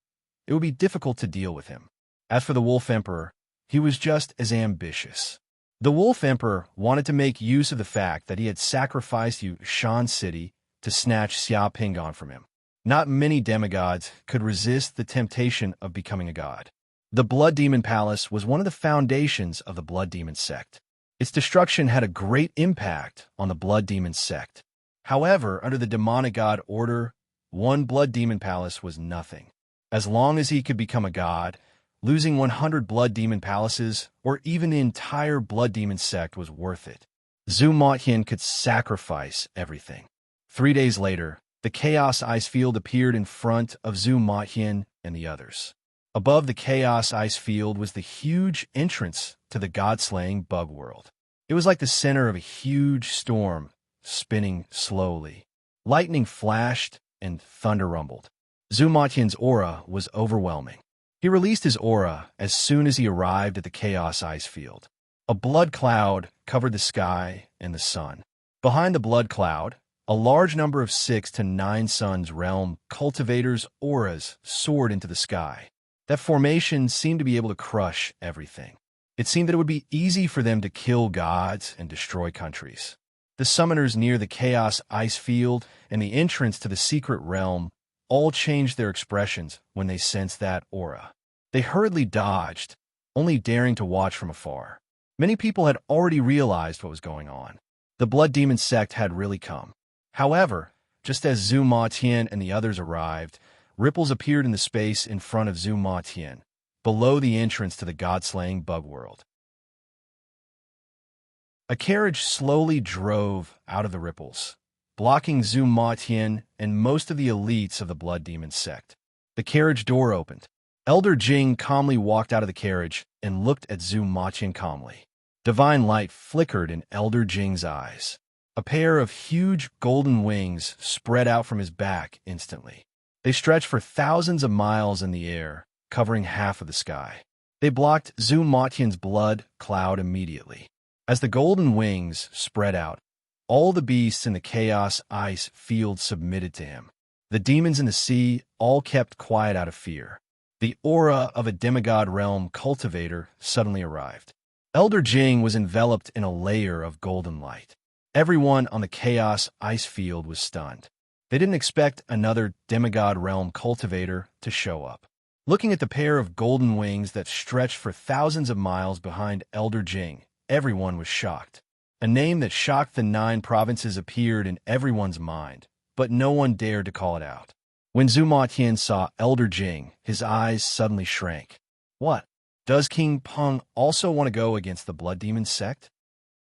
it would be difficult to deal with him. As for the Wolf Emperor, he was just as ambitious. The Wolf Emperor wanted to make use of the fact that he had sacrificed Yushan City to snatch Xia Pingan from him. Not many demigods could resist the temptation of becoming a god. The Blood Demon Palace was one of the foundations of the Blood Demon sect. Its destruction had a great impact on the Blood Demon sect. However, under the demonic god order, one Blood Demon Palace was nothing. As long as he could become a god, losing 100 Blood Demon Palaces or even the entire Blood Demon sect was worth it. Zhu Matian could sacrifice everything. 3 days later, the Chaos Ice Field appeared in front of Zhu Matian and the others. Above the Chaos Ice Field was the huge entrance to the god-slaying bug world. It was like the center of a huge storm, spinning slowly. Lightning flashed and thunder rumbled. Zhu Matian's aura was overwhelming. He released his aura as soon as he arrived at the Chaos Ice Field. A blood cloud covered the sky and the sun. Behind the blood cloud, A large number of 6 to 9 suns realm cultivators' auras soared into the sky. That formation seemed to be able to crush everything. It seemed that it would be easy for them to kill gods and destroy countries. The summoners near the chaos ice field and the entrance to the secret realm all changed their expressions when they sensed that aura. They hurriedly dodged, only daring to watch from afar. Many people had already realized what was going on. The Blood Demon sect had really come. However, just as Zhu Ma Tian and the others arrived, ripples appeared in the space in front of Zhu Ma Tian, below the entrance to the god-slaying bug world. A carriage slowly drove out of the ripples, blocking Zhu Ma Tian and most of the elites of the Blood Demon sect. The carriage door opened. Elder Jing calmly walked out of the carriage and looked at Zhu Ma Tian calmly. Divine light flickered in Elder Jing's eyes. A pair of huge golden wings spread out from his back instantly. They stretched for thousands of miles in the air, covering half of the sky. They blocked Zhu Ma Tian's blood cloud immediately. As the golden wings spread out, all the beasts in the chaos ice field submitted to him. The demons in the sea all kept quiet out of fear. The aura of a demigod realm cultivator suddenly arrived. Elder Jing was enveloped in a layer of golden light. Everyone on the chaos ice field was stunned. They didn't expect another demigod realm cultivator to show up. Looking at the pair of golden wings that stretched for thousands of miles behind Elder Jing, everyone was shocked. A name that shocked the 9 provinces appeared in everyone's mind, but no one dared to call it out. When Zhu Ma Tian saw Elder Jing, his eyes suddenly shrank. What? Does King Peng also want to go against the Blood Demon sect?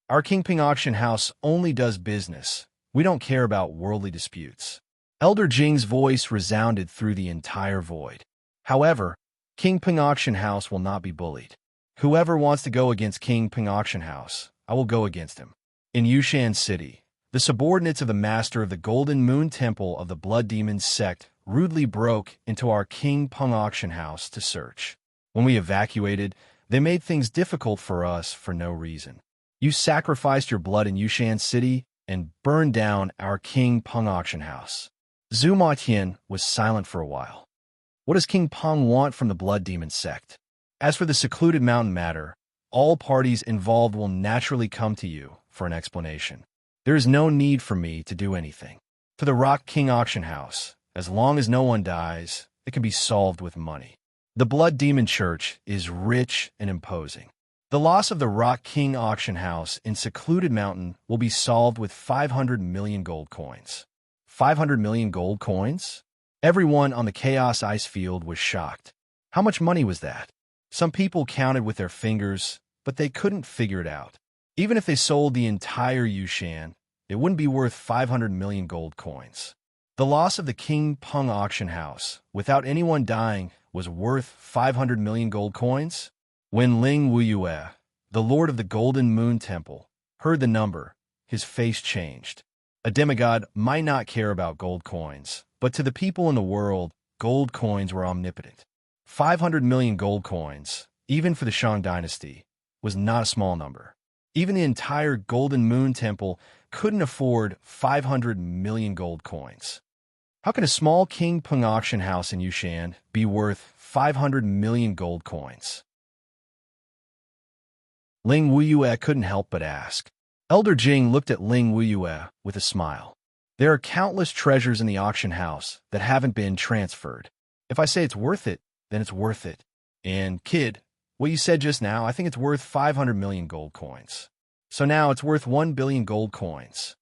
Our King Peng auction house only does business. We don't care about worldly disputes. Elder Jing's voice resounded through the entire void. However, King Peng auction house will not be bullied. Whoever wants to go against King Peng auction house, I will go against him. In Yushan City, the subordinates of the master of the Golden Moon Temple of the Blood Demon sect rudely broke into our King Peng auction house to search. When we evacuated, they made things difficult for us for no reason. You sacrificed your blood in Yushan City and burned down our King Peng auction house. Zhu Ma Tian was silent for a while. What does King Peng want from the Blood Demon sect? As for the secluded mountain matter, all parties involved will naturally come to you for an explanation. There is no need for me to do anything. For the Rock King auction house, as long as no one dies, it can be solved with money. The Blood Demon Church is rich and imposing. The loss of the Rock King auction house in secluded mountain will be solved with 500 million gold coins. 500 million gold coins? Everyone on the Chaos Ice Field was shocked. How much money was that? Some people counted with their fingers, but they couldn't figure it out. Even if they sold the entire Yushan, it wouldn't be worth 500 million gold coins. The loss of the King Peng auction house, without anyone dying, was worth 500 million gold coins? When Ling Wuyue, the lord of the Golden Moon Temple, heard the number, his face changed. A demigod might not care about gold coins, but to the people in the world, gold coins were omnipotent. 500 million gold coins, even for the Shang dynasty, was not a small number. Even the entire Golden Moon Temple couldn't afford 500 million gold coins. How can a small King Peng auction house in Yushan be worth 500 million gold coins? Ling Wuyue couldn't help but ask. Elder Jing looked at Ling Wuyue with a smile. There are countless treasures in the auction house that haven't been transferred. If I say it's worth it, then it's worth it. And kid, what you said just now, I think it's worth 500 million gold coins. So now it's worth 1 billion gold coins.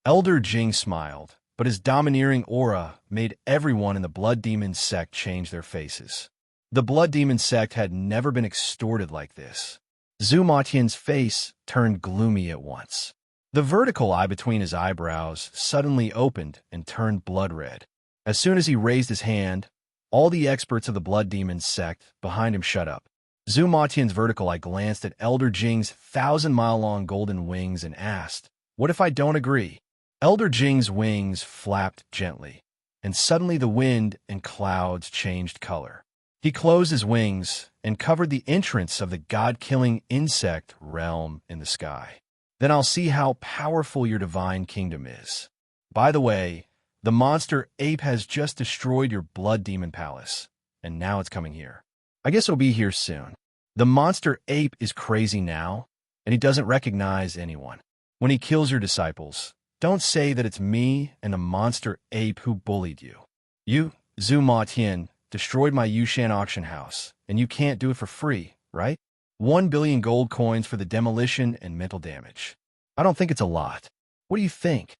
Elder Jing smiled, but his domineering aura made everyone in the Blood Demon sect change their faces. The Blood Demon sect had never been extorted like this. Zhu Ma Tian's face turned gloomy at once. The vertical eye between his eyebrows suddenly opened and turned blood red. As soon as he raised his hand, all the experts of the Blood Demon sect behind him shut up. Zhu Ma Tian's vertical eye glanced at Elder Jing's 1,000-mile-long golden wings and asked, "What if I don't agree?" Elder Jing's wings flapped gently, and suddenly the wind and clouds changed color. He closed his wings and covered the entrance of the god-killing insect realm in the sky. Then I'll see how powerful your divine kingdom is. By the way, the monster ape has just destroyed your blood demon palace, and now it's coming here. I guess it'll be here soon. The monster ape is crazy now, and he doesn't recognize anyone. When he kills your disciples, don't say that it's me and the monster ape who bullied you. You, Zhu Ma Tian, destroyed my Yushan auction house, and you can't do it for free, right? 1 billion gold coins for the demolition and mental damage. I don't think it's a lot. What do you think?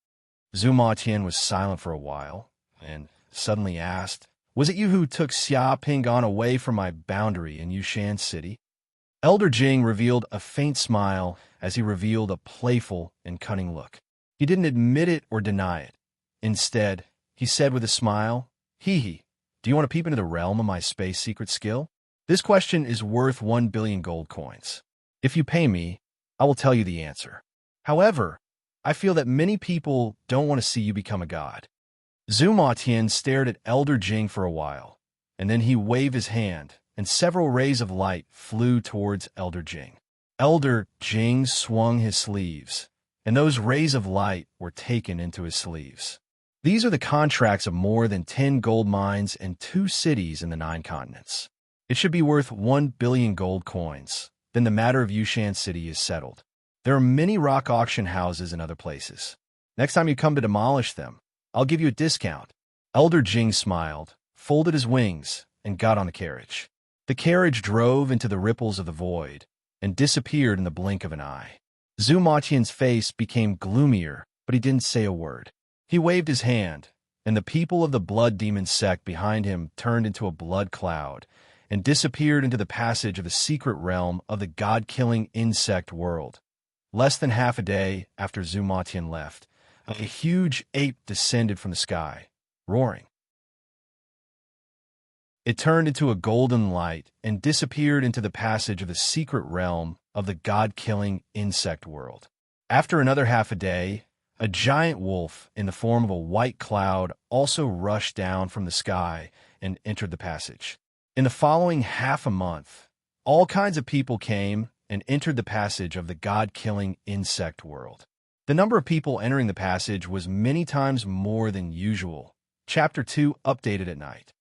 Zhu Ma Tian was silent for a while, and suddenly asked, was it you who took Xia Ping'an away from my boundary in Yushan City? Elder Jing revealed a faint smile as he revealed a playful and cunning look. He didn't admit it or deny it. Instead, he said with a smile, Hee hee, do you want to peep into the realm of my space secret skill? This question is worth 1 billion gold coins. If you pay me, I will tell you the answer. However, I feel that many people don't want to see you become a god. Zhu Ma Tian stared at Elder Jing for a while, and then he waved his hand, and several rays of light flew towards Elder Jing. Elder Jing swung his sleeves, and those rays of light were taken into his sleeves. These are the contracts of more than 10 gold mines and 2 cities in the 9 continents. It should be worth 1 billion gold coins. Then the matter of Yushan City is settled. There are many rock auction houses in other places. Next time you come to demolish them, I'll give you a discount. Elder Jing smiled, folded his wings, and got on the carriage. The carriage drove into the ripples of the void and disappeared in the blink of an eye. Zhu Ma Tian's face became gloomier, but he didn't say a word. He waved his hand, and the people of the blood demon sect behind him turned into a blood cloud and disappeared into the passage of the secret realm of the god-killing insect world. Less than half a day after Zhu Ma Tian left, a huge ape descended from the sky, roaring. It turned into a golden light and disappeared into the passage of the secret realm of the god-killing insect world. After another half a day, a giant wolf in the form of a white cloud also rushed down from the sky and entered the passage. In the following half a month, all kinds of people came and entered the passage of the god-killing insect world. The number of people entering the passage was many times more than usual. Chapter 2 updated at night.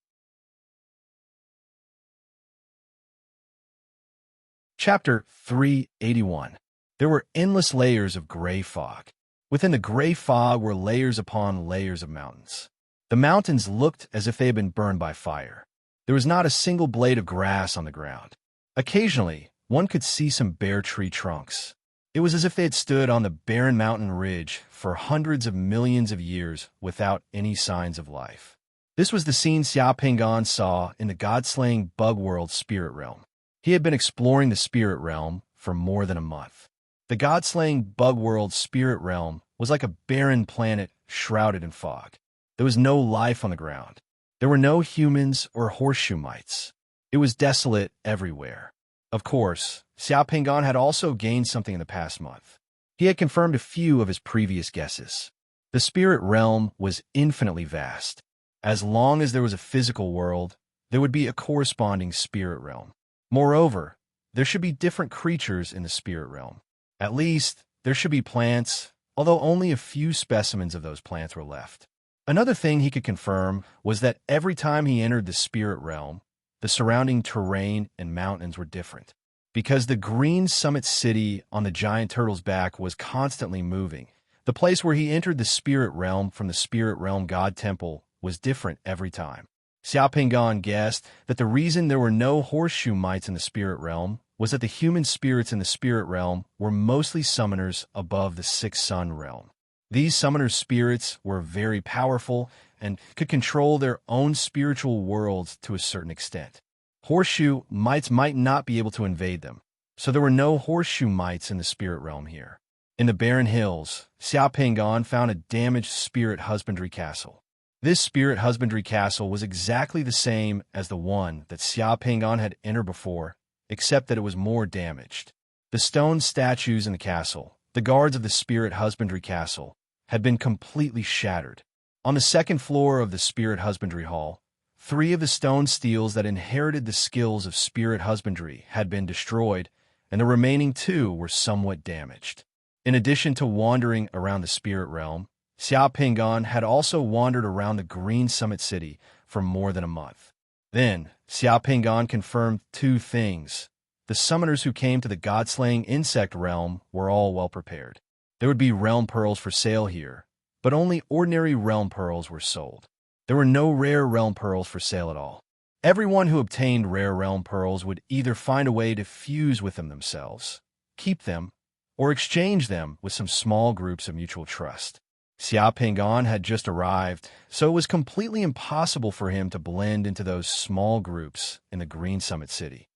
Chapter 381. There were endless layers of gray fog. Within the gray fog were layers upon layers of mountains. The mountains looked as if they had been burned by fire. There was not a single blade of grass on the ground. Occasionally, one could see some bare tree trunks. It was as if they had stood on the barren mountain ridge for hundreds of millions of years without any signs of life. This was the scene Xia Ping'an saw in the god-slaying bug world spirit realm. He had been exploring the spirit realm for more than a month. The god-slaying bug world spirit realm was like a barren planet shrouded in fog. There was no life on the ground. There were no humans or horseshoe mites. It was desolate everywhere. Of course, Xia Ping'an had also gained something in the past month. He had confirmed a few of his previous guesses. The spirit realm was infinitely vast. As long as there was a physical world, there would be a corresponding spirit realm. Moreover, there should be different creatures in the spirit realm. At least, there should be plants, although only a few specimens of those plants were left. Another thing he could confirm was that every time he entered the spirit realm, the surrounding terrain and mountains were different. Because the green summit city on the giant turtle's back was constantly moving, the place where he entered the spirit realm from the spirit realm god temple was different every time. Xia Ping'an guessed that the reason there were no horseshoe mites in the spirit realm was that the human spirits in the spirit realm were mostly summoners above the sixth sun realm. These summoners' spirits were very powerful and could control their own spiritual worlds to a certain extent. Horseshoe mites might not be able to invade them, so there were no horseshoe mites in the spirit realm here. In the barren hills, Xia Ping'an found a damaged spirit husbandry castle. This spirit husbandry castle was exactly the same as the one that Xia Ping'an had entered before, except that it was more damaged. The stone statues in the castle, the guards of the spirit husbandry castle, had been completely shattered. On the second floor of the spirit husbandry hall, 3 of the stone steels that inherited the skills of spirit husbandry had been destroyed, and the remaining 2 were somewhat damaged. In addition to wandering around the spirit realm, Xiao Pingan had also wandered around the Green Summit City for more than a month. Then, Xiao Pingan confirmed two things. The summoners who came to the god-slaying insect realm were all well prepared. There would be realm pearls for sale here, but only ordinary realm pearls were sold. There were no rare realm pearls for sale at all. Everyone who obtained rare realm pearls would either find a way to fuse with them themselves, keep them, or exchange them with some small groups of mutual trust. Xiao Pingan had just arrived, so it was completely impossible for him to blend into those small groups in the Green Summit City.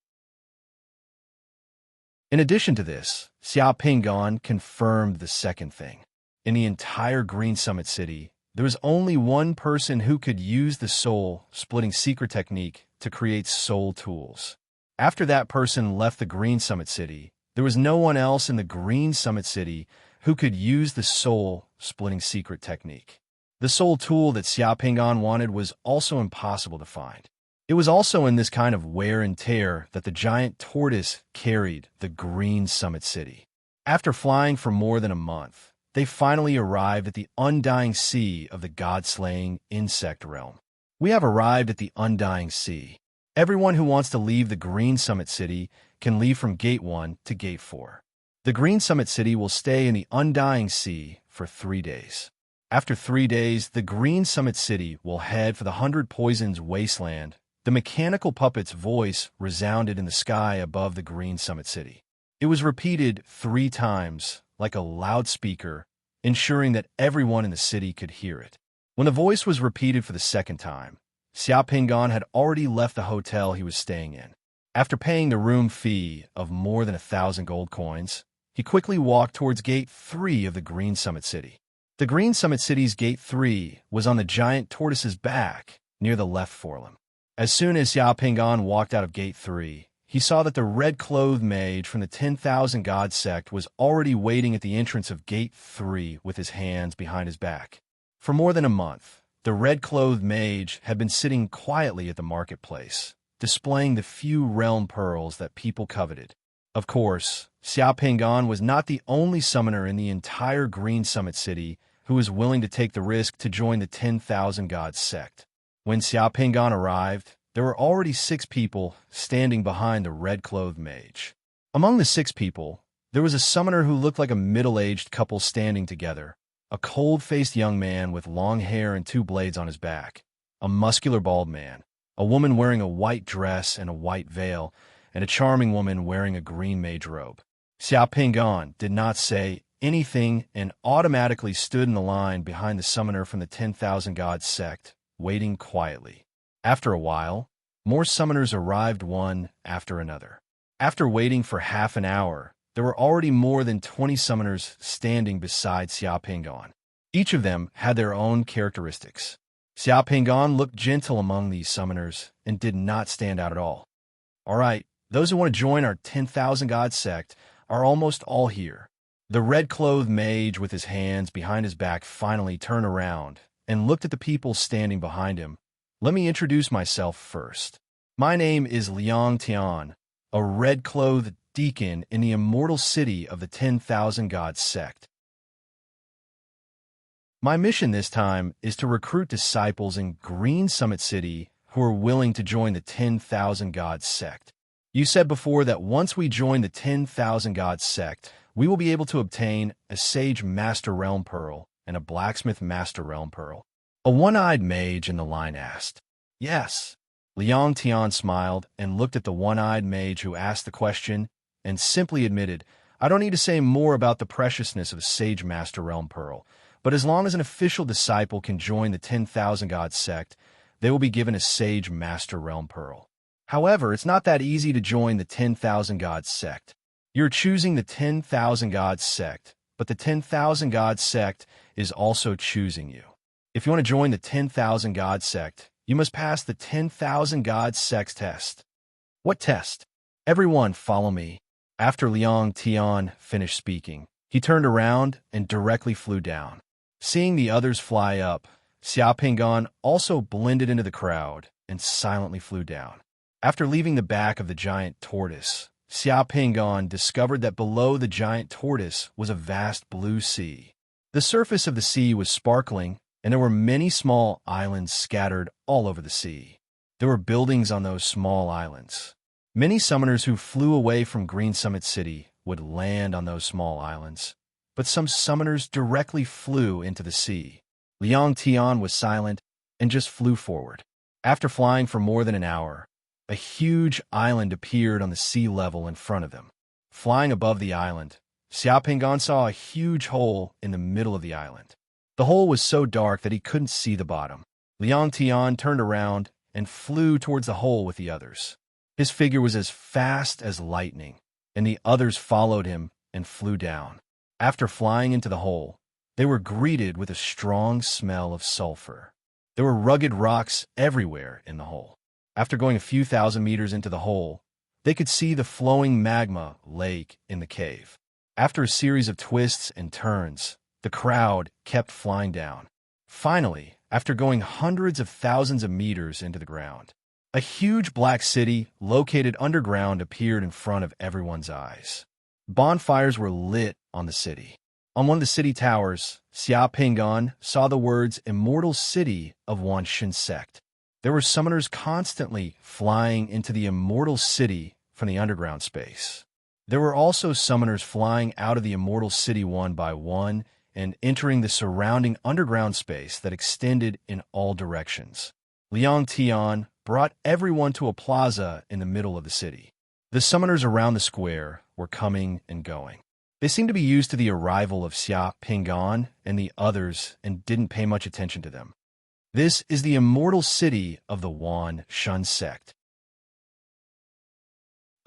In addition to this, Xiao Pingan confirmed the second thing. In the entire Green Summit City, there was only one person who could use the soul-splitting secret technique to create soul tools. After that person left the Green Summit City, there was no one else in the Green Summit City who could use the soul-splitting secret technique. The soul tool that Xiao Pingan wanted was also impossible to find. It was also in this kind of wear and tear that the giant tortoise carried the Green Summit City. After flying for more than a month, they finally arrived at the undying sea of the god-slaying insect realm. We have arrived at the undying sea. Everyone who wants to leave the Green Summit City can leave from Gate 1 to Gate 4. The Green Summit City will stay in the undying sea for 3 days. After 3 days, the Green Summit City will head for the 100 Poisons Wasteland. The mechanical puppet's voice resounded in the sky above the Green Summit City. It was repeated 3 times, like a loudspeaker, ensuring that everyone in the city could hear it. When the voice was repeated for the second time, Xiao Pingan had already left the hotel he was staying in. After paying the room fee of more than 1,000 gold coins, he quickly walked towards Gate 3 of the Green Summit City. The Green Summit City's Gate 3 was on the giant tortoise's back, near the left forelimb. As soon as Xiao Pingan walked out of Gate 3, he saw that the red-clothed mage from the 10,000 God sect was already waiting at the entrance of Gate 3 with his hands behind his back. For more than a month, the red-clothed mage had been sitting quietly at the marketplace, displaying the few realm pearls that people coveted. Of course, Xiao Pingan was not the only summoner in the entire Green Summit City who was willing to take the risk to join the 10,000 God sect. When Xiao Pingan arrived, there were already 6 people standing behind the red-clothed mage. Among the 6 people, there was a summoner who looked like a middle-aged couple standing together, a cold-faced young man with long hair and 2 blades on his back, a muscular bald man, a woman wearing a white dress and a white veil, and a charming woman wearing a green mage robe. Xiao Pingan did not say anything and automatically stood in the line behind the summoner from the 10,000 God sect, waiting quietly. After a while, more summoners arrived one after another. After waiting for half an hour, there were already more than 20 summoners standing beside Xiao Pingan. Each of them had their own characteristics. Xiao Pingan looked gentle among these summoners and did not stand out at all. All right, those who want to join our 10,000 God sect are almost all here. The red-clothed mage with his hands behind his back finally turned around and looked at the people standing behind him. Let me introduce myself first. My name is Liang Tian, a red-clothed deacon in the immortal city of the 10,000 God sect. My mission this time is to recruit disciples in Green Summit City who are willing to join the 10,000 God sect. You said before that once we join the 10,000 God sect, we will be able to obtain a Sage Master Realm Pearl and a Blacksmith Master Realm Pearl. A one-eyed mage in the line asked. Yes. Liang Tian smiled and looked at the one-eyed mage who asked the question and simply admitted, I don't need to say more about the preciousness of a Sage Master Realm Pearl, but as long as an official disciple can join the 10,000 God sect, they will be given a Sage Master Realm Pearl. However, it's not that easy to join the 10,000 God sect. You're choosing the 10,000 God sect, but the 10,000 God sect is also choosing you. If you want to join the 10,000 God sect, you must pass the 10,000 God sect test. What test? Everyone follow me. After Liang Tian finished speaking, he turned around and directly flew down. Seeing the others fly up, Xiao Pingan also blended into the crowd and silently flew down. After leaving the back of the giant tortoise, Xiao Pingan discovered that below the giant tortoise was a vast blue sea. The surface of the sea was sparkling, and there were many small islands scattered all over the sea. There were buildings on those small islands. Many summoners who flew away from Green Summit City would land on those small islands, but some summoners directly flew into the sea. Liang Tian was silent and just flew forward. After flying for more than an hour, a huge island appeared on the sea level in front of them. Flying above the island, Xiao Pingan saw a huge hole in the middle of the island. The hole was so dark that he couldn't see the bottom. Liang Tian turned around and flew towards the hole with the others. His figure was as fast as lightning, and the others followed him and flew down. After flying into the hole, they were greeted with a strong smell of sulfur. There were rugged rocks everywhere in the hole. After going a few thousand meters into the hole, they could see the flowing magma lake in the cave. After a series of twists and turns, the crowd kept flying down. Finally, after going hundreds of thousands of meters into the ground, a huge black city located underground appeared in front of everyone's eyes. Bonfires were lit on the city. On one of the city towers, Xia Pingan saw the words Immortal City of Wanshin Sect. There were summoners constantly flying into the Immortal City from the underground space. There were also summoners flying out of the Immortal City one by one and entering the surrounding underground space that extended in all directions. Liang Tian brought everyone to a plaza in the middle of the city. The summoners around the square were coming and going. They seemed to be used to the arrival of Xia Pingan and the others and didn't pay much attention to them. This is the immortal city of the Wan Shun sect.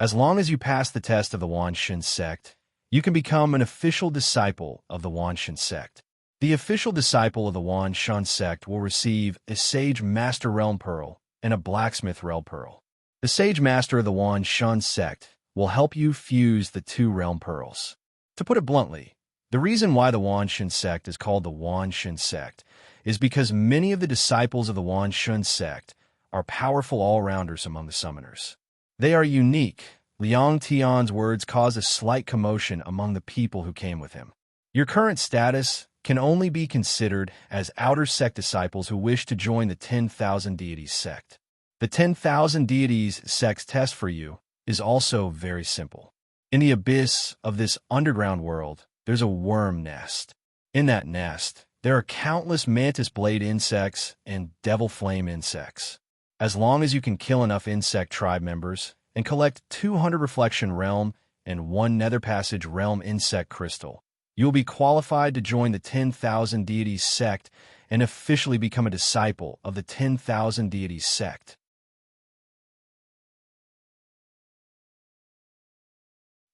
As long as you pass the test of the Wan Shin sect, you can become an official disciple of the Wan Shin sect. The official disciple of the Wan Shun sect will receive a Sage Master Realm Pearl and a Blacksmith Realm Pearl. The Sage Master of the Wan Shun sect will help you fuse the two Realm Pearls. To put it bluntly, the reason why the Wan Shin sect is called the Wan Shin sect is because many of the disciples of the Wan Shun sect are powerful all-rounders among the summoners. They are unique. Liang Tian's words caused a slight commotion among the people who came with him. Your current status can only be considered as outer sect disciples who wish to join the 10,000 deities sect. The 10,000 deities sect's test for you is also very simple. In the abyss of this underground world, there's a worm nest. In that nest, there are countless mantis blade insects and devil flame insects. As long as you can kill enough insect tribe members and collect 200 Reflection Realm and 1 Nether Passage Realm insect crystal, you will be qualified to join the 10,000 deities sect and officially become a disciple of the 10,000 deities sect.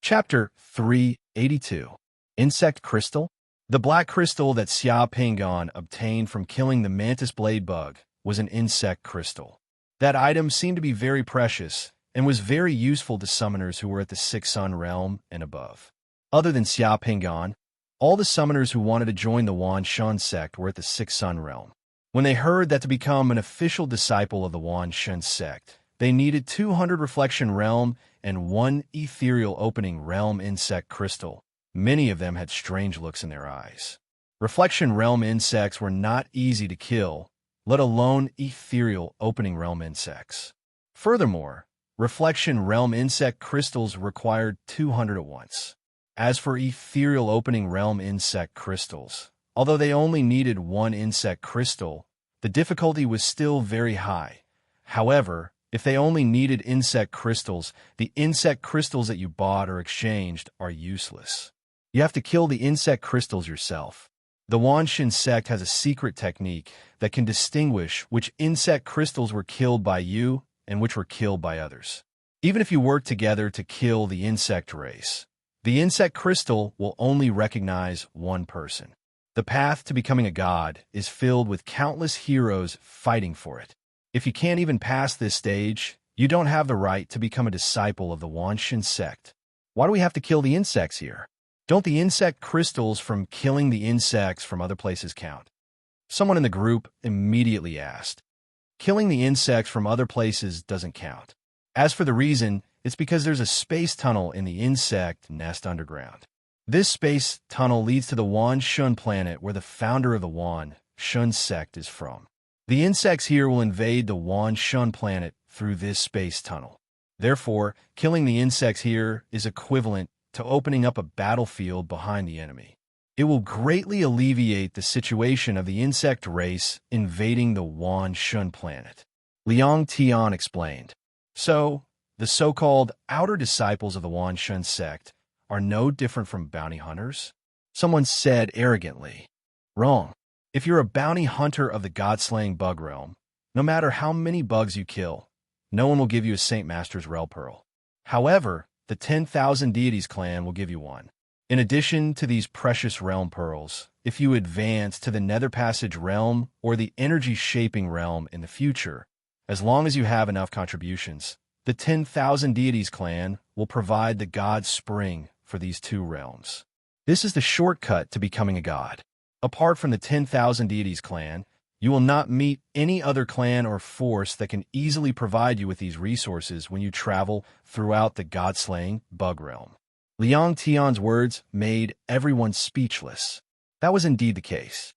Chapter 382. Insect Crystal. The black crystal that Xia Pingan obtained from killing the mantis blade bug was an insect crystal. That item seemed to be very precious and was very useful to summoners who were at the 6th Sun realm and above. Other than Xia Pingan, all the summoners who wanted to join the Wan Shun sect were at the 6th Sun realm. When they heard that to become an official disciple of the Wan Shun sect, they needed 200 Reflection Realm and 1 Ethereal Opening Realm insect crystal. Many of them had strange looks in their eyes. Reflection Realm insects were not easy to kill, let alone Ethereal Opening Realm insects. Furthermore, Reflection Realm insect crystals required 200 at once. As for Ethereal Opening Realm insect crystals, although they only needed 1 insect crystal, the difficulty was still very high. However, if they only needed insect crystals, the insect crystals that you bought or exchanged are useless. You have to kill the insect crystals yourself. The Wanshin sect has a secret technique that can distinguish which insect crystals were killed by you and which were killed by others. Even if you work together to kill the insect race, the insect crystal will only recognize one person. The path to becoming a god is filled with countless heroes fighting for it. If you can't even pass this stage, you don't have the right to become a disciple of the Wanshin sect. Why do we have to kill the insects here? Don't the insect crystals from killing the insects from other places count? Someone in the group immediately asked. Killing the insects from other places doesn't count. As for the reason, it's because there's a space tunnel in the insect nest underground. This space tunnel leads to the Wan Shun planet where the founder of the Wan Shun sect is from. The insects here will invade the Wan Shun planet through this space tunnel. Therefore, killing the insects here is equivalent to opening up a battlefield behind the enemy. It will greatly alleviate the situation of the insect race invading the Wan Shun planet. Liang Tian explained. So, the so-called outer disciples of the Wan Shun sect are no different from bounty hunters? Someone said arrogantly. Wrong. If you're a bounty hunter of the god-slaying bug realm, no matter how many bugs you kill, no one will give you a Saint Master's Rel Pearl. However, the 10,000 Deities clan will give you one. In addition to these precious realm pearls, if you advance to the Nether Passage realm or the energy-shaping realm in the future, as long as you have enough contributions, the 10,000 Deities clan will provide the god spring for these two realms. This is the shortcut to becoming a god. Apart from the 10,000 Deities clan, you will not meet any other clan or force that can easily provide you with these resources when you travel throughout the god-slaying bug realm. Liang Tian's words made everyone speechless. That was indeed the case.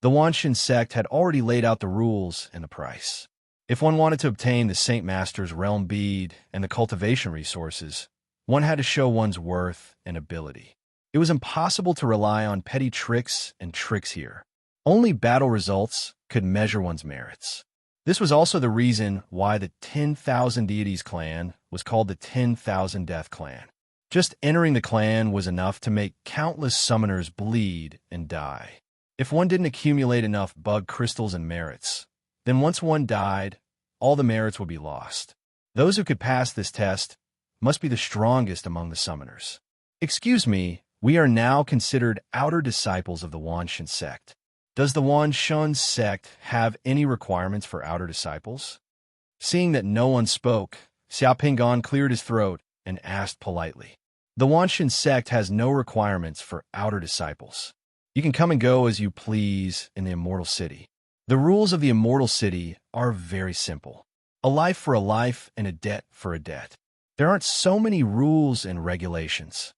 The Wanshin sect had already laid out the rules and the price. If one wanted to obtain the Saint Master's Realm Bead and the cultivation resources, one had to show one's worth and ability. It was impossible to rely on petty tricks and tricks here. Only battle results could measure one's merits. This was also the reason why the 10,000 Deities clan was called the 10,000 Death clan. Just entering the clan was enough to make countless summoners bleed and die. If one didn't accumulate enough bug crystals and merits, then once one died, all the merits would be lost. Those who could pass this test must be the strongest among the summoners. Excuse me, we are now considered outer disciples of the Wanshin sect. Does the Wanshun sect have any requirements for outer disciples? Seeing that no one spoke, Xiaopinggan cleared his throat and asked politely. The Wanshin sect has no requirements for outer disciples. You can come and go as you please in the Immortal City. The rules of the Immortal City are very simple. A life for a life and a debt for a debt. There aren't so many rules and regulations.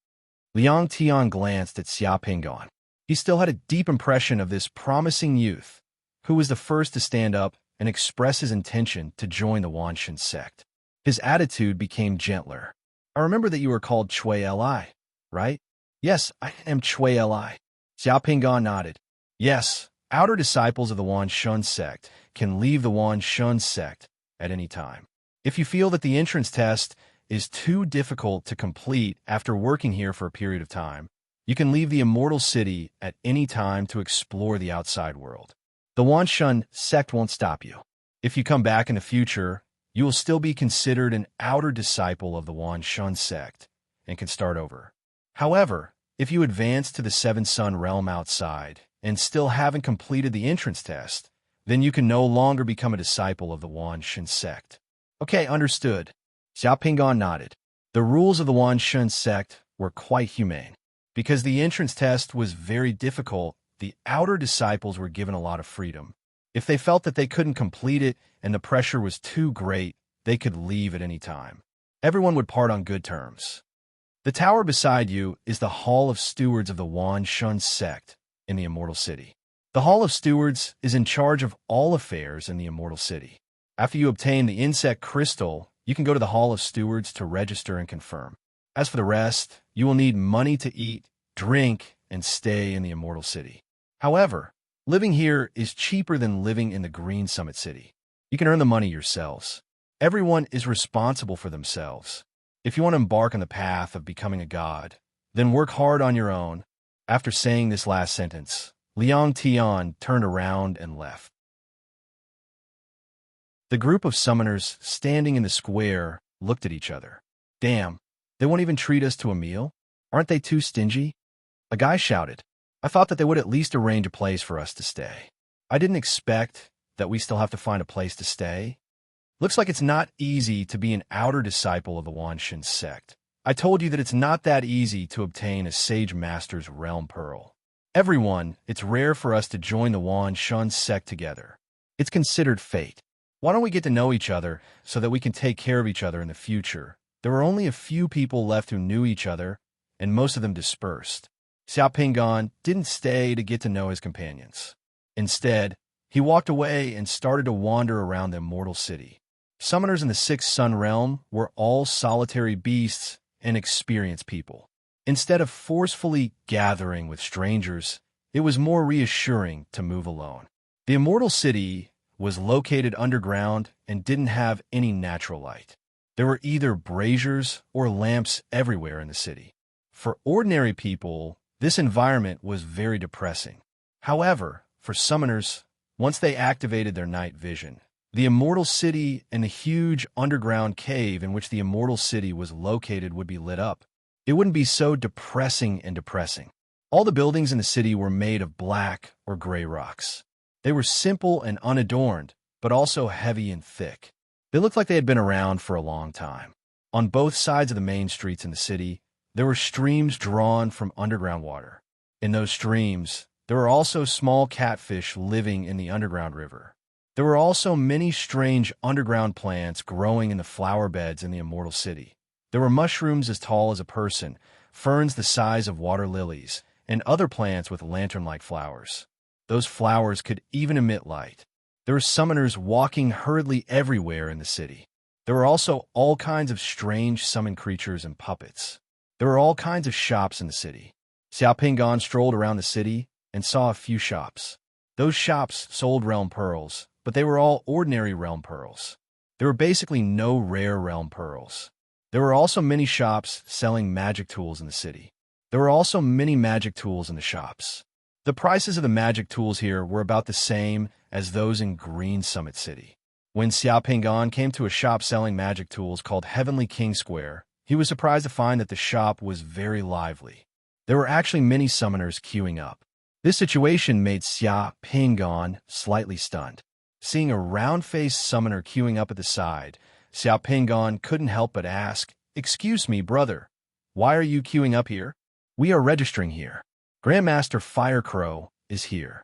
Liang Tian glanced at Xiaopinggan. He still had a deep impression of this promising youth, who was the first to stand up and express his intention to join the Wanshin sect. His attitude became gentler. I remember that you were called Chui Li, right? Yes, I am Chui Li. Xiaopinggan nodded. Yes, outer disciples of the Wanshun sect can leave the Wanshun sect at any time. If you feel that the entrance test is too difficult to complete after working here for a period of time, you can leave the Immortal City at any time to explore the outside world. The Wanshun sect won't stop you. If you come back in the future, you will still be considered an outer disciple of the Wanshun sect and can start over. However, if you advance to the Seven Sun realm outside and still haven't completed the entrance test, then you can no longer become a disciple of the Wanshun sect. Okay, understood. Xiaopinggan nodded. The rules of the Wanshun sect were quite humane. Because the entrance test was very difficult, the outer disciples were given a lot of freedom. If they felt that they couldn't complete it and the pressure was too great, they could leave at any time. Everyone would part on good terms. The tower beside you is the Hall of Stewards of the Wanshun sect in the Immortal City. The Hall of Stewards is in charge of all affairs in the Immortal City. After you obtain the insect crystal, you can go to the Hall of Stewards to register and confirm. As for the rest, you will need money to eat, drink, and stay in the Immortal City. However, living here is cheaper than living in the Green Summit City. You can earn the money yourselves. Everyone is responsible for themselves. If you want to embark on the path of becoming a god, then work hard on your own. After saying this last sentence, Liang Tian turned around and left. The group of summoners standing in the square looked at each other. Damn, they won't even treat us to a meal? Aren't they too stingy? A guy shouted. I thought that they would at least arrange a place for us to stay. I didn't expect that we still have to find a place to stay. Looks like it's not easy to be an outer disciple of the Wanshin sect. I told you that it's not that easy to obtain a Sage Master's Realm Pearl. Everyone, it's rare for us to join the Wanshun sect together. It's considered fate. Why don't we get to know each other so that we can take care of each other in the future, There were only a few people left who knew each other, and most of them dispersed. Xiao Pingan didn't stay to get to know his companions. Instead, he walked away and started to wander around the immortal city. Summoners in the Sixth Sun Realm were all solitary beasts and experienced people. Instead of forcefully gathering with strangers, it was more reassuring to move alone. The immortal city was located underground and didn't have any natural light. There were either braziers or lamps everywhere in the city. For ordinary people, this environment was very depressing. However, for summoners, once they activated their night vision, the immortal city and the huge underground cave in which the immortal city was located would be lit up. It wouldn't be so depressing. All the buildings in the city were made of black or gray rocks. They were simple and unadorned, but also heavy and thick. They looked like they had been around for a long time. On both sides of the main streets in the city, there were streams drawn from underground water. In those streams, there were also small catfish living in the underground river. There were also many strange underground plants growing in the flower beds in the immortal city. There were mushrooms as tall as a person, ferns the size of water lilies, and other plants with lantern-like flowers. Those flowers could even emit light. There were summoners walking hurriedly everywhere in the city. There were also all kinds of strange summon creatures and puppets. There were all kinds of shops in the city. Xiao Pingan strolled around the city and saw a few shops. Those shops sold realm pearls, but they were all ordinary realm pearls. There were basically no rare realm pearls. There were also many shops selling magic tools in the city. There were also many magic tools in the shops. The prices of the magic tools here were about the same as those in Green Summit City. When Xiao Pingan came to a shop selling magic tools called Heavenly King Square, he was surprised to find that the shop was very lively. There were actually many summoners queuing up. This situation made Xiao Pingan slightly stunned. Seeing a round-faced summoner queuing up at the side, Xiao Pingan couldn't help but ask, "Excuse me, brother, why are you queuing up here? We are registering here. Grandmaster Firecrow is here.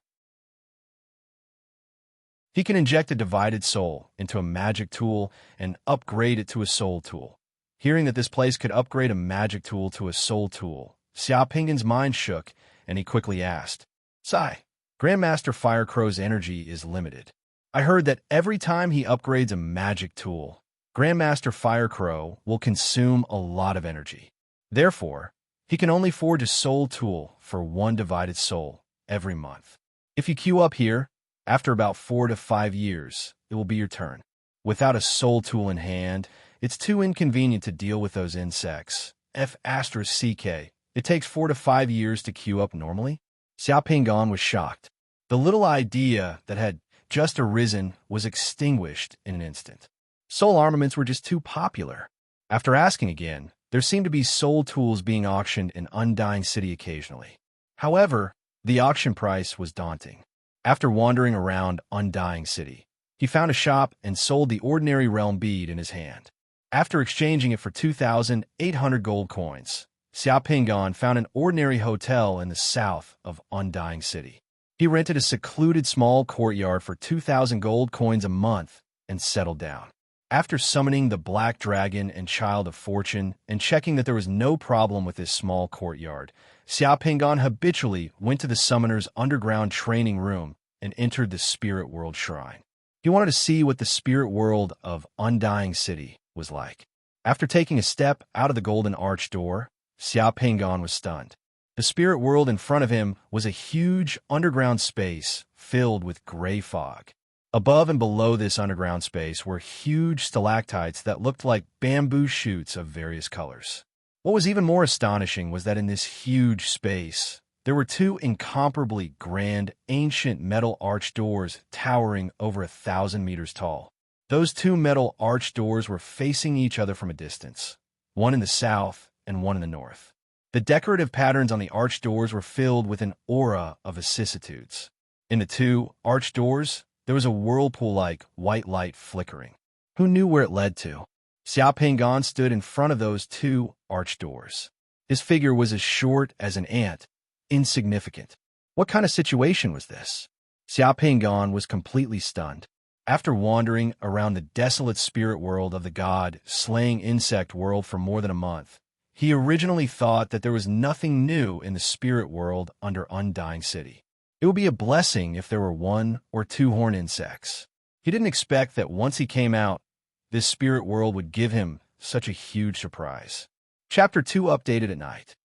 He can inject a divided soul into a magic tool and upgrade it to a soul tool." Hearing that this place could upgrade a magic tool to a soul tool, Xiao Pingan's mind shook, and he quickly asked, "Sai, Grandmaster Firecrow's energy is limited. I heard that every time he upgrades a magic tool, Grandmaster Firecrow will consume a lot of energy. Therefore, he can only forge a soul tool for one divided soul every month. If you queue up here, after about 4 to 5 years, it will be your turn. Without a soul tool in hand, it's too inconvenient to deal with those insects. F***CK. It takes 4 to 5 years to queue up normally?" Xiao Pingan was shocked. The little idea that had just arisen was extinguished in an instant. Soul armaments were just too popular. After asking again, there seemed to be soul tools being auctioned in Undying City occasionally. However, the auction price was daunting. After wandering around Undying City, he found a shop and sold the ordinary realm bead in his hand. After exchanging it for 2,800 gold coins, Xiao Pingan found an ordinary hotel in the south of Undying City. He rented a secluded small courtyard for 2,000 gold coins a month and settled down. After summoning the Black Dragon and Child of Fortune and checking that there was no problem with this small courtyard, Xiao Pingan habitually went to the summoner's underground training room and entered the Spirit World Shrine. He wanted to see what the Spirit World of Undying City was like. After taking a step out of the Golden Arch door, Xiao Pingan was stunned. The Spirit World in front of him was a huge underground space filled with gray fog. Above and below this underground space were huge stalactites that looked like bamboo shoots of various colors. What was even more astonishing was that in this huge space, there were 2 incomparably grand, ancient metal arch doors towering over 1,000 meters tall. Those 2 metal arch doors were facing each other from a distance, one in the south and one in the north. The decorative patterns on the arch doors were filled with an aura of vicissitudes. In the 2 arch doors, there was a whirlpool-like white light flickering. Who knew where it led to? Xiao Pingan stood in front of those 2 arch doors. His figure was as short as an ant, insignificant. What kind of situation was this? Xiao Pingan was completely stunned. After wandering around the desolate spirit world of the god-slaying insect world for more than a month, he originally thought that there was nothing new in the spirit world under Undying City. It would be a blessing if there were one or two horned insects. He didn't expect that once he came out, this spirit world would give him such a huge surprise. Chapter 2 updated at night.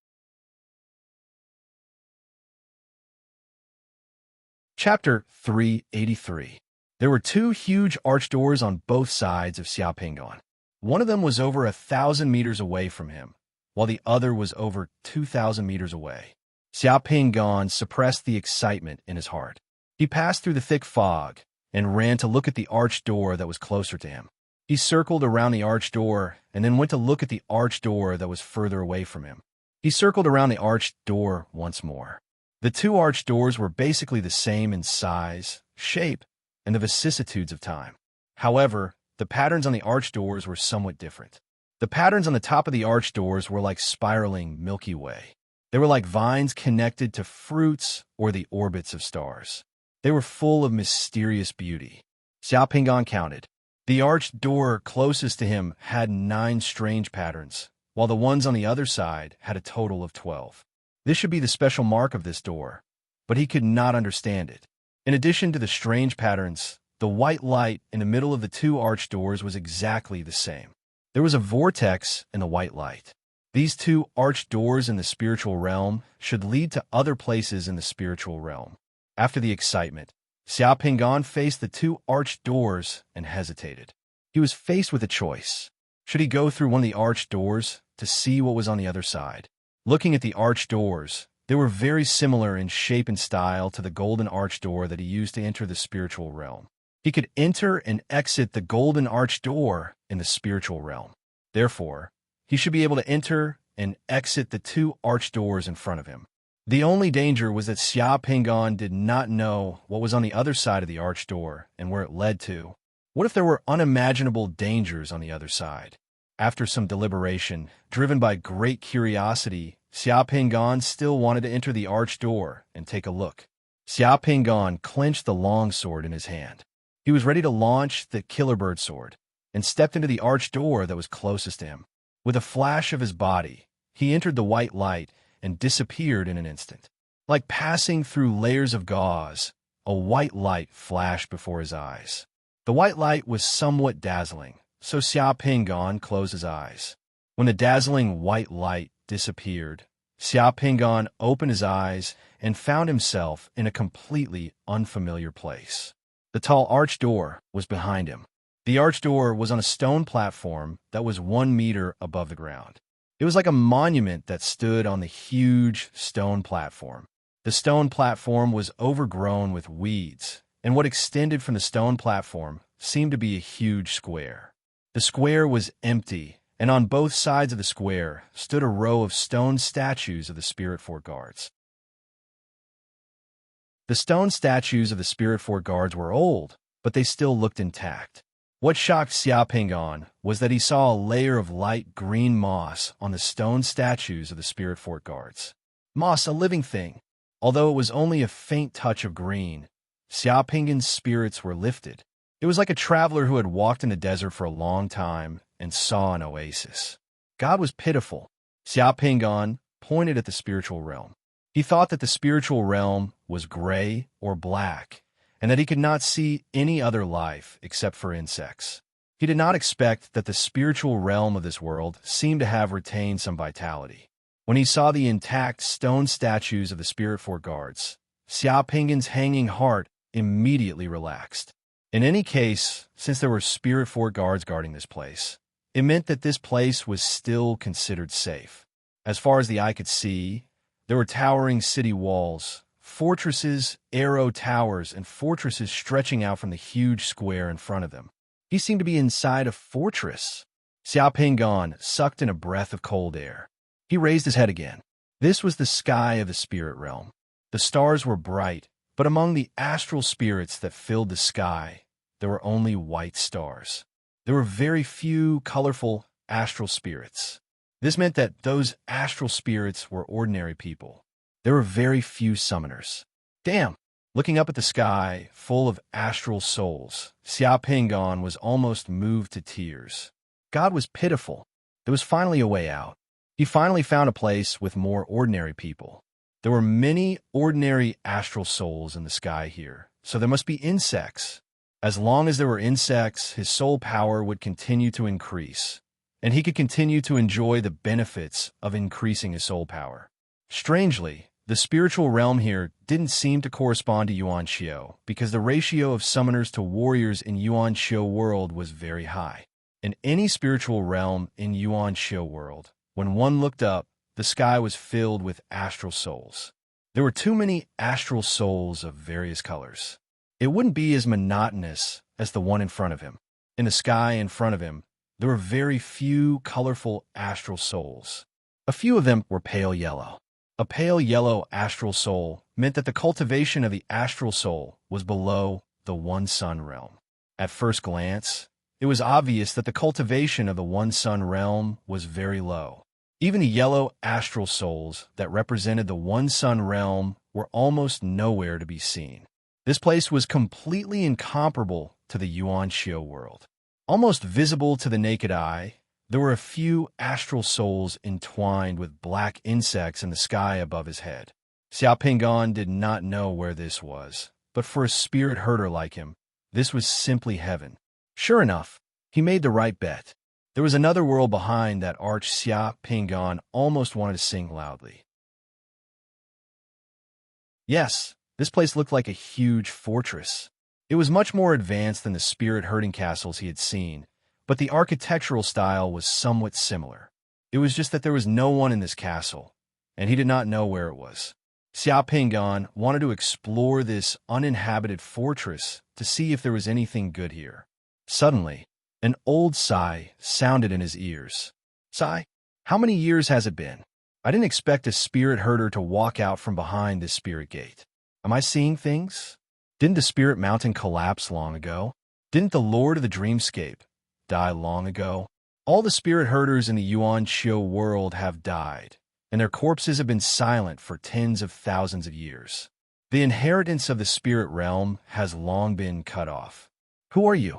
Chapter 383. There were two huge arch doors on both sides of Xiaopingan. One of them was over 1,000 meters away from him, while the other was over 2,000 meters away. Xiaopingan suppressed the excitement in his heart. He passed through the thick fog and ran to look at the arch door that was closer to him. He circled around the arch door and then went to look at the arch door that was further away from him. He circled around the arch door once more. The two arch doors were basically the same in size, shape, and the vicissitudes of time. However, the patterns on the arch doors were somewhat different. The patterns on the top of the arch doors were like spiraling Milky Way. They were like vines connected to fruits or the orbits of stars. They were full of mysterious beauty. Xiaopingan counted. The arch door closest to him had 9 strange patterns, while the ones on the other side had a total of 12. This should be the special mark of this door, but he could not understand it. In addition to the strange patterns, the white light in the middle of the two arch doors was exactly the same. There was a vortex in the white light. These two arch doors in the spiritual realm should lead to other places in the spiritual realm. After the excitement, Xiaopingan faced the two arch doors and hesitated. He was faced with a choice. Should he go through one of the arch doors to see what was on the other side? Looking at the arch doors, they were very similar in shape and style to the golden arch door that he used to enter the spiritual realm. He could enter and exit the golden arch door in the spiritual realm. Therefore, he should be able to enter and exit the two arch doors in front of him. The only danger was that Xiaopingan did not know what was on the other side of the arch door and where it led to. What if there were unimaginable dangers on the other side? After some deliberation, driven by great curiosity, Xiaopingan still wanted to enter the arch door and take a look. Xiaopingan clenched the long sword in his hand. He was ready to launch the killer bird sword and stepped into the arch door that was closest to him. With a flash of his body, he entered the white light and disappeared in an instant. Like passing through layers of gauze, a white light flashed before his eyes. The white light was somewhat dazzling, so Xiaopingan closed his eyes. When the dazzling white light disappeared, Xiaopingan opened his eyes and found himself in a completely unfamiliar place. The tall arch door was behind him. The arch door was on a stone platform that was 1 meter above the ground. It was like a monument that stood on the huge stone platform. The stone platform was overgrown with weeds, and what extended from the stone platform seemed to be a huge square. The square was empty, and on both sides of the square stood a row of stone statues of the Spirit Fort Guards. The stone statues of the Spirit Fort Guards were old, but they still looked intact. What shocked Xiaopingan was that he saw a layer of light green moss on the stone statues of the Spirit Fort Guards. Moss, a living thing. Although it was only a faint touch of green, Xiaopingan's spirits were lifted. It was like a traveler who had walked in the desert for a long time and saw an oasis. God was pitiful. Xiaopingan pointed at the spiritual realm. He thought that the spiritual realm was gray or black, and that he could not see any other life except for insects. He did not expect that the spiritual realm of this world seemed to have retained some vitality. When he saw the intact stone statues of the Spirit Fort Guards, Xiaopingan's hanging heart immediately relaxed. In any case, since there were Spirit Fort Guards guarding this place, it meant that this place was still considered safe. As far as the eye could see, there were towering city walls, fortresses, arrow towers, and fortresses stretching out from the huge square in front of them. He seemed to be inside a fortress. Xiaopingan sucked in a breath of cold air. He raised his head again. This was the sky of the spirit realm. The stars were bright, but among the astral spirits that filled the sky, there were only white stars. There were very few colorful astral spirits. This meant that those astral spirits were ordinary people. There were very few summoners. Damn, Looking up at the sky, full of astral souls, Xiao Pingon was almost moved to tears. God was pitiful. There was finally a way out. He finally found a place with more ordinary people. There were many ordinary astral souls in the sky here, so there must be insects. As long as there were insects, his soul power would continue to increase, and he could continue to enjoy the benefits of increasing his soul power. Strangely, the spiritual realm here didn't seem to correspond to Yuan Shio, because the ratio of summoners to warriors in Yuan Shio world was very high. In any spiritual realm in Yuan Shio world, when one looked up, the sky was filled with astral souls. There were too many astral souls of various colors. It wouldn't be as monotonous as the one in front of him. In the sky in front of him, there were very few colorful astral souls. A few of them were pale yellow. A pale yellow astral soul meant that the cultivation of the astral soul was below the one sun realm. At first glance, it was obvious that the cultivation of the one sun realm was very low. Even the yellow astral souls that represented the one sun realm were almost nowhere to be seen. This place was completely incomparable to the Yuan Shio world. Almost visible to the naked eye, there were a few astral souls entwined with black insects in the sky above his head. Xiao Pingon did not know where this was, but for a spirit herder like him, this was simply heaven. Sure enough, he made the right bet. There was another world behind that arch Xiao Pingon almost wanted to sing loudly. Yes, this place looked like a huge fortress. It was much more advanced than the spirit herding castles he had seen, but the architectural style was somewhat similar. It was just that there was no one in this castle, and he did not know where it was. Xiao Pingon wanted to explore this uninhabited fortress to see if there was anything good here. Suddenly, an old sigh sounded in his ears. Sigh, how many years has it been? I didn't expect a spirit herder to walk out from behind this spirit gate. Am I seeing things? Didn't the spirit mountain collapse long ago? Didn't the lord of the dreamscape die long ago? All the spirit herders in the Yuan Shio world have died, and their corpses have been silent for tens of thousands of years. The inheritance of the spirit realm has long been cut off. Who are you?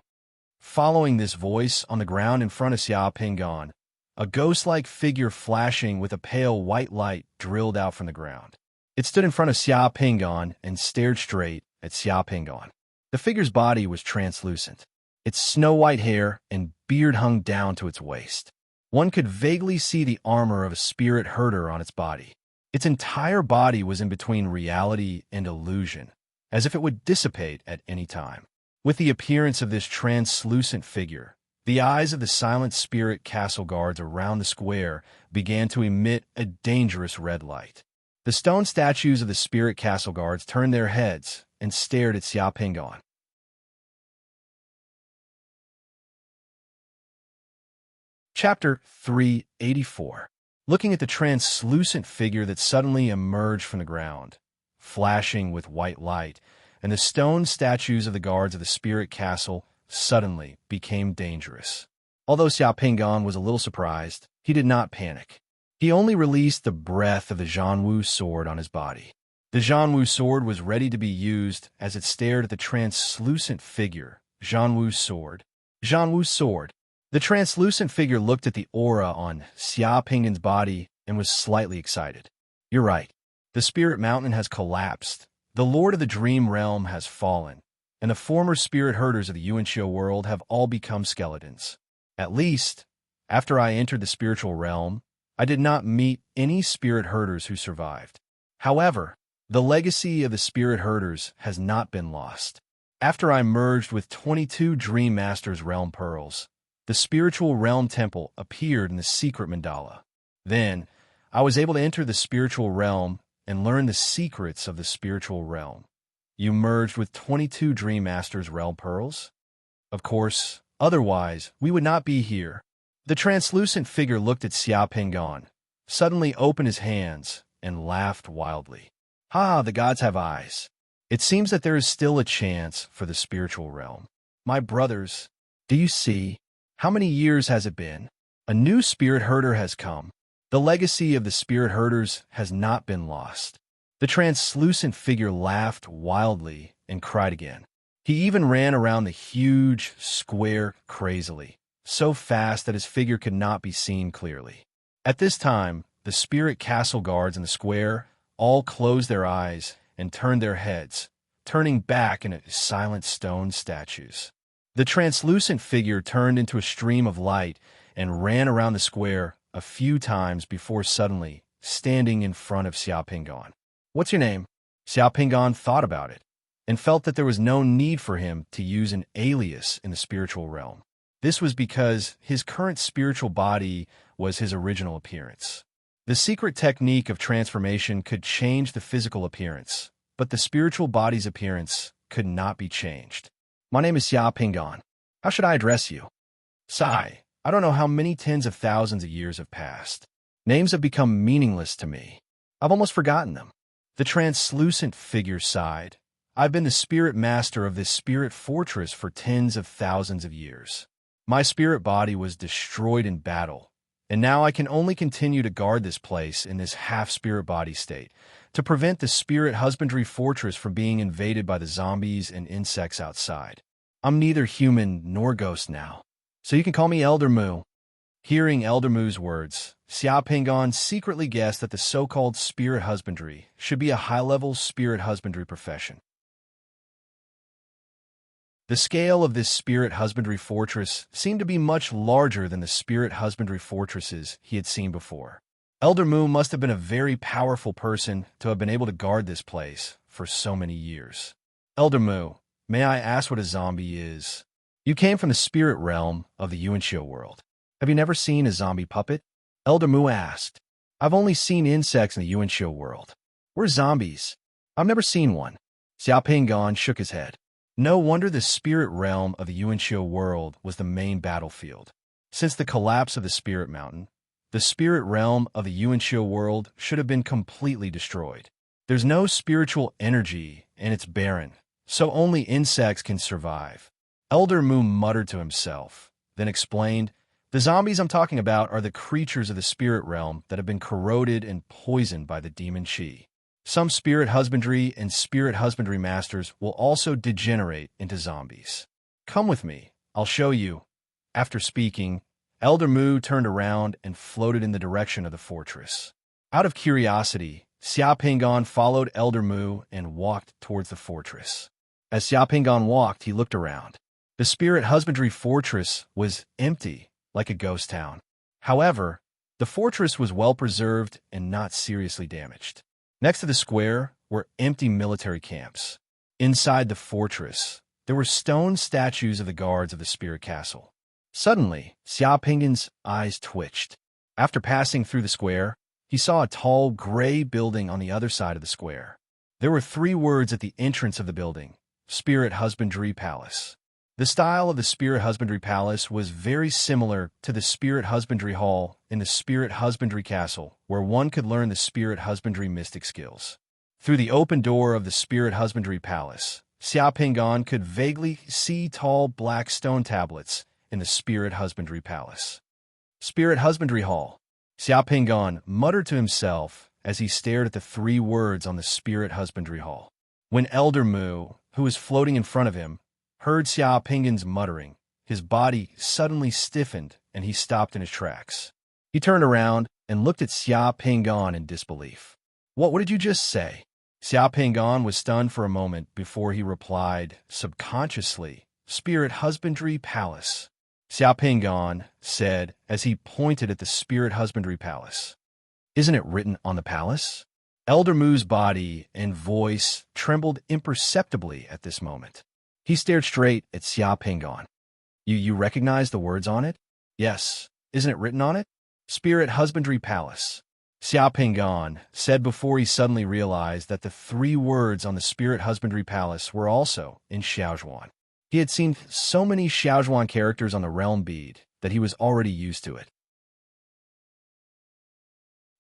Following this voice on the ground in front of Xiao Pingon, a ghost-like figure flashing with a pale white light drilled out from the ground. It stood in front of Xiao Pingon and stared straight at Xiao Pingon. The figure's body was translucent. Its snow-white hair and beard hung down to its waist. One could vaguely see the armor of a spirit herder on its body. Its entire body was in between reality and illusion, as if it would dissipate at any time. With the appearance of this translucent figure, the eyes of the silent spirit castle guards around the square began to emit a dangerous red light. The stone statues of the spirit castle guards turned their heads and stared at Xiao Pingon. Chapter 384. Looking at the translucent figure that suddenly emerged from the ground, flashing with white light, and the stone statues of the guards of the spirit castle suddenly became dangerous. Although Xiao Pingon was a little surprised, he did not panic. He only released the breath of the Zhanwu sword on his body. The Zhanwu sword was ready to be used as it stared at the translucent figure. Zhanwu sword. Zhanwu sword. The translucent figure looked at the aura on Xiao Pingon's body and was slightly excited. You're right. The spirit mountain has collapsed. The lord of the dream realm has fallen, and the former spirit herders of the Yuan Shio world have all become skeletons. At least, after I entered the spiritual realm, I did not meet any spirit herders who survived. However, the legacy of the spirit herders has not been lost. After I merged with 22 Dream Masters realm pearls, the spiritual realm temple appeared in the secret mandala. Then, I was able to enter the spiritual realm and learn the secrets of the spiritual realm. You merged with 22 Dream Masters realm pearls? Of course, otherwise, we would not be here. The translucent figure looked at Xiao Pingon, suddenly opened his hands, and laughed wildly. Ha, the gods have eyes. It seems that there is still a chance for the spiritual realm. My brothers, do you see? How many years has it been? A new spirit herder has come. The legacy of the spirit herders has not been lost. The translucent figure laughed wildly and cried again. He even ran around the huge square crazily, so fast that his figure could not be seen clearly. At this time, the spirit castle guards in the square all closed their eyes and turned their heads, turning back into silent stone statues. The translucent figure turned into a stream of light and ran around the square a few times before suddenly standing in front of Xiao Pingan. "What's your name?" Xiao Pingan thought about it and felt that there was no need for him to use an alias in the spiritual realm. This was because his current spiritual body was his original appearance. The secret technique of transformation could change the physical appearance, but the spiritual body's appearance could not be changed. "My name is Xiao Pingan. How should I address you?" "Sai, I don't know how many tens of thousands of years have passed. Names have become meaningless to me. I've almost forgotten them." The translucent figure sighed. "I've been the spirit master of this spirit fortress for tens of thousands of years. My spirit body was destroyed in battle, and now I can only continue to guard this place in this half-spirit body state, to prevent the spirit husbandry fortress from being invaded by the zombies and insects outside. I'm neither human nor ghost now, so you can call me Elder Mu." Hearing Elder Mu's words, Xiao Pingan secretly guessed that the so-called spirit husbandry should be a high-level spirit husbandry profession. The scale of this spirit husbandry fortress seemed to be much larger than the spirit husbandry fortresses he had seen before. Elder Mu must have been a very powerful person to have been able to guard this place for so many years. "Elder Mu, may I ask what a zombie is?" "You came from the spirit realm of the Yuanxiu world. Have you never seen a zombie puppet?" Elder Mu asked. "I've only seen insects in the Yuanxiu world. We're zombies. I've never seen one." Xiao Pingan shook his head. No wonder the spirit realm of the Yuanxiu world was the main battlefield. Since the collapse of the Spirit Mountain, the spirit realm of the Yuanxiu world should have been completely destroyed. There's no spiritual energy, and it's barren, so only insects can survive. Elder Mu muttered to himself, then explained, "The zombies I'm talking about are the creatures of the spirit realm that have been corroded and poisoned by the demon Qi. Some spirit husbandry and spirit husbandry masters will also degenerate into zombies. Come with me, I'll show you." After speaking, Elder Mu turned around and floated in the direction of the fortress. Out of curiosity, Xiao Pingan followed Elder Mu and walked towards the fortress. As Xiao Pingan walked, he looked around. The spirit husbandry fortress was empty, like a ghost town. However, the fortress was well preserved and not seriously damaged. Next to the square were empty military camps. Inside the fortress, there were stone statues of the guards of the spirit castle. Suddenly, Xiao Pingan's eyes twitched. After passing through the square, he saw a tall gray building on the other side of the square. There were 3 words at the entrance of the building: Spirit Husbandry Palace. The style of the Spirit Husbandry Palace was very similar to the Spirit Husbandry Hall in the Spirit Husbandry Castle, where one could learn the Spirit Husbandry mystic skills. Through the open door of the Spirit Husbandry Palace, Xiao Pingan could vaguely see tall black stone tablets in the Spirit Husbandry Palace. Spirit Husbandry Hall. Xiao Pingan muttered to himself as he stared at the 3 words on the Spirit Husbandry Hall. When Elder Mu, who was floating in front of him, heard Xiao Pingan's muttering, his body suddenly stiffened and he stopped in his tracks. He turned around and looked at Xiao Pingan in disbelief. What did you just say?" Xiao Pingan was stunned for a moment before he replied, subconsciously, "Spirit Husbandry Palace." Xiao Pingan said as he pointed at the Spirit Husbandry Palace. "Isn't it written on the palace?" Elder Mu's body and voice trembled imperceptibly at this moment. He stared straight at Xiao Pingan. You recognize the words on it?" "Yes. Isn't it written on it?" "Spirit Husbandry Palace." Xiao Pingan said before he suddenly realized that the 3 words on the Spirit Husbandry Palace were also in Xiaozhuan. He had seen so many Xiaozhuan characters on the realm bead that he was already used to it.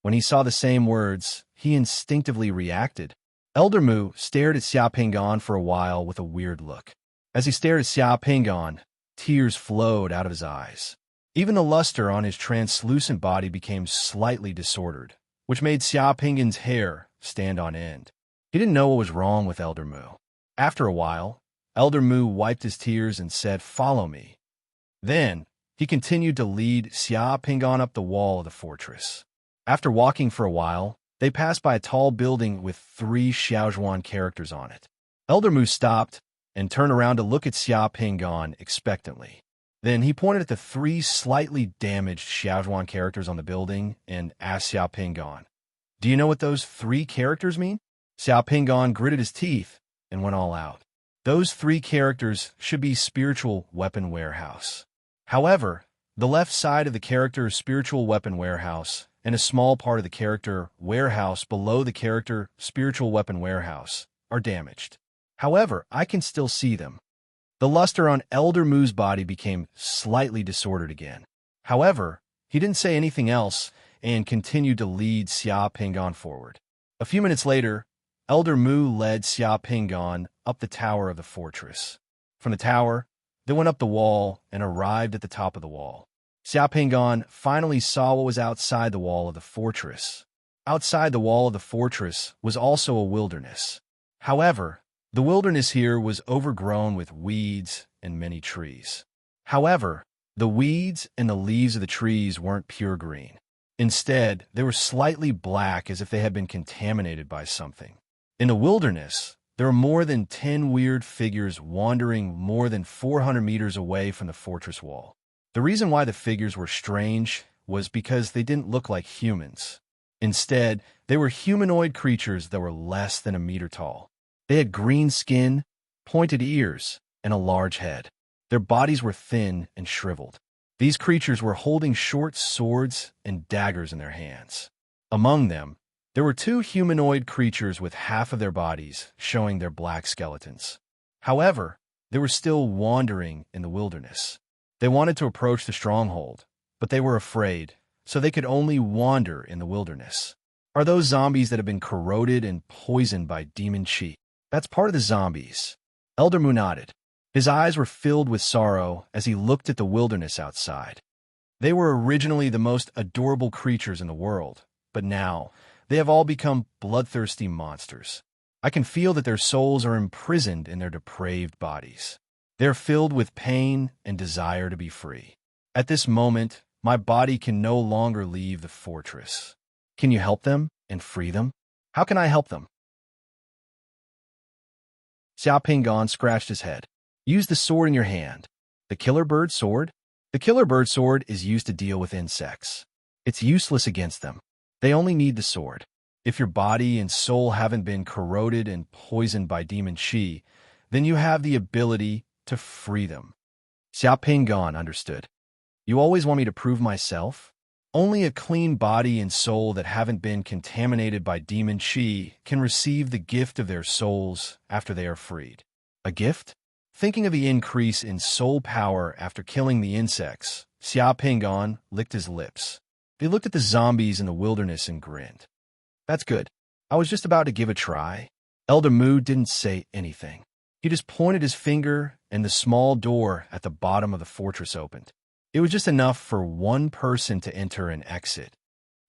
When he saw the same words, he instinctively reacted. Elder Mu stared at Xiao Pingan for a while with a weird look. As he stared at Xiao Pingan, tears flowed out of his eyes. Even the luster on his translucent body became slightly disordered, which made Xia Pingan's hair stand on end. He didn't know what was wrong with Elder Mu. After a while, Elder Mu wiped his tears and said, "Follow me." Then, he continued to lead Xia Pingan up the wall of the fortress. After walking for a while, they passed by a tall building with 3 Xiaozhuan characters on it. Elder Mu stopped and turned around to look at Xia Pingan expectantly. Then he pointed at the 3 slightly damaged Xiaozhuan characters on the building and asked Xia Pingan, "Do you know what those 3 characters mean?" Xia Pingan gritted his teeth and went all out. Those 3 characters should be spiritual weapon warehouse. However, the left side of the character spiritual weapon warehouse and a small part of the character warehouse below the character spiritual weapon warehouse are damaged. However, I can still see them. The luster on Elder Mu's body became slightly disordered again. However, he didn't say anything else and continued to lead Xia Pingan forward. A few minutes later, Elder Mu led Xia Pingan up the tower of the fortress. From the tower, they went up the wall and arrived at the top of the wall. Xia Pingan finally saw what was outside the wall of the fortress. Outside the wall of the fortress was also a wilderness. However, the wilderness here was overgrown with weeds and many trees. However, the weeds and the leaves of the trees weren't pure green. Instead, they were slightly black as if they had been contaminated by something. In the wilderness, there were more than 10 weird figures wandering more than 400 meters away from the fortress wall. The reason why the figures were strange was because they didn't look like humans. Instead, they were humanoid creatures that were less than a meter tall. They had green skin, pointed ears, and a large head. Their bodies were thin and shriveled. These creatures were holding short swords and daggers in their hands. Among them, there were 2 humanoid creatures with half of their bodies showing their black skeletons. However, they were still wandering in the wilderness. They wanted to approach the stronghold, but they were afraid, so they could only wander in the wilderness. Are those zombies that have been corroded and poisoned by demon chi? That's part of the zombies. Elder Mu nodded. His eyes were filled with sorrow as he looked at the wilderness outside. They were originally the most adorable creatures in the world, but now they have all become bloodthirsty monsters. I can feel that their souls are imprisoned in their depraved bodies. They're filled with pain and desire to be free. At this moment, my body can no longer leave the fortress. Can you help them and free them? How can I help them? Xia Pingan scratched his head. Use the sword in your hand. The killer bird sword? The killer bird sword is used to deal with insects. It's useless against them. They only need the sword. If your body and soul haven't been corroded and poisoned by demon chi, then you have the ability to free them. Xia Pingan understood. You always want me to prove myself? Only a clean body and soul that haven't been contaminated by demon chi can receive the gift of their souls after they are freed. A gift? Thinking of the increase in soul power after killing the insects, Xia Pingan licked his lips. He looked at the zombies in the wilderness and grinned. That's good. I was just about to give a try. Elder Mu didn't say anything. He just pointed his finger and the small door at the bottom of the fortress opened. It was just enough for one person to enter and exit.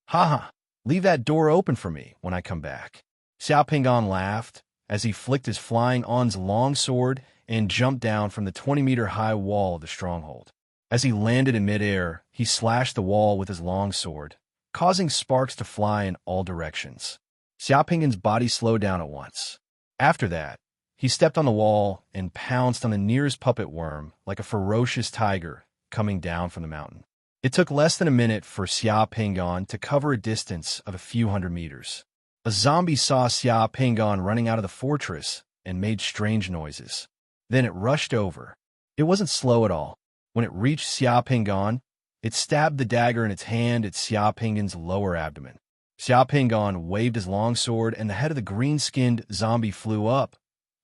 Haha, leave that door open for me when I come back. Xia Pingan laughed as he flicked his flying on's long sword and jumped down from the 20-meter-high wall of the stronghold. As he landed in midair, he slashed the wall with his long sword, causing sparks to fly in all directions. Xia Pingan's body slowed down at once. After that, he stepped on the wall and pounced on the nearest puppet worm like a ferocious tiger coming down from the mountain. It took less than a minute for Xia Pingan to cover a distance of a few hundred meters. A zombie saw Xia Pingan running out of the fortress and made strange noises. Then it rushed over. It wasn't slow at all. When it reached Xia Pingan, it stabbed the dagger in its hand at Xia Pingan's lower abdomen. Xia Pingan waved his long sword and the head of the green-skinned zombie flew up.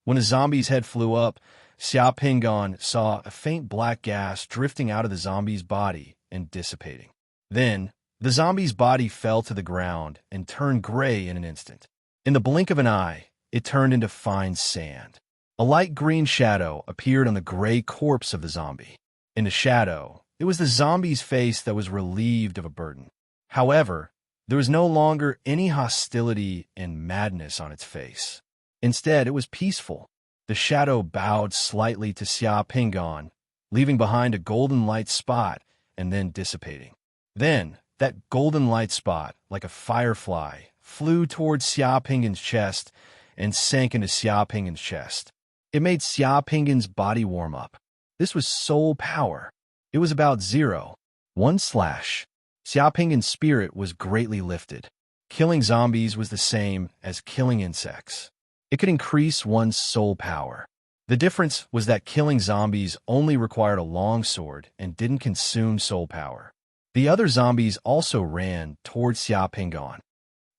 When the zombie's head flew up, Xia Pingan saw a faint black gas drifting out of the zombie's body and dissipating. Then, the zombie's body fell to the ground and turned gray in an instant. In the blink of an eye, it turned into fine sand. A light green shadow appeared on the gray corpse of the zombie. In the shadow, it was the zombie's face that was relieved of a burden. However, There was no longer any hostility and madness on its face. Instead, it was peaceful. The shadow bowed slightly to Xia Pingon, leaving behind a golden light spot and then dissipating. Then, that golden light spot, like a firefly, flew towards Xia Pingon's chest and sank into Xia Pingon's chest. It made Xia Pingon's body warm up. This was soul power. It was about 0.1 slash. Xia Pingon's spirit was greatly lifted. Killing zombies was the same as killing insects. It could increase one's soul power. The difference was that killing zombies only required a long sword and didn't consume soul power. The other zombies also ran towards Xia Pingon.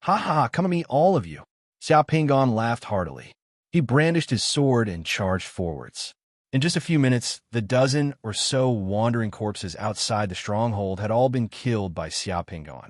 "Ha ha, come at me, all of you." Xia Pingon laughed heartily. He brandished his sword and charged forwards. In just a few minutes, the dozen or so wandering corpses outside the stronghold had all been killed by Xia Pingon.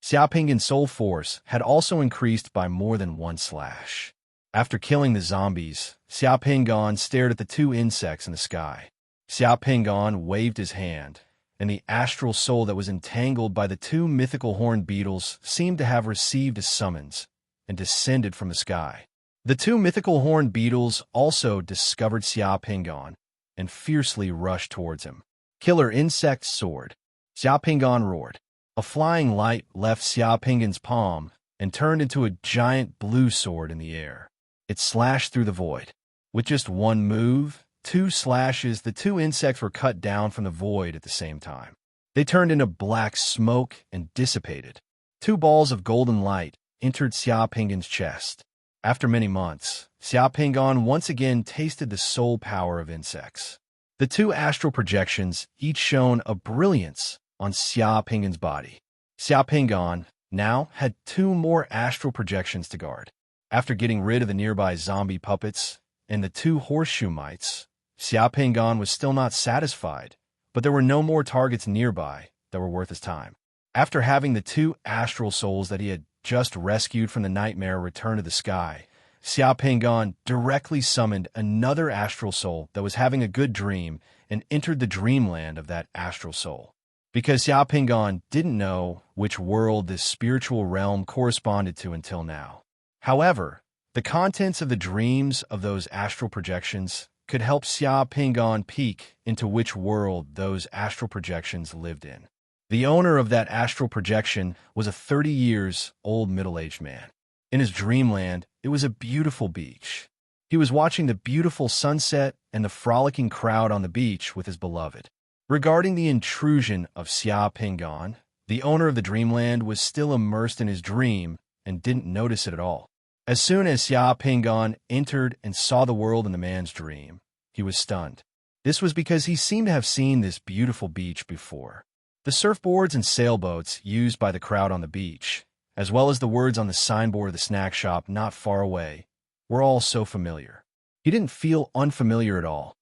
Xia Pingon's soul force had also increased by more than 1 slash. After killing the zombies, Xia Pingon stared at the 2 insects in the sky. Xia Pingon waved his hand, and the astral soul that was entangled by the 2 mythical horned beetles seemed to have received a summons and descended from the sky. The 2 mythical horned beetles also discovered Xia Pingon and fiercely rushed towards him. "Killer insect sword!" Xia Pingon roared. A flying light left Xia Pingon's palm and turned into a giant blue sword in the air. It slashed through the void. With just one move, 2 slashes, the 2 insects were cut down from the void at the same time. They turned into black smoke and dissipated. 2 balls of golden light entered Xia Pingon's chest. After many months, Xia Pingon once again tasted the soul power of insects. The 2 astral projections each shone a brilliance on Xia Pingon's body. Xia Pingon now had 2 more astral projections to guard. After getting rid of the nearby zombie puppets and the 2 horseshoe mites, Xia Pingon was still not satisfied, but there were no more targets nearby that were worth his time. After having the 2 astral souls that he had just rescued from the nightmare return to the sky, Xia Pingon directly summoned another astral soul that was having a good dream and entered the dreamland of that astral soul. Because Xia Pingon didn't know which world this spiritual realm corresponded to until now. However, the contents of the dreams of those astral projections could help Xia Pingon peek into which world those astral projections lived in. The owner of that astral projection was a 30-year-old middle-aged man. In his dreamland, it was a beautiful beach. He was watching the beautiful sunset and the frolicking crowd on the beach with his beloved. Regarding the intrusion of Xia Pingon, the owner of the dreamland was still immersed in his dream and didn't notice it at all. As soon as Xia Pingon entered and saw the world in the man's dream, he was stunned. This was because he seemed to have seen this beautiful beach before. The surfboards and sailboats used by the crowd on the beach, as well as the words on the signboard of the snack shop not far away, were all so familiar. He didn't feel unfamiliar at all.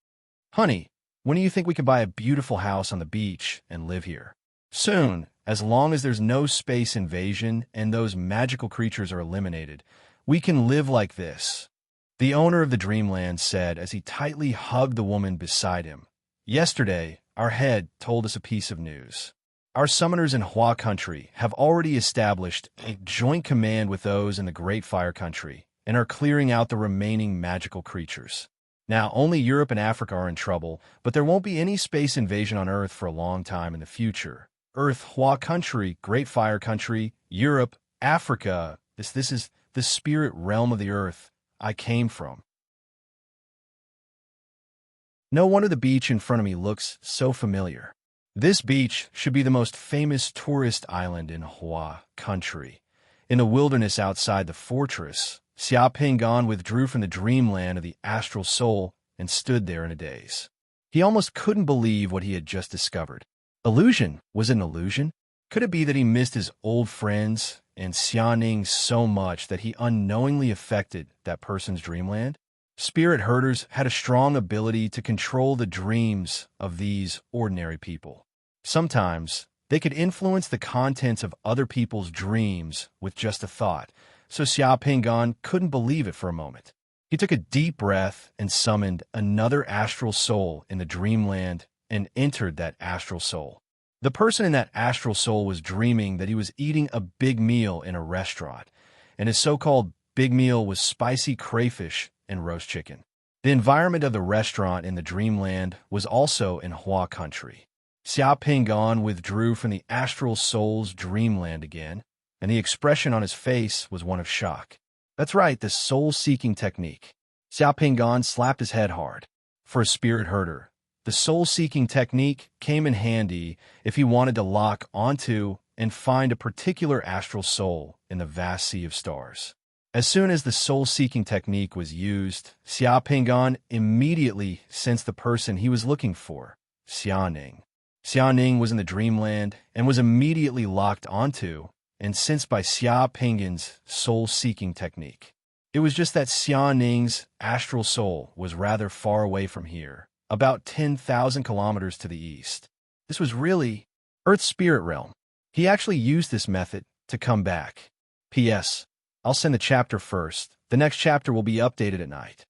"Honey, when do you think we can buy a beautiful house on the beach and live here?" "Soon, as long as there's no space invasion and those magical creatures are eliminated, we can live like this," the owner of the dreamland said as he tightly hugged the woman beside him. "Yesterday, our head told us a piece of news. Our summoners in Hua Country have already established a joint command with those in the Great Fire Country and are clearing out the remaining magical creatures. Now, only Europe and Africa are in trouble, but there won't be any space invasion on Earth for a long time in the future. Earth, Hua Country, Great Fire Country, Europe, Africa, this is the spirit realm of the Earth I came from. No wonder the beach in front of me looks so familiar. This beach should be the most famous tourist island in Hua Country. In the wilderness outside the fortress, Xia Pingon withdrew from the dreamland of the astral soul and stood there in a daze. He almost couldn't believe what he had just discovered. Illusion? Was it an illusion? Could it be that he missed his old friends and Xianing so much that he unknowingly affected that person's dreamland? Spirit herders had a strong ability to control the dreams of these ordinary people. Sometimes, they could influence the contents of other people's dreams with just a thought, so Xia Pingon couldn't believe it for a moment. He took a deep breath and summoned another astral soul in the dreamland and entered that astral soul. The person in that astral soul was dreaming that he was eating a big meal in a restaurant, and his so-called big meal was spicy crayfish and roast chicken. The environment of the restaurant in the dreamland was also in Hua country. Xiao Pingan withdrew from the astral soul's dreamland again, and the expression on his face was one of shock. That's right, the soul-seeking technique. Xiao Pingan slapped his head hard. For a spirit herder, the soul-seeking technique came in handy if he wanted to lock onto and find a particular astral soul in the vast sea of stars. As soon as the soul-seeking technique was used, Xiao Pingan immediately sensed the person he was looking for, Xiaoning. Xiaoning was in the dreamland and was immediately locked onto and sensed by Xiao Pingan's soul-seeking technique. It was just that Xiaoning's astral soul was rather far away from here, about 10,000 kilometers to the east. This was really Earth's spirit realm. He actually used this method to come back. P.S. I'll send the chapter first. The next chapter will be updated at night.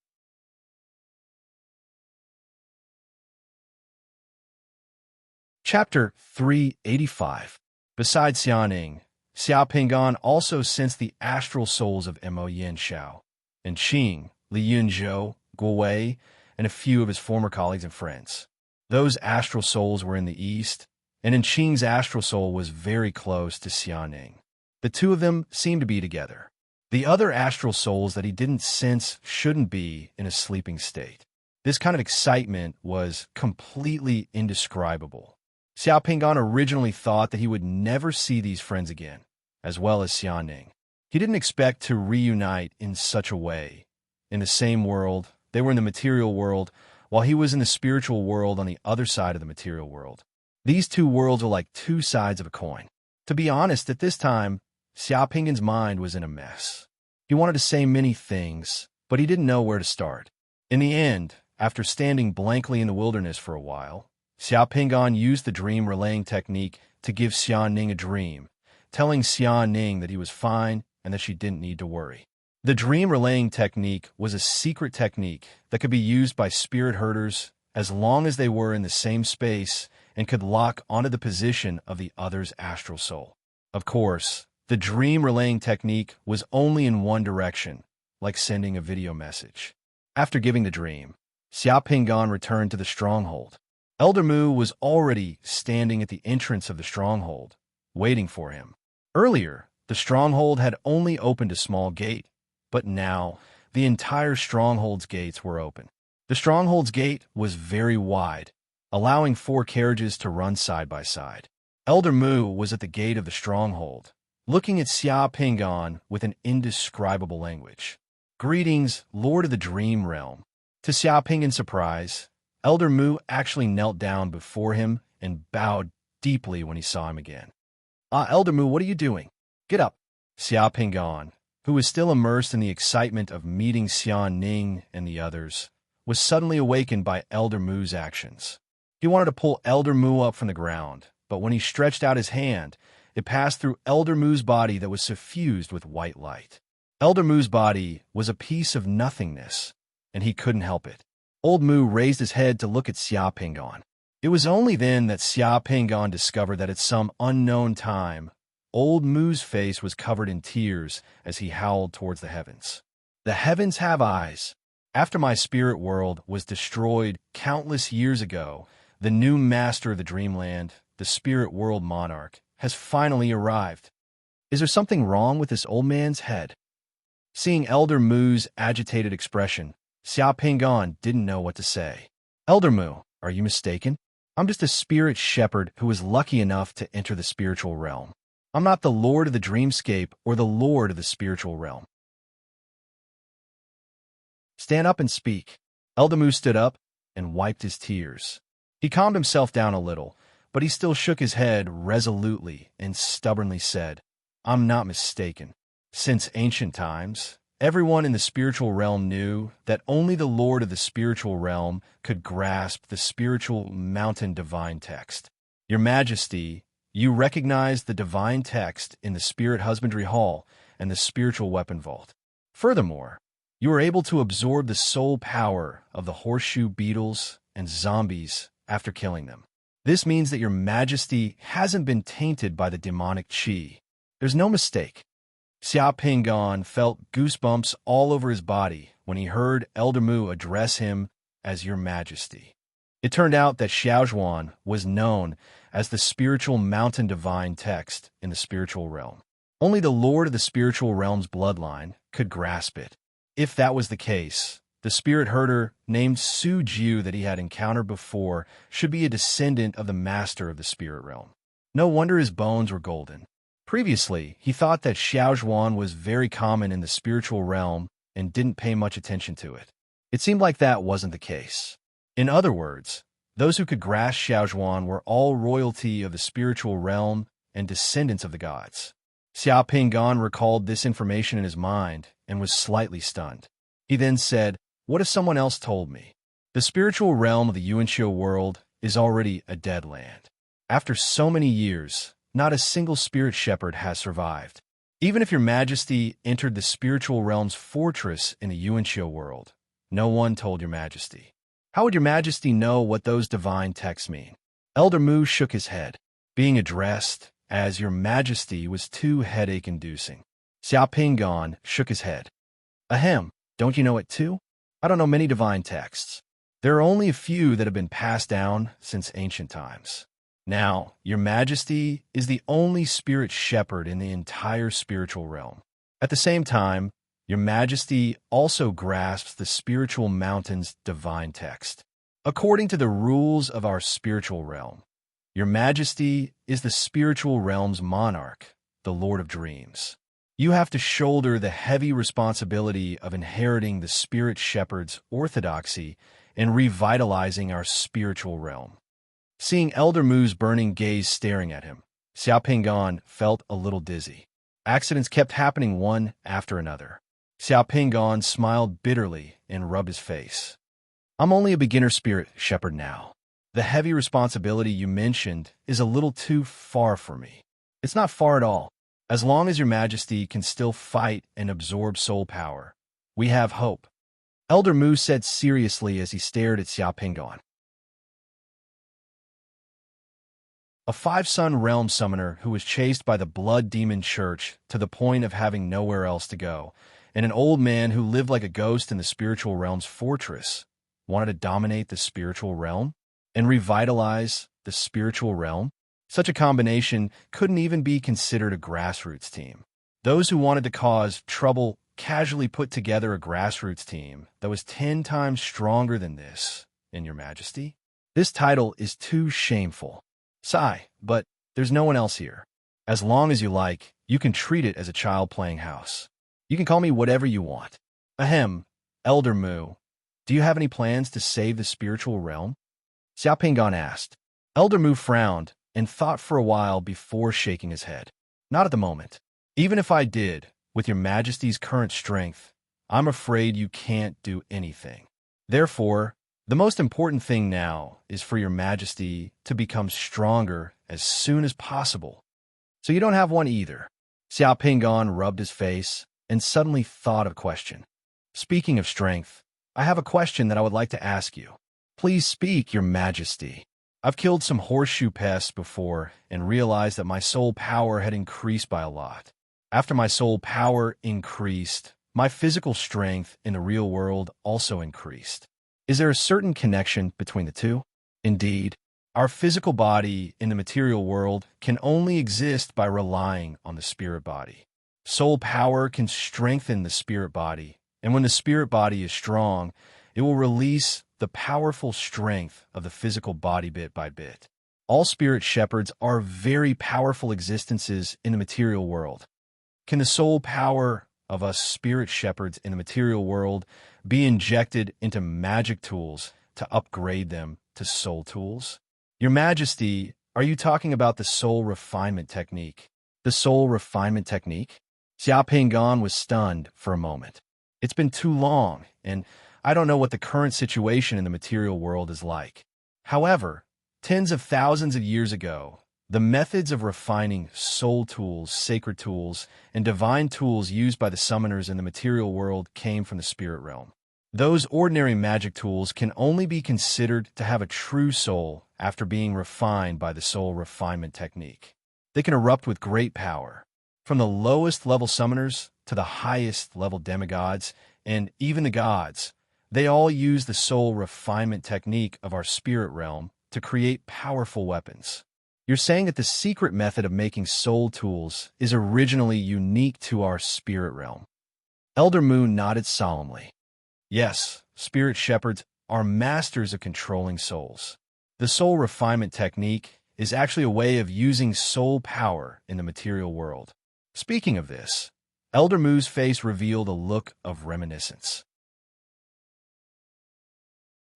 Chapter 385. Besides Xiaoning, Xiao Pingan also sensed the astral souls of Mo Yanshao and Qing, Li Yunzhou, Guo Wei, and a few of his former colleagues and friends. Those astral souls were in the east, and Qing's astral soul was very close to Xiaoning. The two of them seemed to be together. The other astral souls that he didn't sense shouldn't be in a sleeping state. This kind of excitement was completely indescribable. Xiao Pingan originally thought that he would never see these friends again, as well as Xiaoning. He didn't expect to reunite in such a way. In the same world, they were in the material world, while he was in the spiritual world on the other side of the material world. These two worlds are like two sides of a coin. To be honest, at this time, Xiao Pingan's mind was in a mess. He wanted to say many things, but he didn't know where to start. In the end, after standing blankly in the wilderness for a while, Xiao Pingan used the dream relaying technique to give Xiaoning a dream, telling Xiaoning that he was fine and that she didn't need to worry. The dream relaying technique was a secret technique that could be used by spirit herders as long as they were in the same space and could lock onto the position of the other's astral soul. Of course, the dream relaying technique was only in one direction, like sending a video message. After giving the dream, Xiao Pingan returned to the stronghold. Elder Mu was already standing at the entrance of the stronghold, waiting for him. Earlier, the stronghold had only opened a small gate, but now the entire stronghold's gates were open. The stronghold's gate was very wide, allowing 4 carriages to run side by side. Elder Mu was at the gate of the stronghold, looking at Xiao Pingan with an indescribable language. "Greetings, Lord of the Dream Realm." To Xiao Pingan's surprise, Elder Mu actually knelt down before him and bowed deeply when he saw him again. Elder Mu, what are you doing? Get up." Xiao Pingan, who was still immersed in the excitement of meeting Xiaoning and the others, was suddenly awakened by Elder Mu's actions. He wanted to pull Elder Mu up from the ground, but when he stretched out his hand, it passed through Elder Mu's body that was suffused with white light. Elder Mu's body was a piece of nothingness, and he couldn't help it. Old Mu raised his head to look at Xiao Pingan. It was only then that Xiao Pingan discovered that at some unknown time, Old Mu's face was covered in tears as he howled towards the heavens. "The heavens have eyes. After my spirit world was destroyed countless years ago, the new master of the dreamland, the spirit world monarch, has finally arrived. Is there something wrong with this old man's head?" Seeing Elder Mu's agitated expression, Xiao Pingan didn't know what to say. "Elder Mu, are you mistaken? I'm just a spirit shepherd who was lucky enough to enter the spiritual realm. I'm not the Lord of the Dreamscape or the Lord of the spiritual realm." "Stand up and speak." Elder Mu stood up and wiped his tears. He calmed himself down a little, but he still shook his head resolutely and stubbornly said, "I'm not mistaken. Since ancient times, everyone in the spiritual realm knew that only the Lord of the spiritual realm could grasp the spiritual mountain divine text. Your Majesty, you recognize the divine text in the Spirit Husbandry Hall and the Spiritual Weapon Vault. Furthermore, you are able to absorb the soul power of the horseshoe beetles and zombies after killing them. This means that your majesty hasn't been tainted by the demonic qi. There's no mistake. Xiao Pingon felt goosebumps all over his body when he heard Elder Mu address him as Your Majesty. It turned out that Xiaozhuan was known as the spiritual mountain divine text in the spiritual realm. Only the Lord of the spiritual realm's bloodline could grasp it. If that was the case, the spirit herder named Su Jiu that he had encountered before should be a descendant of the master of the spirit realm. No wonder his bones were golden. Previously, he thought that Xiaozhuan was very common in the spiritual realm and didn't pay much attention to it. It seemed like that wasn't the case. In other words, those who could grasp Xiaozhuan were all royalty of the spiritual realm and descendants of the gods. Xiao Pingon recalled this information in his mind and was slightly stunned. He then said, "What if someone else told me? The spiritual realm of the Yuanxiu world is already a dead land. After so many years, not a single spirit shepherd has survived. Even if your majesty entered the spiritual realm's fortress in the Yuanxiu world, no one told your majesty. How would your majesty know what those divine texts mean?" Elder Mu shook his head. Being addressed as your majesty was too headache-inducing. Xiao Pingon shook his head. Ahem, don't you know it too? I don't know many divine texts. There are only a few that have been passed down since ancient times. Now, your majesty is the only spirit shepherd in the entire spiritual realm. At the same time, your majesty also grasps the spiritual mountain's divine text. According to the rules of our spiritual realm, your majesty is the spiritual realm's monarch, the Lord of Dreams. You have to shoulder the heavy responsibility of inheriting the spirit shepherd's orthodoxy and revitalizing our spiritual realm. Seeing Elder Mu's burning gaze staring at him, Xiao Pingon felt a little dizzy. Accidents kept happening one after another. Xiao Pingon smiled bitterly and rubbed his face. I'm only a beginner spirit shepherd now. The heavy responsibility you mentioned is a little too far for me. It's not far at all. As long as your majesty can still fight and absorb soul power, we have hope. Elder Mu said seriously as he stared at Xiao Pingon. A five-sun realm summoner who was chased by the blood demon church to the point of having nowhere else to go, and an old man who lived like a ghost in the spiritual realm's fortress, wanted to dominate the spiritual realm and revitalize the spiritual realm. Such a combination couldn't even be considered a grassroots team. Those who wanted to cause trouble casually put together a grassroots team that was 10 times stronger than this, in your majesty. This title is too shameful. Sigh, but there's no one else here. As long as you like, you can treat it as a child playing house. You can call me whatever you want. Ahem, Elder Mu, do you have any plans to save the spiritual realm? Xiao Pingon asked. Elder Mu frowned and thought for a while before shaking his head. Not at the moment. Even if I did, with your majesty's current strength, I'm afraid you can't do anything. Therefore, the most important thing now is for your majesty to become stronger as soon as possible. So you don't have one either. Xiao Pingon rubbed his face and suddenly thought of a question. Speaking of strength, I have a question that I would like to ask you. Please speak, your majesty. I've killed some horseshoe pests before and realized that my soul power had increased by a lot. After my soul power increased, my physical strength in the real world also increased. Is there a certain connection between the two? Indeed, our physical body in the material world can only exist by relying on the spirit body. Soul power can strengthen the spirit body, and when the spirit body is strong, it will release the powerful strength of the physical body bit by bit. All spirit shepherds are very powerful existences in the material world. Can the soul power of us spirit shepherds in the material world be injected into magic tools to upgrade them to soul tools? Your Majesty, are you talking about the soul refinement technique? The soul refinement technique? Xiao Pingon was stunned for a moment. It's been too long, and I don't know what the current situation in the material world is like. However, tens of thousands of years ago, the methods of refining soul tools, sacred tools, and divine tools used by the summoners in the material world came from the spirit realm. Those ordinary magic tools can only be considered to have a true soul after being refined by the soul refinement technique. They can erupt with great power, from the lowest level summoners to the highest level demigods, and even the gods. They all use the soul refinement technique of our spirit realm to create powerful weapons. You're saying that the secret method of making soul tools is originally unique to our spirit realm. Elder Moon nodded solemnly. Yes, spirit shepherds are masters of controlling souls. The soul refinement technique is actually a way of using soul power in the material world. Speaking of this, Elder Moo's face revealed a look of reminiscence.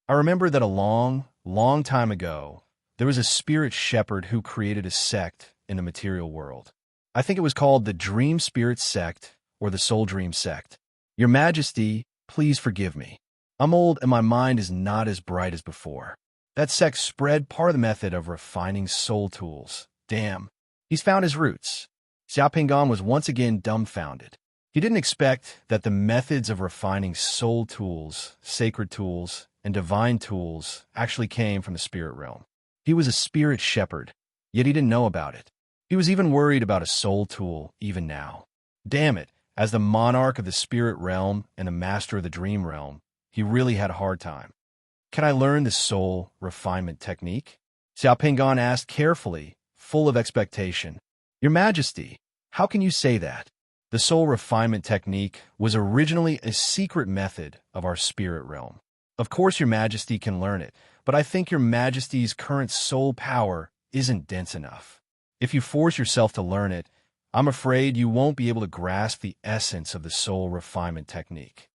I remember that a long, long time ago, there was a spirit shepherd who created a sect in the material world. I think it was called the Dream Spirit Sect or the Soul Dream Sect. Your Majesty, please forgive me. I'm old and my mind is not as bright as before. That sect spread part of the method of refining soul tools. Damn, he's found his roots. Xiao Pingan was once again dumbfounded. He didn't expect that the methods of refining soul tools, sacred tools, and divine tools actually came from the spirit realm. He was a spirit shepherd, yet he didn't know about it. He was even worried about a soul tool, even now. Damn it, as the monarch of the spirit realm and the master of the dream realm, he really had a hard time. Can I learn the soul refinement technique? Xiao Pingan asked carefully, full of expectation. Your Majesty, how can you say that? The soul refinement technique was originally a secret method of our spirit realm. Of course, Your Majesty can learn it, but I think Your Majesty's current soul power isn't dense enough. If you force yourself to learn it, I'm afraid you won't be able to grasp the essence of the soul refinement technique.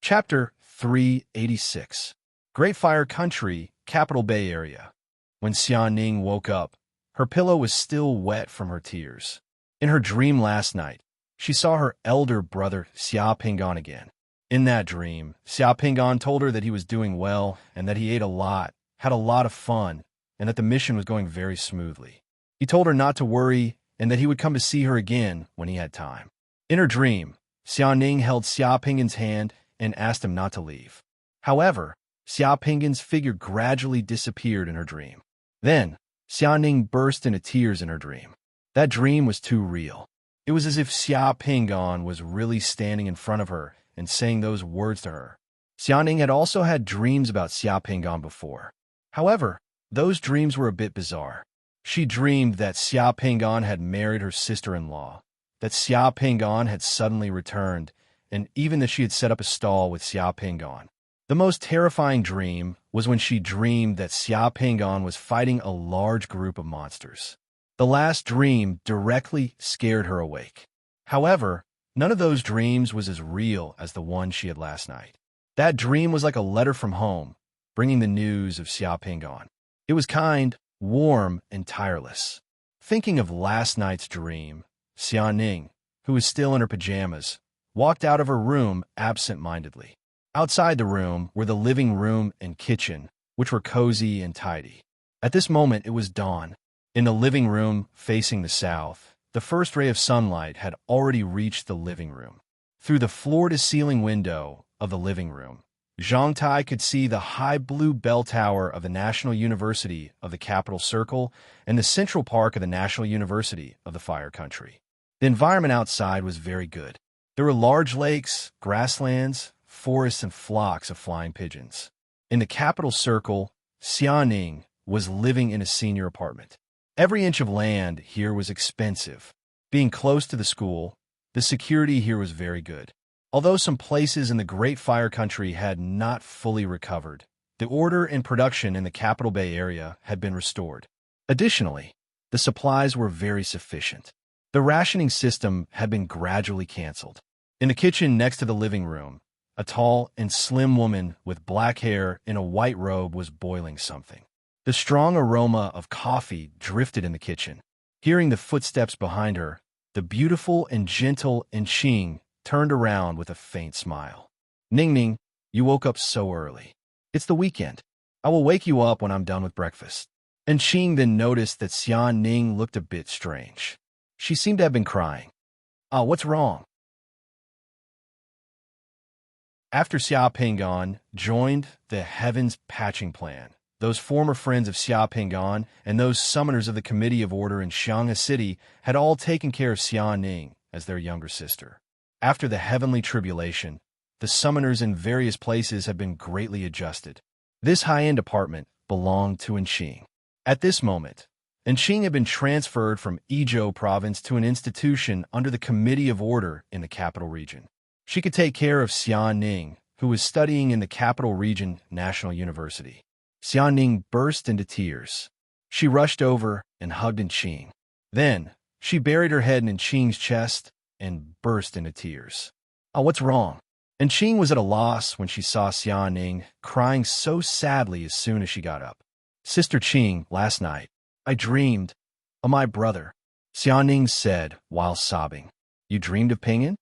Chapter 386. Great Fire Country, Capital Bay Area. When Xia Ning woke up, her pillow was still wet from her tears. In her dream last night, she saw her elder brother Xia Pingan again. In that dream, Xia Pingan told her that he was doing well and that he ate a lot, had a lot of fun, and that the mission was going very smoothly. He told her not to worry and that he would come to see her again when he had time. In her dream, Xia Ning held Xia Pingan's hand and asked him not to leave. However, Xia Pingan's figure gradually disappeared in her dream. Then, Xia Ning burst into tears in her dream. That dream was too real. It was as if Xia Pingan was really standing in front of her and saying those words to her. Xia Ning had also had dreams about Xia Pingan before. However, those dreams were a bit bizarre. She dreamed that Xia Pingan had married her sister-in-law, that Xia Pingan had suddenly returned, and even that she had set up a stall with Xia Pingan. The most terrifying dream was when she dreamed that Xia Pingan was fighting a large group of monsters. The last dream directly scared her awake. However, none of those dreams was as real as the one she had last night. That dream was like a letter from home, bringing the news of Xia Pingan. It was kind, warm, and tireless. Thinking of last night's dream, Xia Ning, who was still in her pajamas, walked out of her room absent-mindedly. Outside the room were the living room and kitchen, which were cozy and tidy. At this moment, it was dawn. In the living room, facing the south, the first ray of sunlight had already reached the living room. Through the floor-to-ceiling window of the living room, Zhang Tai could see the high blue bell tower of the National University of the Capital Circle and the Central Park of the National University of the Fire Country. The environment outside was very good. There were large lakes, grasslands, forests, and flocks of flying pigeons. In the Capital Circle, Xia Ning was living in a senior apartment. Every inch of land here was expensive. Being close to the school, the security here was very good. Although some places in the Great Fire Country had not fully recovered, the order and production in the Capital Bay Area had been restored. Additionally, the supplies were very sufficient. The rationing system had been gradually canceled. In the kitchen next to the living room, a tall and slim woman with black hair in a white robe was boiling something. The strong aroma of coffee drifted in the kitchen. Hearing the footsteps behind her, the beautiful and gentle Enching turned around with a faint smile. Ning Ning, you woke up so early. It's the weekend. I will wake you up when I'm done with breakfast. Enching then noticed that Xia Ning looked a bit strange. She seemed to have been crying. Oh, what's wrong? After Xia Pingan joined the Heavens Patching Plan, those former friends of Xia Pingan and those summoners of the Committee of Order in Xianghe City had all taken care of Xia Ning as their younger sister. After the heavenly tribulation, the summoners in various places had been greatly adjusted. This high-end apartment belonged to Enqing. At this moment, Enqing had been transferred from Yizhou province to an institution under the Committee of Order in the capital region. She could take care of Xia Ning, who was studying in the capital region National University. Xia Ning burst into tears. She rushed over and hugged Enqing. Then, she buried her head in Enqing's chest and burst into tears. "Oh, what's wrong?" Enqing was at a loss when she saw Xia Ning crying so sadly as soon as she got up. "Sister Qing, last night, I dreamed of my brother," Xia Ning said while sobbing. "You dreamed of Pingan?"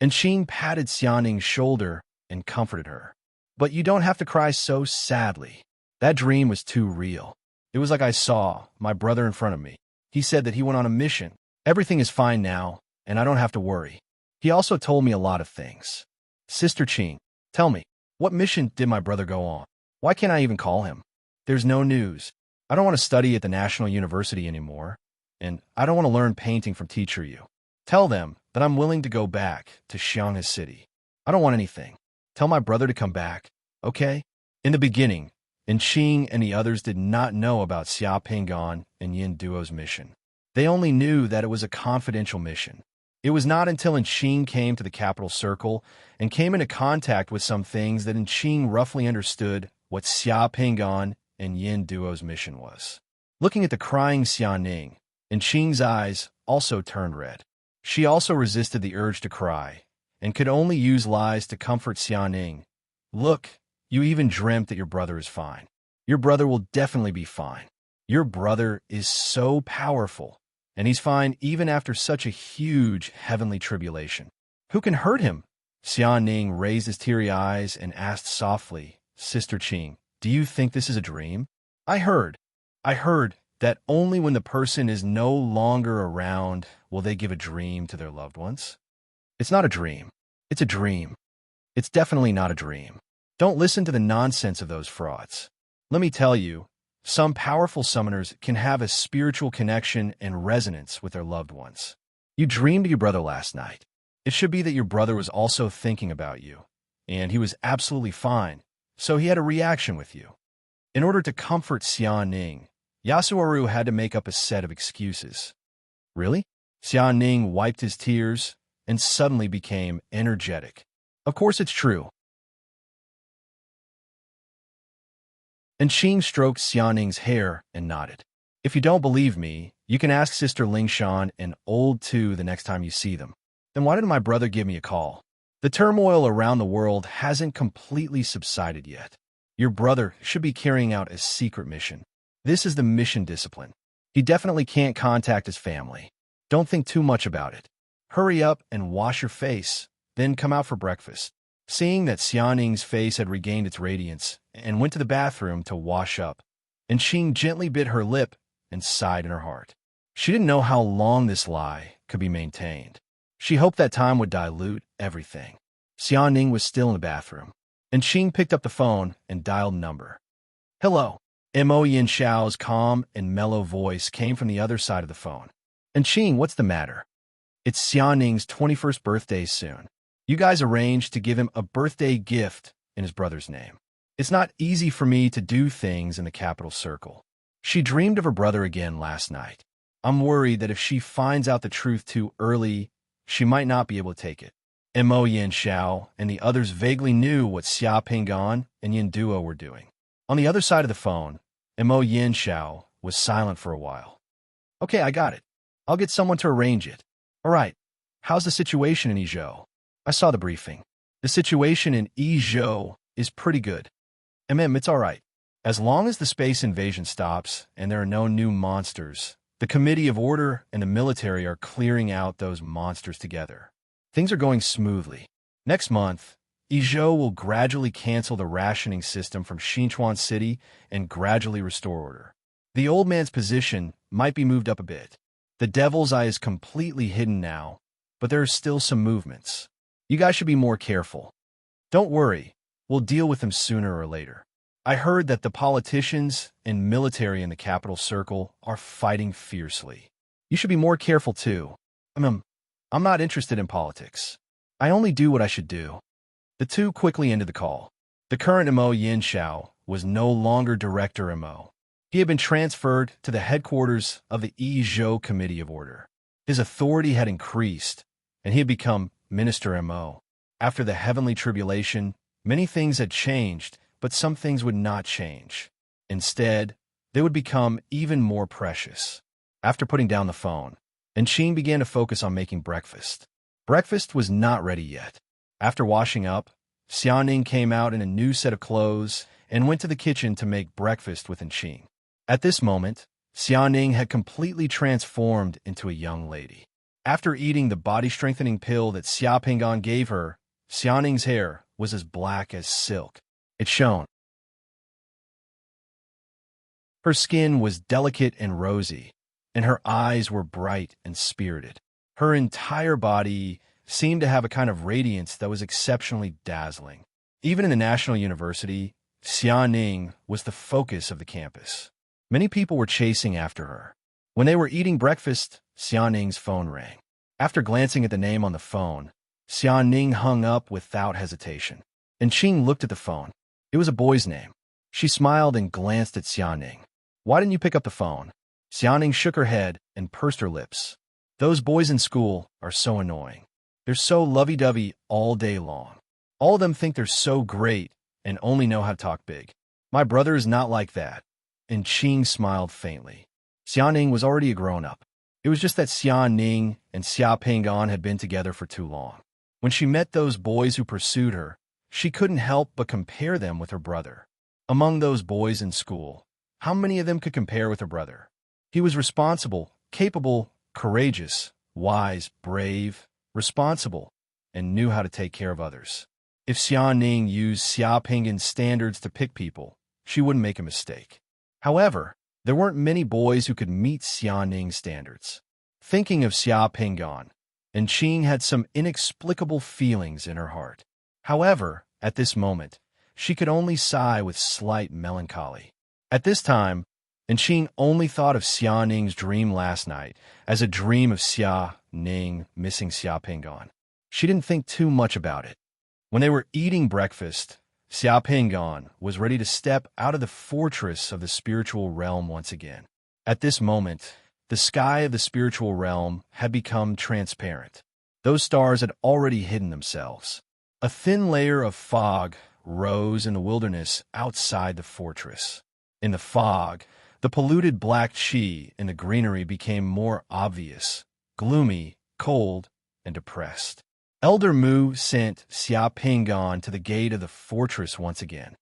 Enqing patted Xia Ning's shoulder and comforted her. "But you don't have to cry so sadly. That dream was too real. It was like I saw my brother in front of me. He said that he went on a mission. Everything is fine now, and I don't have to worry. He also told me a lot of things. Sister Qing, tell me, what mission did my brother go on? Why can't I even call him? There's no news. I don't want to study at the National University anymore, and I don't want to learn painting from Teacher Yu. Tell them that I'm willing to go back to Xianghe City. I don't want anything. Tell my brother to come back, okay?" In the beginning, Enqing and the others did not know about Xia Pingan and Yin Duo's mission. They only knew that it was a confidential mission. It was not until Enqing came to the capital circle and came into contact with some things that Enqing roughly understood what Xia Pingan and Yin Duo's mission was. Looking at the crying Xia Ning, Enqing's eyes also turned red. She also resisted the urge to cry and could only use lies to comfort Xia Ning. "Look, you even dreamt that your brother is fine. Your brother will definitely be fine. Your brother is so powerful, and he's fine even after such a huge heavenly tribulation. Who can hurt him?" Xia Ning raised his teary eyes and asked softly, "Sister Qing, do you think this is a dream? I heard that only when the person is no longer around will they give a dream to their loved ones. It's not a dream. It's a dream. It's definitely not a dream. Don't listen to the nonsense of those frauds. Let me tell you, some powerful summoners can have a spiritual connection and resonance with their loved ones. You dreamed of your brother last night. It should be that your brother was also thinking about you, and he was absolutely fine, so he had a reaction with you." In order to comfort Xia Ning, Yasuharu had to make up a set of excuses. "Really?" Xia Ning wiped his tears and suddenly became energetic. "Of course it's true." Enqing stroked Xia Ning's hair and nodded. "If you don't believe me, you can ask Sister Lingshan and Old Tu the next time you see them. Then why didn't my brother give me a call? The turmoil around the world hasn't completely subsided yet. Your brother should be carrying out a secret mission. This is the mission discipline. He definitely can't contact his family. Don't think too much about it. Hurry up and wash your face, then come out for breakfast." Seeing that Xia Ning's face had regained its radiance and went to the bathroom to wash up, Enqing gently bit her lip and sighed in her heart. She didn't know how long this lie could be maintained. She hoped that time would dilute everything. Xia Ning was still in the bathroom. Enqing picked up the phone and dialed a number. "Hello." Mo Yin Xiao's calm and mellow voice came from the other side of the phone. "Enqing, what's the matter?" "It's Xia Ning's 21st birthday soon. You guys arranged to give him a birthday gift in his brother's name. It's not easy for me to do things in the capital circle. She dreamed of her brother again last night. I'm worried that if she finds out the truth too early, she might not be able to take it." Mo Yin Xiao and the others vaguely knew what Xia Pingan and Yin Duo were doing. On the other side of the phone, Mo Yin Xiao was silent for a while. "Okay, I got it. I'll get someone to arrange it. All right, how's the situation in Yizhou? I saw the briefing. The situation in Yizhou is pretty good. It's all right. As long as the space invasion stops and there are no new monsters, the Committee of Order and the military are clearing out those monsters together. Things are going smoothly. Next month, Yizhou will gradually cancel the rationing system from Xinchuan City and gradually restore order. The old man's position might be moved up a bit. The Devil's Eye is completely hidden now, but there are still some movements. You guys should be more careful. Don't worry, we'll deal with them sooner or later. I heard that the politicians and military in the capital circle are fighting fiercely. You should be more careful too. I'm not interested in politics. I only do what I should do. The two quickly ended the call. The current MO Yin Xiao was no longer Director MO. He had been transferred to the headquarters of the Zhou Committee of Order. His authority had increased, and he had become Minister MO. After the heavenly tribulation, many things had changed, but some things would not change. Instead, they would become even more precious. After putting down the phone, Enchantment began to focus on making breakfast. Breakfast was not ready yet. After washing up, Xiaoning came out in a new set of clothes and went to the kitchen to make breakfast with Enchantment. At this moment, Xiaoning had completely transformed into a young lady. After eating the body-strengthening pill that Xia Pinggan gave her, Xiaoning's hair was as black as silk. It shone. Her skin was delicate and rosy, and her eyes were bright and spirited. Her entire body seemed to have a kind of radiance that was exceptionally dazzling. Even in the National University, Xiaoning was the focus of the campus. Many people were chasing after her. When they were eating breakfast, Xiaoning's phone rang. After glancing at the name on the phone, Xiaoning hung up without hesitation. And Qing looked at the phone. It was a boy's name. She smiled and glanced at Xiaoning. Why didn't you pick up the phone? Xiaoning shook her head and pursed her lips. Those boys in school are so annoying. They're so lovey-dovey all day long. All of them think they're so great and only know how to talk big. My brother is not like that. And Qing smiled faintly. Xiaoning was already a grown-up. It was just that Xiaoning and Xia Pinggan had been together for too long. When she met those boys who pursued her, she couldn't help but compare them with her brother. Among those boys in school, how many of them could compare with her brother? He was responsible, capable, courageous, wise, brave, responsible, and knew how to take care of others. If Xiaoning used Xia Pinggan's standards to pick people, she wouldn't make a mistake. However, there weren't many boys who could meet Xiaoning's standards. Thinking of Xia Pinggan, and Qing had some inexplicable feelings in her heart. However, at this moment, she could only sigh with slight melancholy. At this time, Qing only thought of Xiaoning's dream last night as a dream of Xia Ning missing Xia Pinggan. She didn't think too much about it. When they were eating breakfast, Xia Pinggan was ready to step out of the fortress of the spiritual realm once again. At this moment, the sky of the spiritual realm had become transparent. Those stars had already hidden themselves. A thin layer of fog rose in the wilderness outside the fortress. In the fog, the polluted black qi in the greenery became more obvious, gloomy, cold, and depressed. Elder Mu sent Xia Pinggan to the gate of the fortress once again.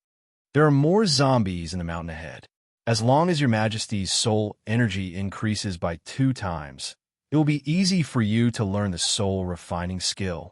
There are more zombies in the mountain ahead. As long as your majesty's soul energy increases by 2 times, it will be easy for you to learn the soul refining skill.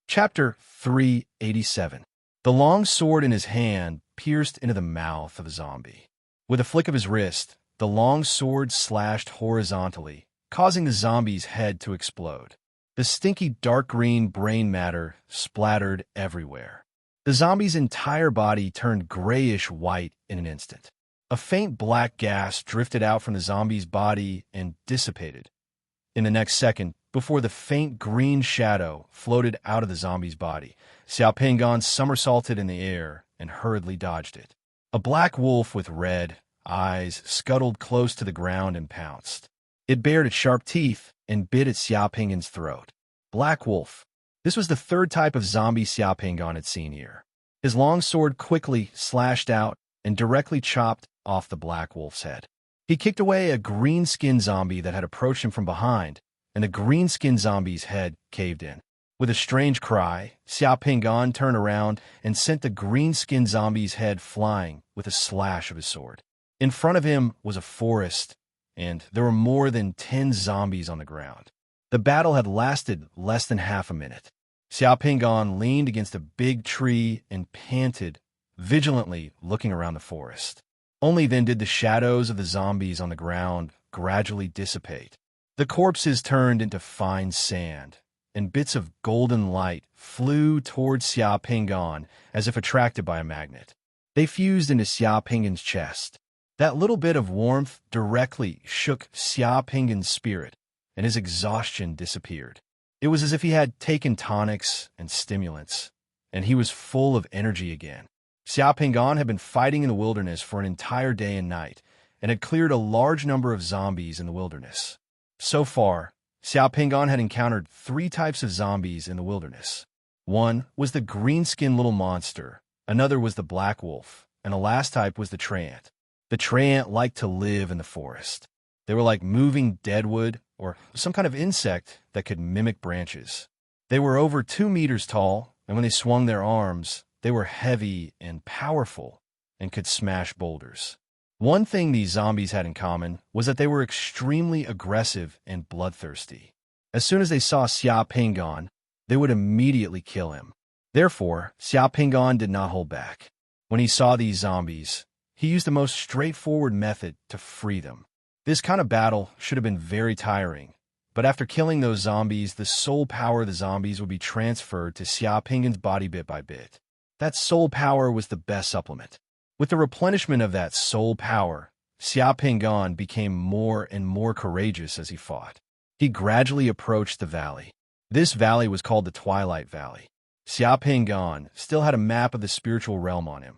Chapter 387. The long sword in his hand pierced into the mouth of a zombie. With a flick of his wrist, the long sword slashed horizontally, causing the zombie's head to explode. The stinky dark green brain matter splattered everywhere. The zombie's entire body turned grayish white in an instant. A faint black gas drifted out from the zombie's body and dissipated. In the next second, before the faint green shadow floated out of the zombie's body, Xia Pinggan somersaulted in the air and hurriedly dodged it. A black wolf with red eyes scuttled close to the ground and pounced. It bared its sharp teeth and bit at Xia Pinggan's throat. Black wolf. This was the 3rd type of zombie Xia Pinggan had seen here. His long sword quickly slashed out and directly chopped off the black wolf's head. He kicked away a green-skinned zombie that had approached him from behind, and the green-skinned zombie's head caved in. With a strange cry, Xia Pinggan turned around and sent the green-skinned zombie's head flying with a slash of his sword. In front of him was a forest, and there were more than 10 zombies on the ground. The battle had lasted less than half a minute. Xia Pinggan leaned against a big tree and panted, vigilantly looking around the forest. Only then did the shadows of the zombies on the ground gradually dissipate. The corpses turned into fine sand, and bits of golden light flew towards Xia Pingan as if attracted by a magnet. They fused into Xia Pingan's chest. That little bit of warmth directly shook Xia Pingan's spirit, and his exhaustion disappeared. It was as if he had taken tonics and stimulants, and he was full of energy again. Xia Pingan had been fighting in the wilderness for an entire day and night, and had cleared a large number of zombies in the wilderness. So far, Xia Pingan had encountered 3 types of zombies in the wilderness. One was the green-skinned little monster, another was the black wolf, and the last type was the treant. The treant liked to live in the forest. They were like moving deadwood or some kind of insect that could mimic branches. They were over 2 meters tall, and when they swung their arms, they were heavy and powerful and could smash boulders. One thing these zombies had in common was that they were extremely aggressive and bloodthirsty. As soon as they saw Xia Pingan, they would immediately kill him. Therefore, Xia Pingan did not hold back. When he saw these zombies, he used the most straightforward method to free them. This kind of battle should have been very tiring, but after killing those zombies, the soul power of the zombies would be transferred to Xia Pingan's body bit by bit. That soul power was the best supplement. With the replenishment of that soul power, Xia Pingan became more and more courageous as he fought. He gradually approached the valley. This valley was called the Twilight Valley. Xia Pingan still had a map of the spiritual realm on him.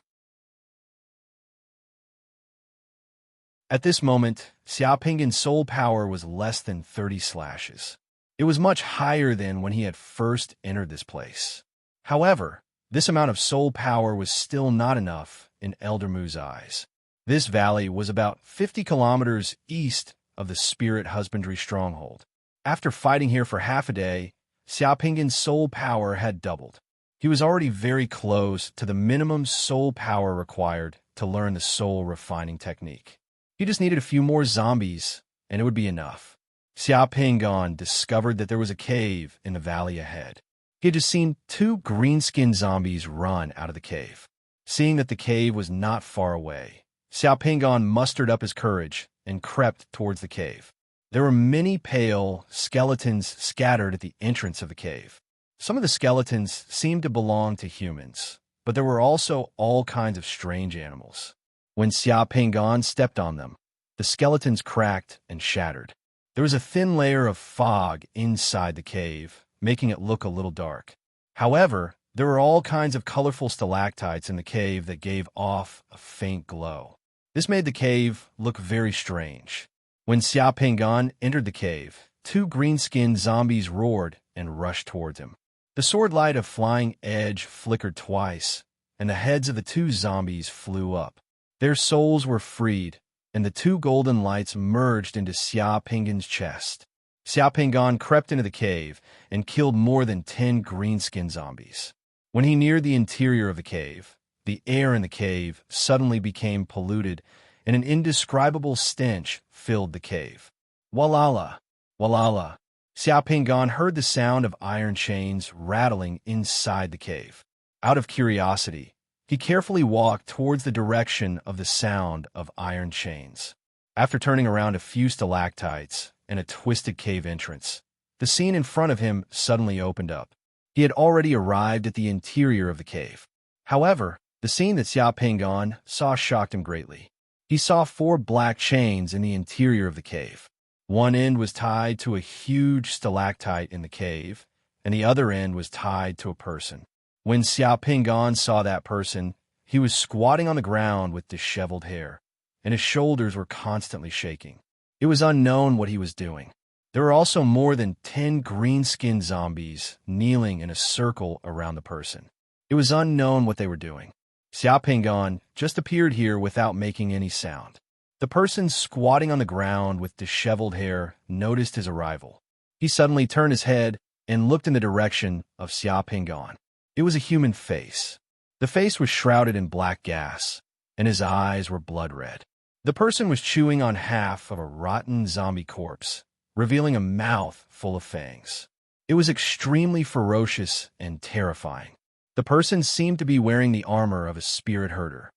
At this moment, Xia Pingan's soul power was less than 30 slashes. It was much higher than when he had first entered this place. However, this amount of soul power was still not enough in Elder Mu's eyes. This valley was about 50 kilometers east of the Spirit Husbandry Stronghold. After fighting here for half a day, Xia Pingan's soul power had doubled. He was already very close to the minimum soul power required to learn the soul refining technique. He just needed a few more zombies, and it would be enough. Xia Pingan discovered that there was a cave in the valley ahead. He had just seen 2 green-skinned zombies run out of the cave. Seeing that the cave was not far away, Xia Pingan mustered up his courage and crept towards the cave. There were many pale skeletons scattered at the entrance of the cave. Some of the skeletons seemed to belong to humans, but there were also all kinds of strange animals. When Xia Pingan stepped on them, the skeletons cracked and shattered. There was a thin layer of fog inside the cave, making it look a little dark. However, there were all kinds of colorful stalactites in the cave that gave off a faint glow. This made the cave look very strange. When Xia Pingan entered the cave, 2 green-skinned zombies roared and rushed towards him. The sword light of Flying Edge flickered twice, and the heads of the 2 zombies flew up. Their souls were freed, and the 2 golden lights merged into Xia Pingan's chest. Xia Pingan crept into the cave and killed more than 10 green-skinned zombies. When he neared the interior of the cave, the air in the cave suddenly became polluted, and an indescribable stench filled the cave. Walala, walala. Xia Pingan heard the sound of iron chains rattling inside the cave. Out of curiosity, he carefully walked towards the direction of the sound of iron chains. After turning around a few stalactites and a twisted cave entrance, the scene in front of him suddenly opened up. He had already arrived at the interior of the cave. However, the scene that Xia Pingan saw shocked him greatly. He saw 4 black chains in the interior of the cave. One end was tied to a huge stalactite in the cave, and the other end was tied to a person. When Xia Pingan saw that person, he was squatting on the ground with disheveled hair, and his shoulders were constantly shaking. It was unknown what he was doing. There were also more than 10 green-skinned zombies kneeling in a circle around the person. It was unknown what they were doing. Xia Pingan just appeared here without making any sound. The person squatting on the ground with disheveled hair noticed his arrival. He suddenly turned his head and looked in the direction of Xia Pingan. It was a human face. The face was shrouded in black gas, and his eyes were blood red. The person was chewing on half of a rotten zombie corpse, revealing a mouth full of fangs. It was extremely ferocious and terrifying. The person seemed to be wearing the armor of a spirit herder.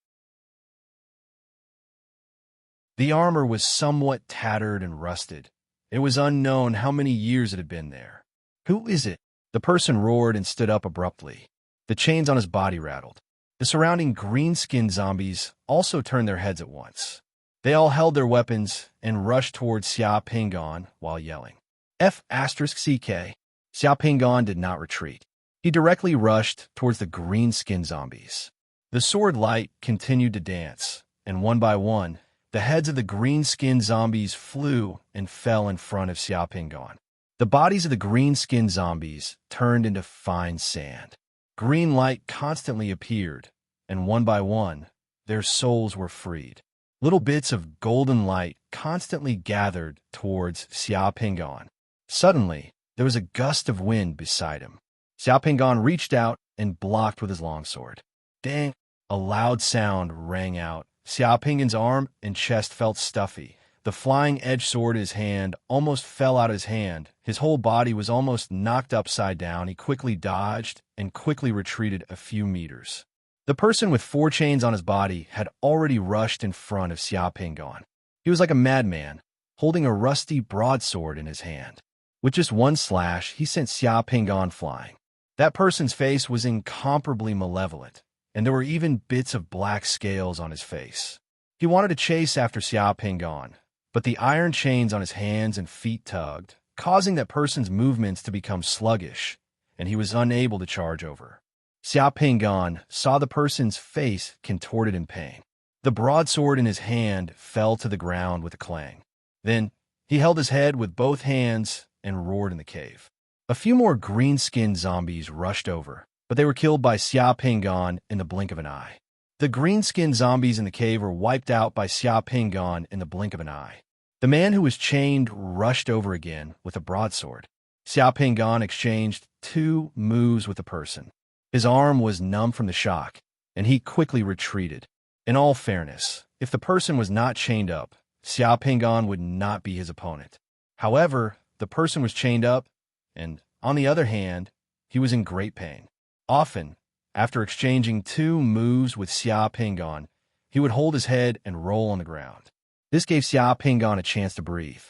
The armor was somewhat tattered and rusted, It was unknown how many years it had been there. "Who is it?" The person roared and stood up abruptly. The chains on his body rattled. The surrounding green-skinned zombies also turned their heads at once. They all held their weapons and rushed towards Xia Pingon while yelling, F***CK. Xia Pingon did not retreat. He directly rushed towards the green-skinned zombies. The sword light continued to dance, and one by one, the heads of the green-skinned zombies flew and fell in front of Xia Pingon. The bodies of the green-skinned zombies turned into fine sand. Green light constantly appeared, and one by one, their souls were freed. Little bits of golden light constantly gathered towards Xia Pingon. Suddenly, there was a gust of wind beside him. Xia Pingon reached out and blocked with his longsword. Dang! A loud sound rang out. Xia Pingon's arm and chest felt stuffy. The flying edge sword in his hand almost fell out of his hand. His whole body was almost knocked upside down. He quickly dodged and quickly retreated a few meters. The person with 4 chains on his body had already rushed in front of Xia Pingon. He was like a madman, holding a rusty broadsword in his hand. With just one slash, he sent Xia Pingon flying. That person's face was incomparably malevolent, and there were even bits of black scales on his face. He wanted to chase after Xia Pingon, but the iron chains on his hands and feet tugged, causing that person's movements to become sluggish, and he was unable to charge over. Xia Pingon saw the person's face contorted in pain. The broadsword in his hand fell to the ground with a clang. Then he held his head with both hands and roared in the cave. A few more green-skinned zombies rushed over, but they were killed by Xia Pingon in the blink of an eye. The green-skinned zombies in the cave were wiped out by Xia Pingon in the blink of an eye. The man who was chained rushed over again with a broadsword. Xia Pingon exchanged 2 moves with the person. His arm was numb from the shock, and he quickly retreated. In all fairness, if the person was not chained up, Xia Pingon would not be his opponent. However, the person was chained up, and, on the other hand, he was in great pain. Often, after exchanging 2 moves with Xia Pingon, he would hold his head and roll on the ground. This gave Xia Pingon a chance to breathe.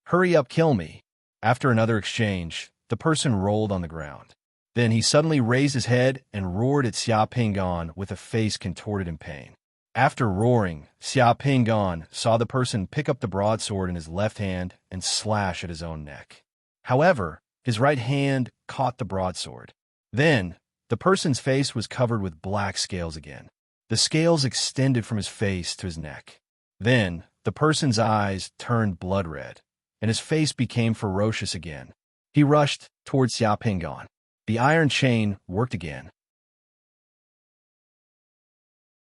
"Hurry up, kill me." After another exchange, the person rolled on the ground. Then he suddenly raised his head and roared at Xia Pingon with a face contorted in pain. After roaring, Xia Pingon saw the person pick up the broadsword in his left hand and slash at his own neck. However, his right hand caught the broadsword. Then, the person's face was covered with black scales again. The scales extended from his face to his neck. Then, the person's eyes turned blood red, and his face became ferocious again. He rushed towards Xia Pingon. The iron chain worked again.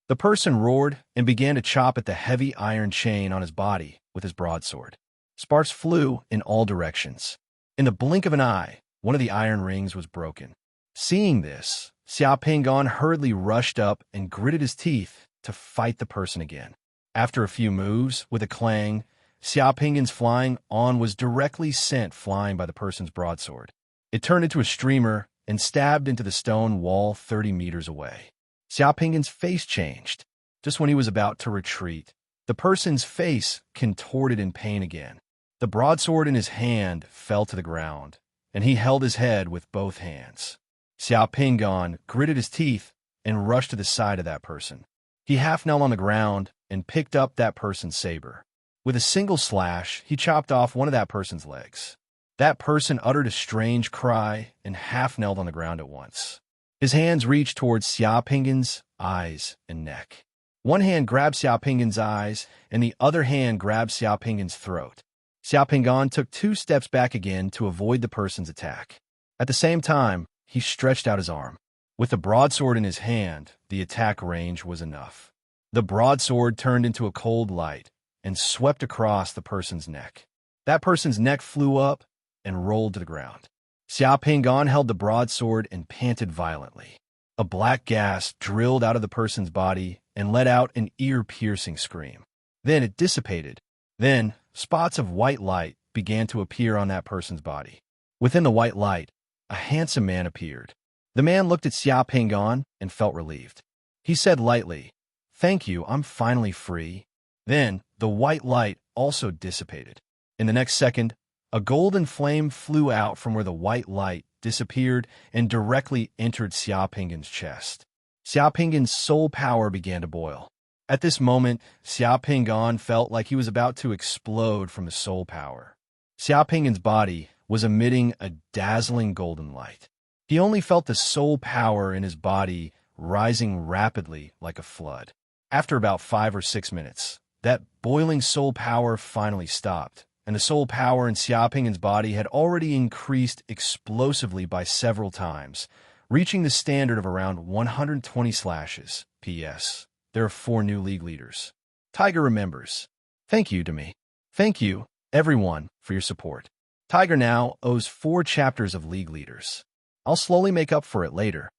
The person roared and began to chop at the heavy iron chain on his body with his broadsword. Sparks flew in all directions. In the blink of an eye, one of the iron rings was broken. Seeing this, Xia Pingon hurriedly rushed up and gritted his teeth to fight the person again. After a few moves, with a clang, Xia Pingon's flying on was directly sent flying by the person's broadsword. It turned into a streamer and stabbed into the stone wall 30 meters away. Xia Pingon's face changed. Just when he was about to retreat, the person's face contorted in pain again. The broadsword in his hand fell to the ground, and he held his head with both hands. Xia Pingon gritted his teeth and rushed to the side of that person. He half knelt on the ground and picked up that person's saber. With a single slash, he chopped off one of that person's legs. That person uttered a strange cry and half knelt on the ground at once. His hands reached towards Xia Pingon's eyes and neck. One hand grabbed Xia Pingon's eyes, and the other hand grabbed Xia Pingon's throat. Xia Pingon took 2 steps back again to avoid the person's attack. At the same time, he stretched out his arm. With the broadsword in his hand, the attack range was enough. The broadsword turned into a cold light and swept across the person's neck. That person's neck flew up and rolled to the ground. Xia Pingon held the broadsword and panted violently. A black gas drilled out of the person's body and let out an ear-piercing scream. Then it dissipated. Then, spots of white light began to appear on that person's body. Within the white light, a handsome man appeared. The man looked at Xia Pingon and felt relieved. He said lightly, "Thank you, I'm finally free." Then, the white light also dissipated. In the next second, A golden flame flew out from where the white light disappeared and directly entered Xiaoping's chest. Xiaoping's soul power began to boil. At this moment, Xiaoping felt like he was about to explode from his soul power. Xiaoping's body was emitting a dazzling golden light. He only felt the soul power in his body rising rapidly like a flood. After about 5 or 6 minutes, that boiling soul power finally stopped, and the soul power in Xiaoping's body had already increased explosively by several times, reaching the standard of around 120 slashes. P.S. There are 4 new league leaders. Tiger remembers. Thank you to me. Thank you, everyone, for your support. Tiger now owes 4 chapters of league leaders. I'll slowly make up for it later.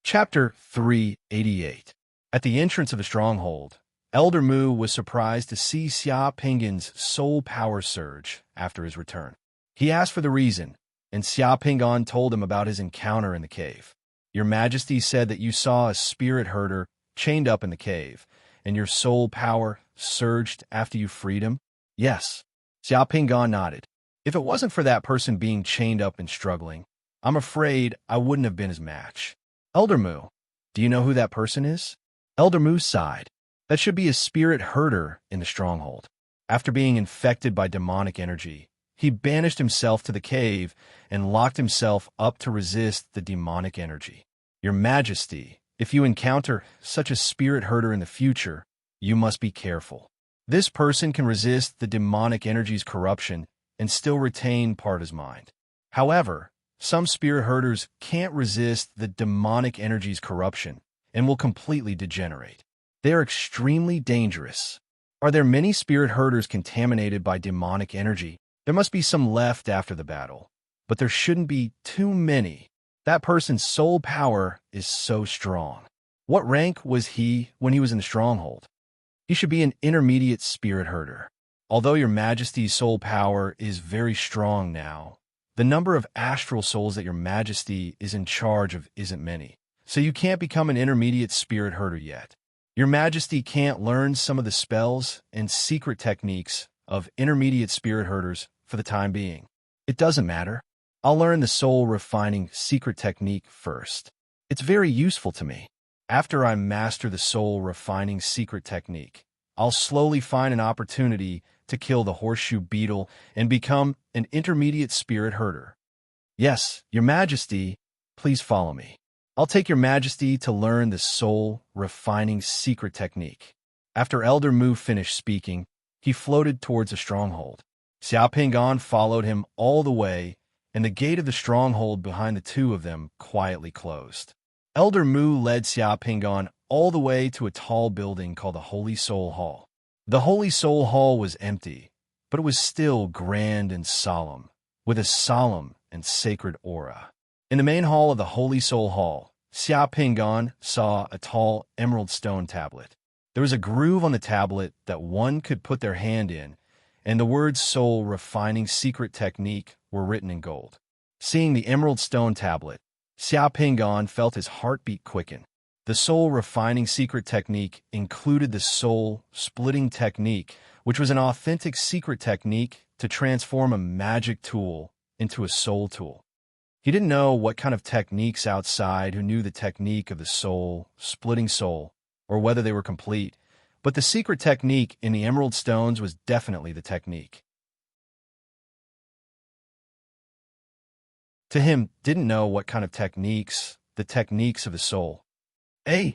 Chapter 388. At the entrance of the stronghold, Elder Mu was surprised to see Xiaoping's soul power surge after his return. He asked for the reason, and Xiaoping told him about his encounter in the cave. Your Majesty said that you saw a spirit herder chained up in the cave, and your soul power surged after you freed him? Yes. Xiaoping nodded. If it wasn't for that person being chained up and struggling, I'm afraid I wouldn't have been his match. Elder Mu, do you know who that person is? Elder Mu sighed. That should be a spirit herder in the stronghold. After being infected by demonic energy, he banished himself to the cave and locked himself up to resist the demonic energy. Your Majesty, if you encounter such a spirit herder in the future, you must be careful. This person can resist the demonic energy's corruption and still retain part of his mind. However, some spirit herders can't resist the demonic energy's corruption and will completely degenerate. They are extremely dangerous. Are there many spirit herders contaminated by demonic energy? There must be some left after the battle, but there shouldn't be too many. That person's soul power is so strong. What rank was he when he was in the stronghold? He should be an intermediate spirit herder. Although your Majesty's soul power is very strong now, the number of astral souls that your Majesty is in charge of isn't many, so you can't become an intermediate spirit herder yet. Your Majesty can't learn some of the spells and secret techniques of intermediate spirit herders for the time being. It doesn't matter. I'll learn the soul refining secret technique first. It's very useful to me. After I master the soul refining secret technique, I'll slowly find an opportunity to kill the horseshoe beetle and become an intermediate spirit herder. Yes, Your Majesty, please follow me. I'll take Your Majesty to learn the soul refining secret technique. After Elder Mu finished speaking, he floated towards the stronghold. Xiaoping followed him all the way, and the gate of the stronghold behind the two of them quietly closed. Elder Mu led Xiaoping all the way to a tall building called the Holy Soul Hall. The Holy Soul Hall was empty, but it was still grand and solemn, with a solemn and sacred aura. In the main hall of the Holy Soul Hall, Xiaoping saw a tall emerald stone tablet. There was a groove on the tablet that one could put their hand in, and the words soul refining secret technique were written in gold. Seeing the emerald stone tablet, Xiaoping felt his heartbeat quicken. The soul refining secret technique included the soul splitting technique, which was an authentic secret technique to transform a magic tool into a soul tool. He didn't know what kind of techniques outside who knew the technique of the soul splitting soul, or whether they were complete, but the secret technique in the emerald stones was definitely the technique. To him, didn't know what kind of techniques, the techniques of the soul. Hey,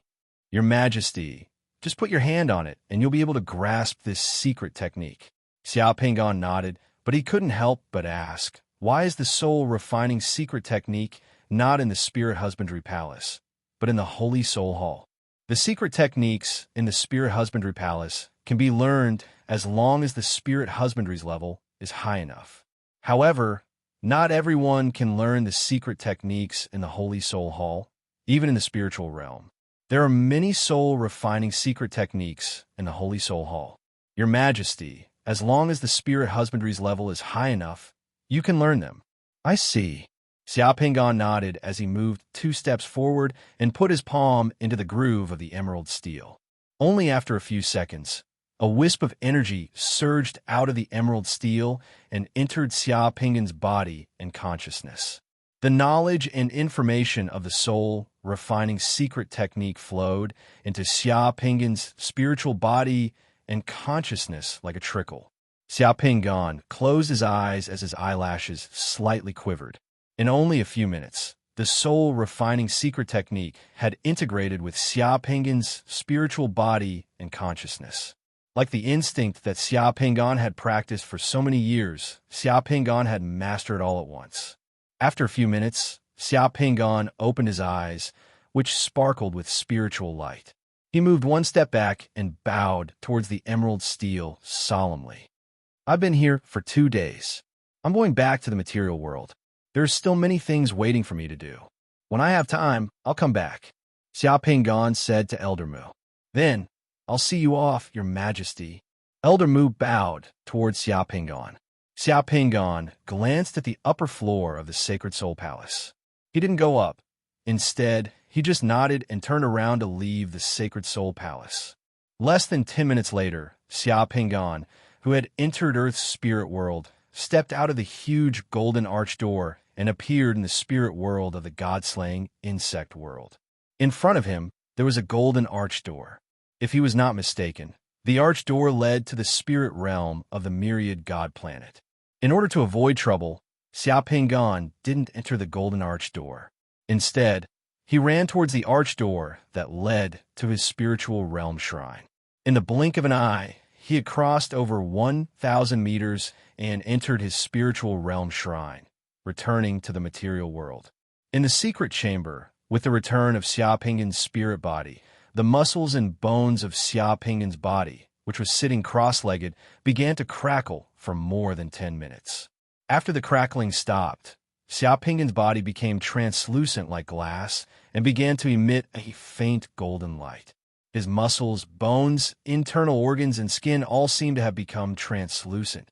Your Majesty, just put your hand on it and you'll be able to grasp this secret technique. Xiaoping nodded, but he couldn't help but ask, why is the soul refining secret technique not in the Spirit Husbandry Palace, but in the Holy Soul Hall? The secret techniques in the Spirit Husbandry Palace can be learned as long as the Spirit Husbandry's level is high enough. However, not everyone can learn the secret techniques in the Holy Soul Hall, even in the spiritual realm. There are many soul-refining secret techniques in the Holy Soul Hall. Your Majesty, as long as the Spirit Husbandry's level is high enough, you can learn them. I see. Xiaoping nodded as he moved 2 steps forward and put his palm into the groove of the emerald steel. Only after a few seconds, a wisp of energy surged out of the emerald steel and entered Xia Pinggan's body and consciousness. The knowledge and information of the soul refining secret technique flowed into Xia Pinggan's spiritual body and consciousness like a trickle. Xia Pinggan closed his eyes as his eyelashes slightly quivered. In only a few minutes, the soul refining secret technique had integrated with Xia Pinggan's spiritual body and consciousness. Like the instinct that Xia Pinggan had practiced for so many years, Xia Pinggan had mastered all at once. After a few minutes, Xia Pinggan opened his eyes, which sparkled with spiritual light. He moved one step back and bowed towards the emerald steel solemnly. I've been here for 2 days. I'm going back to the material world. There's still many things waiting for me to do. When I have time, I'll come back, Xia Pinggan said to Elder Mu. Then, I'll see you off, Your Majesty. Elder Mu bowed towards Xia Pinggan. Xia Pinggan glanced at the upper floor of the Sacred Soul Palace. He didn't go up. Instead, he just nodded and turned around to leave the Sacred Soul Palace. Less than 10 minutes later, Xia Pinggan, who had entered Earth's spirit world, stepped out of the huge golden arch door and appeared in the spirit world of the god-slaying insect world. In front of him, there was a golden arch door. If he was not mistaken, the arch door led to the spirit realm of the myriad god planet. In order to avoid trouble, Xia Pinggan didn't enter the golden arch door. Instead, he ran towards the arch door that led to his spiritual realm shrine. In the blink of an eye, he had crossed over 1,000 meters and entered his spiritual realm shrine, returning to the material world. In the secret chamber, with the return of Xia Pinggan's spirit body, the muscles and bones of Xia Pinggan's body, which was sitting cross-legged, began to crackle for more than 10 minutes. After the crackling stopped, Xia Pinggan's body became translucent like glass and began to emit a faint golden light. His muscles, bones, internal organs, and skin all seemed to have become translucent.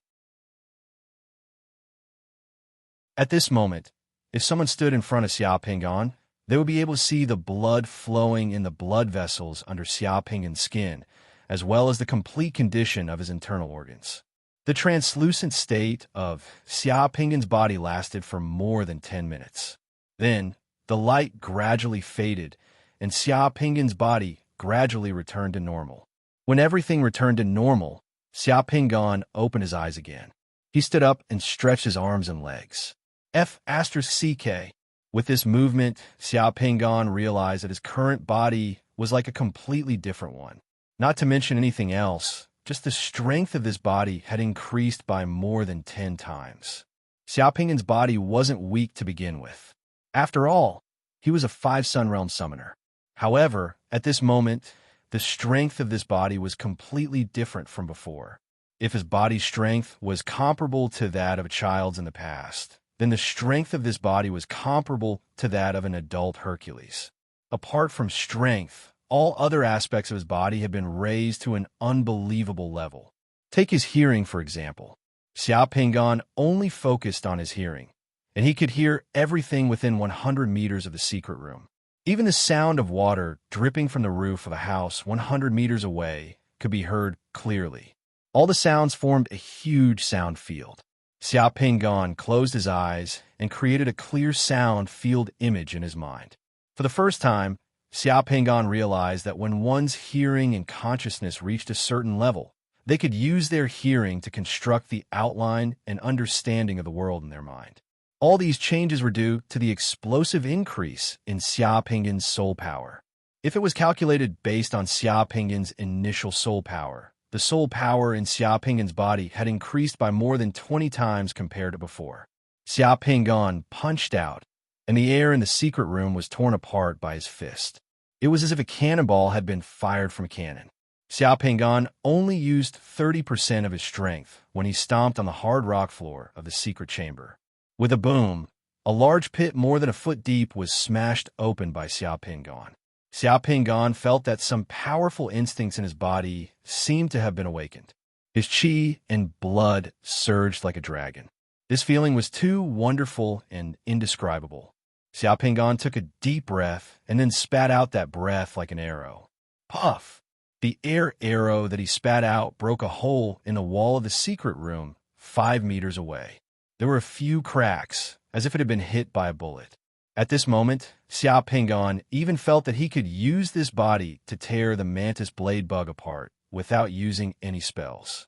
At this moment, if someone stood in front of Xia Pinggan, they would be able to see the blood flowing in the blood vessels under Xia Pinggan's skin, as well as the complete condition of his internal organs. The translucent state of Xia Pinggan's body lasted for more than 10 minutes. Then, the light gradually faded, and Xia Pinggan's body gradually returned to normal. When everything returned to normal, Xia Pinggan opened his eyes again. He stood up and stretched his arms and legs. F***CK. With this movement, Xia Pinggan realized that his current body was like a completely different one. Not to mention anything else, just the strength of this body had increased by more than 10 times. Xia Pinggan's body wasn't weak to begin with. After all, he was a 5-sun realm summoner. However, at this moment, the strength of this body was completely different from before. If his body's strength was comparable to that of a child's in the past, then the strength of this body was comparable to that of an adult Hercules. Apart from strength, all other aspects of his body had been raised to an unbelievable level. Take his hearing, for example. Xia Pinggan only focused on his hearing, and he could hear everything within 100 meters of the secret room. Even the sound of water dripping from the roof of a house 100 meters away could be heard clearly. All the sounds formed a huge sound field. Xia Pinggan closed his eyes and created a clear sound field image in his mind. For the first time, Xia Pinggan realized that when one's hearing and consciousness reached a certain level, they could use their hearing to construct the outline and understanding of the world in their mind. All these changes were due to the explosive increase in Xia Pinggan's soul power. If it was calculated based on Xia Pinggan's initial soul power, the soul power in Xia Pinggan's body had increased by more than 20 times compared to before. Xia Pinggan punched out, and the air in the secret room was torn apart by his fist. It was as if a cannonball had been fired from a cannon. Xia Pinggan only used 30% of his strength when he stomped on the hard rock floor of the secret chamber. With a boom, a large pit more than a foot deep was smashed open by Xia Pinggan. Xia Pinggan felt that some powerful instincts in his body seemed to have been awakened. His chi and blood surged like a dragon. This feeling was too wonderful and indescribable. Xia Pinggan took a deep breath and then spat out that breath like an arrow. Puff! The air arrow that he spat out broke a hole in the wall of the secret room 5 meters away. There were a few cracks, as if it had been hit by a bullet. At this moment, Xiao Pingon even felt that he could use this body to tear the mantis blade bug apart without using any spells.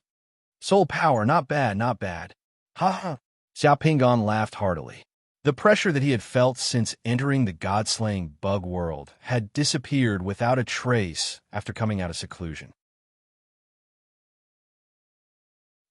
Soul power, not bad, not bad. Ha ha. Xiao Pingon laughed heartily. The pressure that he had felt since entering the god-slaying bug world had disappeared without a trace after coming out of seclusion.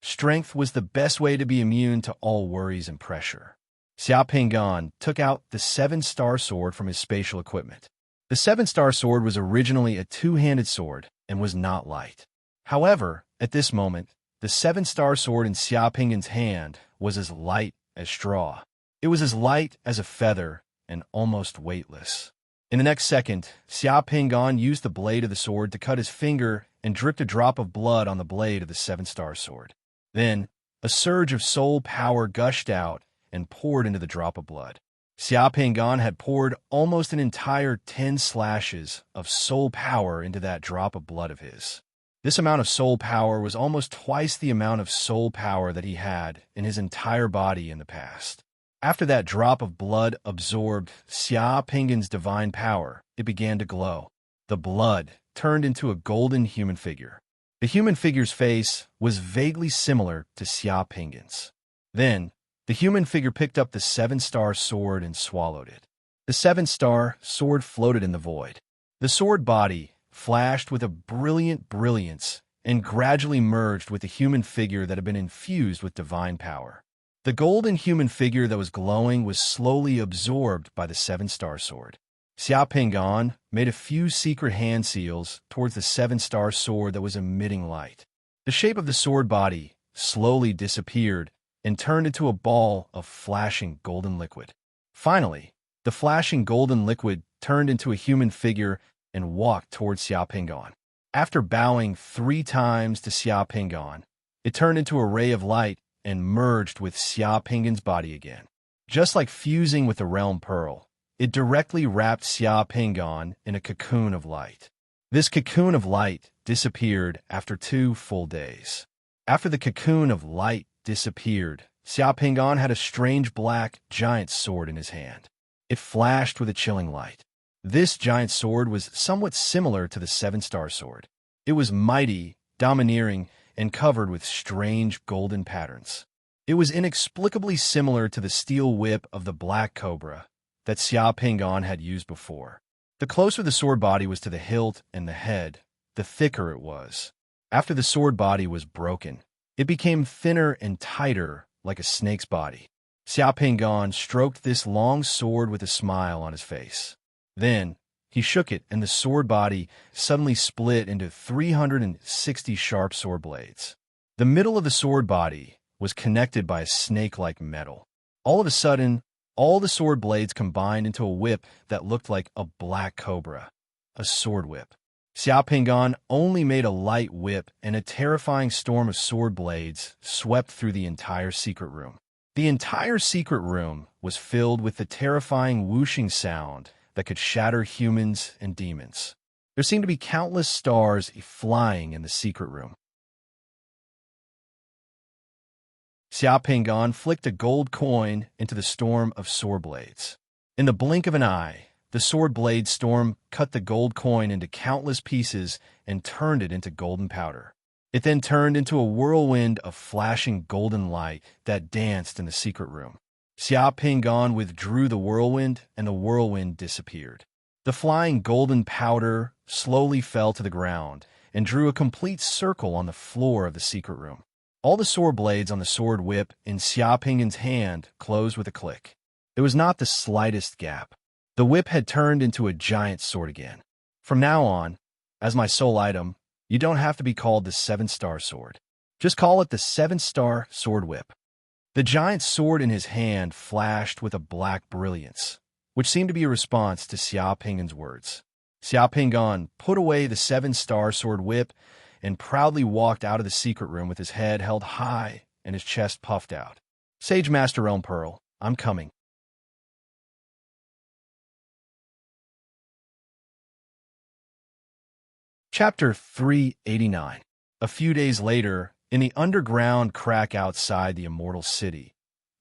Strength was the best way to be immune to all worries and pressure. Xiao Pingon took out the 7-star sword from his spatial equipment. The 7-star sword was originally a 2-handed sword and was not light. However, at this moment, the 7-star sword in Xiao Pingon's hand was as light as straw. It was as light as a feather and almost weightless. In the next second, Xiao Pingon used the blade of the sword to cut his finger and dripped a drop of blood on the blade of the 7-star sword. Then, a surge of soul power gushed out and poured into the drop of blood. Xiao Pingon had poured almost an entire 10 slashes of soul power into that drop of blood of his. This amount of soul power was almost twice the amount of soul power that he had in his entire body in the past. After that drop of blood absorbed Xiao Pingon's divine power, it began to glow. The blood turned into a golden human figure. The human figure's face was vaguely similar to Xiao Pingon's. Then, the human figure picked up the 7-star sword and swallowed it. The 7-star sword floated in the void. The sword body flashed with a brilliant brilliance and gradually merged with the human figure that had been infused with divine power. The golden human figure that was glowing was slowly absorbed by the 7-star sword. Xiao Pingon made a few secret hand seals towards the 7-star sword that was emitting light. The shape of the sword body slowly disappeared and turned into a ball of flashing golden liquid. Finally, the flashing golden liquid turned into a human figure and walked towards Xiao Pingon. After bowing 3 times to Xiao Pingon, it turned into a ray of light and merged with Xiao Pingon's body again. Just like fusing with the realm pearl, it directly wrapped Xiao Pingon in a cocoon of light. This cocoon of light disappeared after 2 full days. After the cocoon of light disappeared, Xiao Pingon had a strange black giant sword in his hand. It flashed with a chilling light. This giant sword was somewhat similar to the 7-star sword. It was mighty, domineering, and covered with strange golden patterns. It was inexplicably similar to the steel whip of the Black Cobra that Xiao Pingon had used before. The closer the sword body was to the hilt and the head, the thicker it was. After the sword body was broken, it became thinner and tighter like a snake's body. Xiao Pingon stroked this long sword with a smile on his face. Then, he shook it and the sword body suddenly split into 360 sharp sword blades. The middle of the sword body was connected by a snake-like metal. All of a sudden, all the sword blades combined into a whip that looked like a black cobra, a sword whip. Xiao Pingon only made a light whip and a terrifying storm of sword blades swept through the entire secret room. The entire secret room was filled with the terrifying whooshing sound that could shatter humans and demons. There seemed to be countless stars flying in the secret room. Xiao Pingon flicked a gold coin into the storm of sword blades. In the blink of an eye, the sword blade storm cut the gold coin into countless pieces and turned it into golden powder. It then turned into a whirlwind of flashing golden light that danced in the secret room. Xiao Pingon withdrew the whirlwind, and the whirlwind disappeared. The flying golden powder slowly fell to the ground and drew a complete circle on the floor of the secret room. All the sword blades on the sword whip in Xiao Pingon's hand closed with a click. There was not the slightest gap. The whip had turned into a giant sword again. From now on, as my sole item, you don't have to be called the 7-star sword. Just call it the 7-star sword whip. The giant sword in his hand flashed with a black brilliance, which seemed to be a response to Xiao Pingon's words. Xiao Pingon put away the 7-star sword whip and proudly walked out of the secret room with his head held high and his chest puffed out. Sage Master Realm Pearl, I'm coming. Chapter 389. A few days later, in the underground crack outside the immortal city.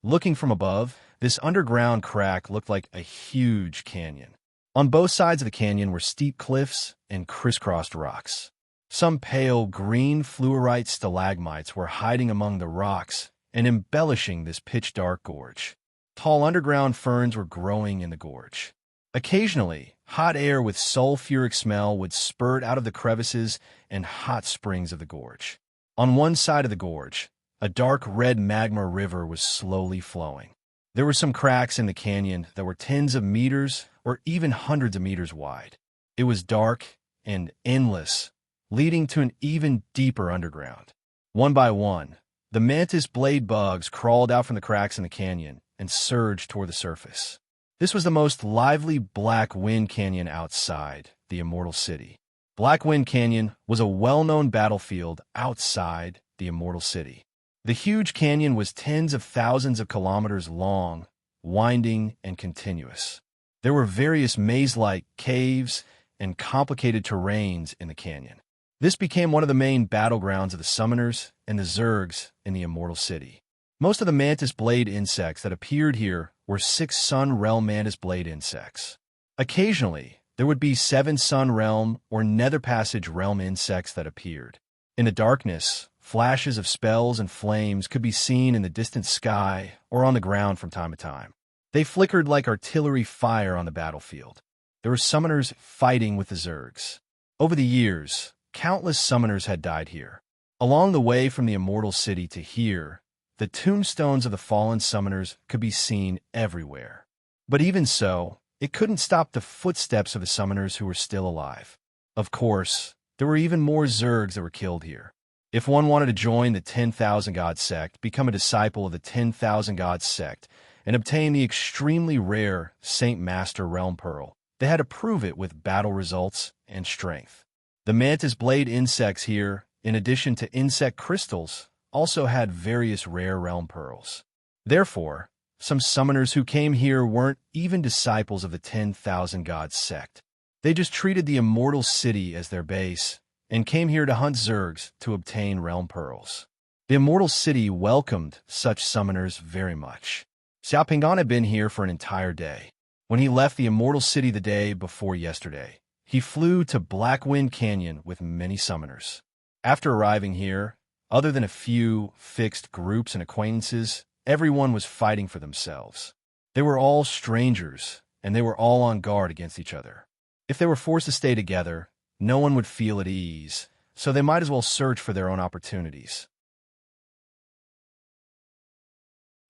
Looking from above, this underground crack looked like a huge canyon. On both sides of the canyon were steep cliffs and crisscrossed rocks. Some pale green fluorite stalagmites were hiding among the rocks and embellishing this pitch-dark gorge. Tall underground ferns were growing in the gorge. Occasionally, hot air with sulfuric smell would spurt out of the crevices and hot springs of the gorge. On one side of the gorge, a dark red magma river was slowly flowing. There were some cracks in the canyon that were tens of meters or even hundreds of meters wide. It was dark and endless, leading to an even deeper underground. One by one, the mantis blade bugs crawled out from the cracks in the canyon and surged toward the surface. This was the most lively Black Wind Canyon outside the immortal city. Black Wind Canyon was a well-known battlefield outside the immortal city. The huge canyon was tens of thousands of kilometers long, winding, and continuous. There were various maze-like caves and complicated terrains in the canyon. This became one of the main battlegrounds of the summoners and the zergs in the immortal city. Most of the mantis blade insects that appeared here were 6 Sun Realm mantis blade insects. Occasionally, there would be 7 Sun Realm or Nether Passage Realm insects that appeared. In the darkness, flashes of spells and flames could be seen in the distant sky or on the ground from time to time. They flickered like artillery fire on the battlefield. There were summoners fighting with the zergs. Over the years, countless summoners had died here. Along the way from the immortal city to here, the tombstones of the fallen summoners could be seen everywhere. But even so, it couldn't stop the footsteps of the summoners who were still alive. Of course, there were even more zergs that were killed here. If one wanted to join the 10,000 God sect, become a disciple of the 10,000 God sect, and obtain the extremely rare Saint Master Realm Pearl, they had to prove it with battle results and strength. The mantis blade insects here, in addition to insect crystals, also had various rare realm pearls. Therefore, some summoners who came here weren't even disciples of the 10,000 God sect. They just treated the immortal city as their base and came here to hunt zergs to obtain realm pearls. The immortal city welcomed such summoners very much. Xiao Pingan had been here for an entire day. When he left the immortal city the day before yesterday, he flew to Black Wind Canyon with many summoners. After arriving here, other than a few fixed groups and acquaintances, everyone was fighting for themselves. They were all strangers, and they were all on guard against each other. If they were forced to stay together, no one would feel at ease, so they might as well search for their own opportunities.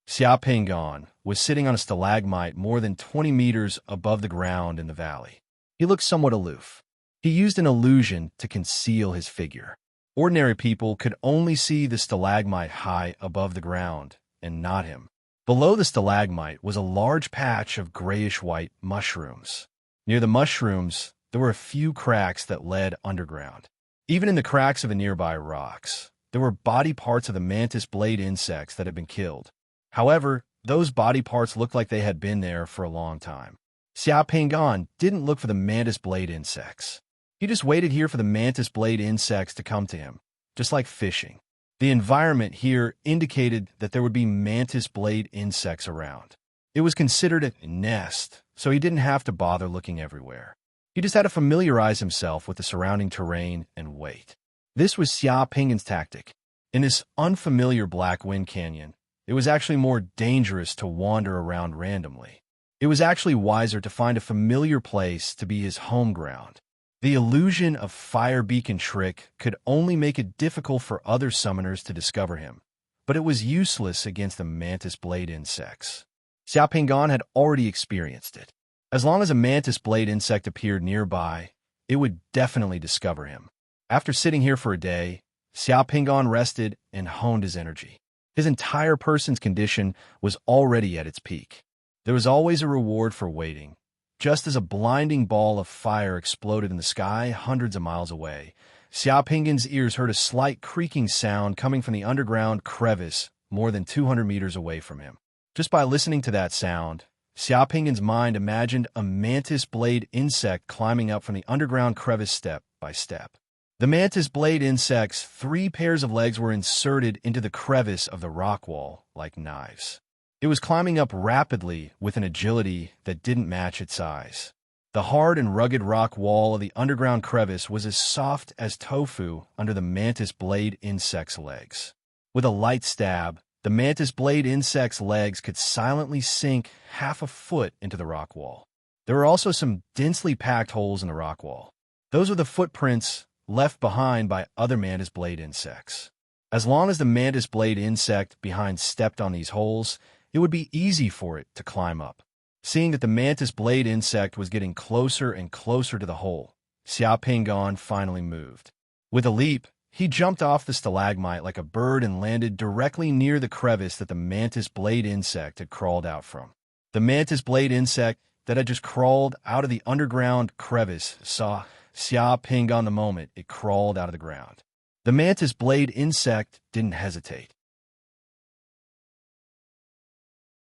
Xiao Pingan was sitting on a stalagmite more than 20 meters above the ground in the valley. He looked somewhat aloof. He used an illusion to conceal his figure. Ordinary people could only see the stalagmite high above the ground, and not him. Below the stalagmite was a large patch of grayish-white mushrooms. Near the mushrooms, there were a few cracks that led underground. Even in the cracks of the nearby rocks, there were body parts of the mantis blade insects that had been killed. However, those body parts looked like they had been there for a long time. Xiao Pingan didn't look for the mantis blade insects. He just waited here for the mantis blade insects to come to him, just like fishing. The environment here indicated that there would be mantis blade insects around. It was considered a nest, so he didn't have to bother looking everywhere. He just had to familiarize himself with the surrounding terrain and wait. This was Xiao Pingan's tactic. In this unfamiliar Black Wind Canyon, it was actually more dangerous to wander around randomly. It was actually wiser to find a familiar place to be his home ground. The illusion of fire beacon trick could only make it difficult for other summoners to discover him, but it was useless against the mantis blade insects. Xiao Pingan had already experienced it. As long as a mantis blade insect appeared nearby, it would definitely discover him. After sitting here for a day, Xiao Pingan rested and honed his energy. His entire person's condition was already at its peak. There was always a reward for waiting. Just as a blinding ball of fire exploded in the sky hundreds of miles away, Xiao Pingan's ears heard a slight creaking sound coming from the underground crevice more than 200 meters away from him. Just by listening to that sound, Xiao Pingan's mind imagined a mantis blade insect climbing up from the underground crevice step by step. The mantis blade insect's 3 pairs of legs were inserted into the crevice of the rock wall like knives. It was climbing up rapidly with an agility that didn't match its size. The hard and rugged rock wall of the underground crevice was as soft as tofu under the mantis blade insect's legs. With a light stab, the mantis blade insect's legs could silently sink half a foot into the rock wall. There were also some densely packed holes in the rock wall. Those were the footprints left behind by other mantis blade insects. As long as the mantis blade insect behind stepped on these holes, it would be easy for it to climb up. Seeing that the mantis blade insect was getting closer and closer to the hole, Xiao Pingon finally moved. With a leap, he jumped off the stalagmite like a bird and landed directly near the crevice that the mantis blade insect had crawled out from. The mantis blade insect that had just crawled out of the underground crevice saw Xiao Pingon the moment it crawled out of the ground. The mantis blade insect didn't hesitate.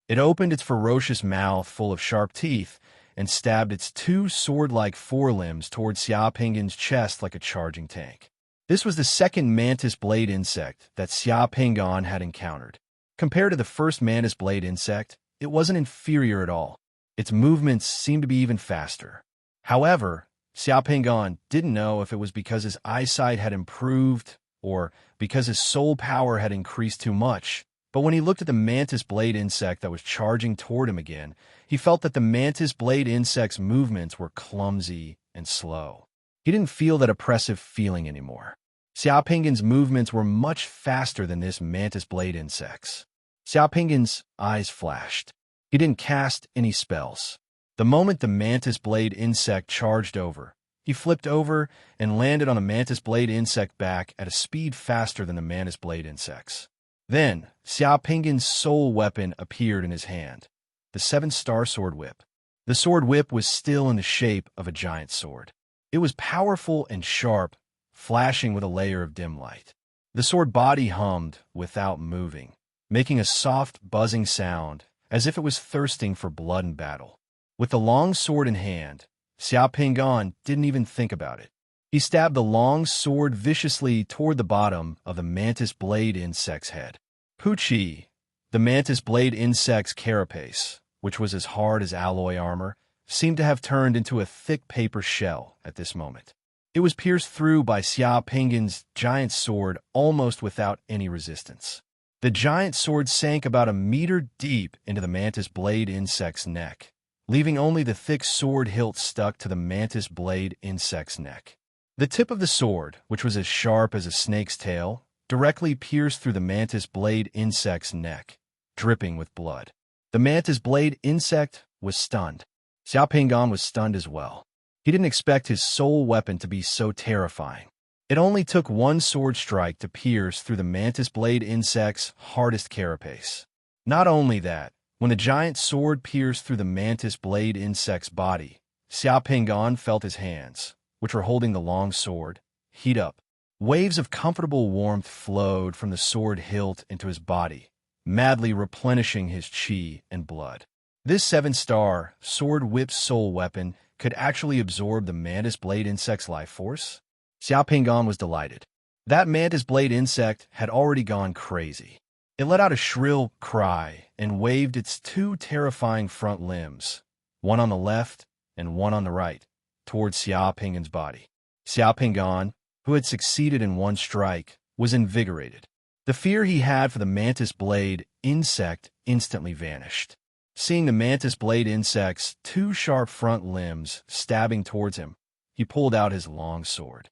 It opened its ferocious mouth full of sharp teeth and stabbed its 2 sword-like forelimbs toward Xiao Pingon's chest like a charging tank. This was the second mantis blade insect that Xiao Pingon had encountered. Compared to the first mantis blade insect, it wasn't inferior at all. Its movements seemed to be even faster. However, Xiao Pingon didn't know if it was because his eyesight had improved or because his soul power had increased too much. But when he looked at the mantis blade insect that was charging toward him again, he felt that the mantis blade insect's movements were clumsy and slow. He didn't feel that oppressive feeling anymore. Xiao Pingon's movements were much faster than this mantis blade insect's. Xiao Pingon's eyes flashed. He didn't cast any spells. The moment the mantis blade insect charged over, he flipped over and landed on the mantis blade insect back at a speed faster than the mantis blade insect's. Then, Xiao Pingon's soul weapon appeared in his hand, the 7-star sword whip. The sword whip was still in the shape of a giant sword. It was powerful and sharp, flashing with a layer of dim light. The sword body hummed without moving, making a soft, buzzing sound as if it was thirsting for blood and battle. With the long sword in hand, Xiao Pingon didn't even think about it. He stabbed the long sword viciously toward the bottom of the mantis blade insect's head. Puchi, the mantis blade insect's carapace, which was as hard as alloy armor, seemed to have turned into a thick paper shell at this moment. It was pierced through by Xiao Pingon's giant sword almost without any resistance. The giant sword sank about a meter deep into the mantis blade insect's neck, leaving only the thick sword hilt stuck to the mantis blade insect's neck. The tip of the sword, which was as sharp as a snake's tail, directly pierced through the mantis blade insect's neck, dripping with blood. The mantis blade insect was stunned. Xiao Pingon was stunned as well. He didn't expect his soul weapon to be so terrifying. It only took one sword strike to pierce through the mantis blade insect's hardest carapace. Not only that, when the giant sword pierced through the mantis blade insect's body, Xiao Pingon felt his hands, which were holding the long sword, heat up. Waves of comfortable warmth flowed from the sword hilt into his body, madly replenishing his chi and blood. This 7-star sword whip soul weapon could actually absorb the mantis blade insect's life force. Xiao Pingon was delighted. That mantis blade insect had already gone crazy. It let out a shrill cry and waved its 2 terrifying front limbs, one on the left and one on the right, towards Xiao Pingon's body. Xiao Pingon, who had succeeded in one strike, was invigorated. The fear he had for the mantis blade insect instantly vanished. Seeing the mantis blade insect's 2 sharp front limbs stabbing towards him, he pulled out his long sword.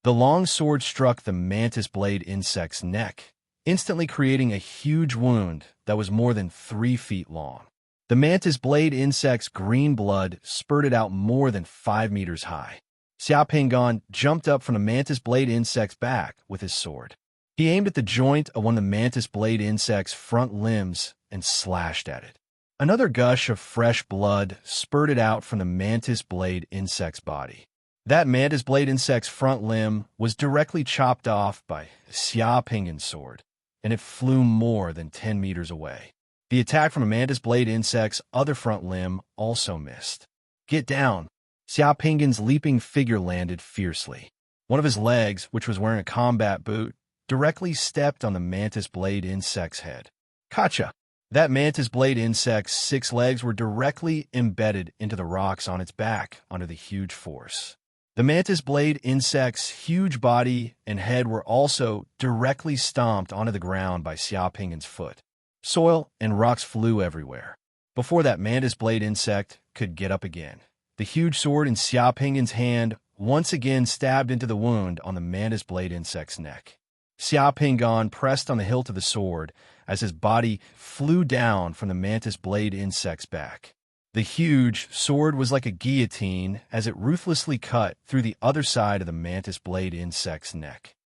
The long sword struck the mantis blade insect's neck, instantly creating a huge wound that was more than 3 feet long. The mantis blade insect's green blood spurted out more than 5 meters high. Xiao Pingon jumped up from the mantis blade insect's back with his sword. He aimed at the joint of one of the mantis blade insect's front limbs and slashed at it. Another gush of fresh blood spurted out from the mantis blade insect's body. That mantis blade insect's front limb was directly chopped off by Xiao Pingon's sword, and it flew more than 10 meters away. The attack from a mantis blade insect's other front limb also missed. "Get down!" Xiao Pingan's leaping figure landed fiercely. One of his legs, which was wearing a combat boot, directly stepped on the mantis blade insect's head. Gotcha! That mantis blade insect's 6 legs were directly embedded into the rocks on its back under the huge force. The mantis blade insect's huge body and head were also directly stomped onto the ground by Xiao Pingan's foot. Soil and rocks flew everywhere. Before that mantis blade insect could get up again, the huge sword in Xiao Pingan's hand once again stabbed into the wound on the mantis blade insect's neck. Xiao Pingan pressed on the hilt of the sword as his body flew down from the mantis blade insect's back. The huge sword was like a guillotine as it ruthlessly cut through the other side of the mantis blade insect's neck.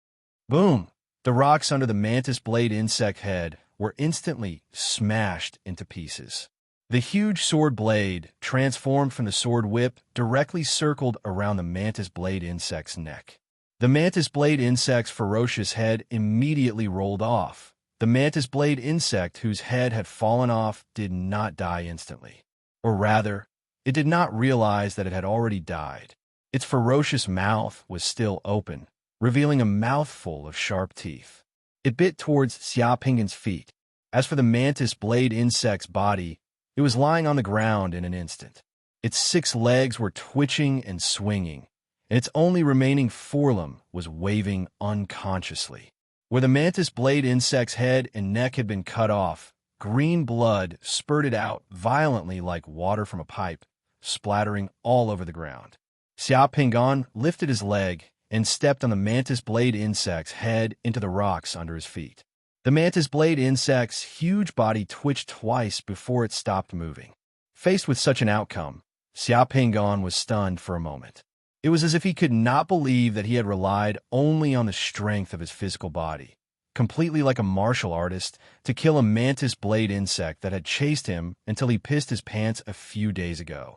Boom! The rocks under the mantis blade insect head were instantly smashed into pieces. The huge sword blade, transformed from the sword whip, directly circled around the mantis blade insect's neck. The mantis blade insect's ferocious head immediately rolled off. The mantis blade insect whose head had fallen off did not die instantly. Or rather, it did not realize that it had already died. Its ferocious mouth was still open, revealing a mouthful of sharp teeth. It bit towards Xiao Pingan's feet. As for the mantis blade insect's body, it was lying on the ground in an instant. Its 6 legs were twitching and swinging, and its only remaining forelimb was waving unconsciously. Where the mantis blade insect's head and neck had been cut off, green blood spurted out violently like water from a pipe, splattering all over the ground. Xiao Pingan lifted his leg and stepped on the mantis blade insect's head into the rocks under his feet. The mantis blade insect's huge body twitched twice before it stopped moving. Faced with such an outcome, Xiao Pingan was stunned for a moment. It was as if he could not believe that he had relied only on the strength of his physical body, completely like a martial artist, to kill a mantis blade insect that had chased him until he pissed his pants a few days ago.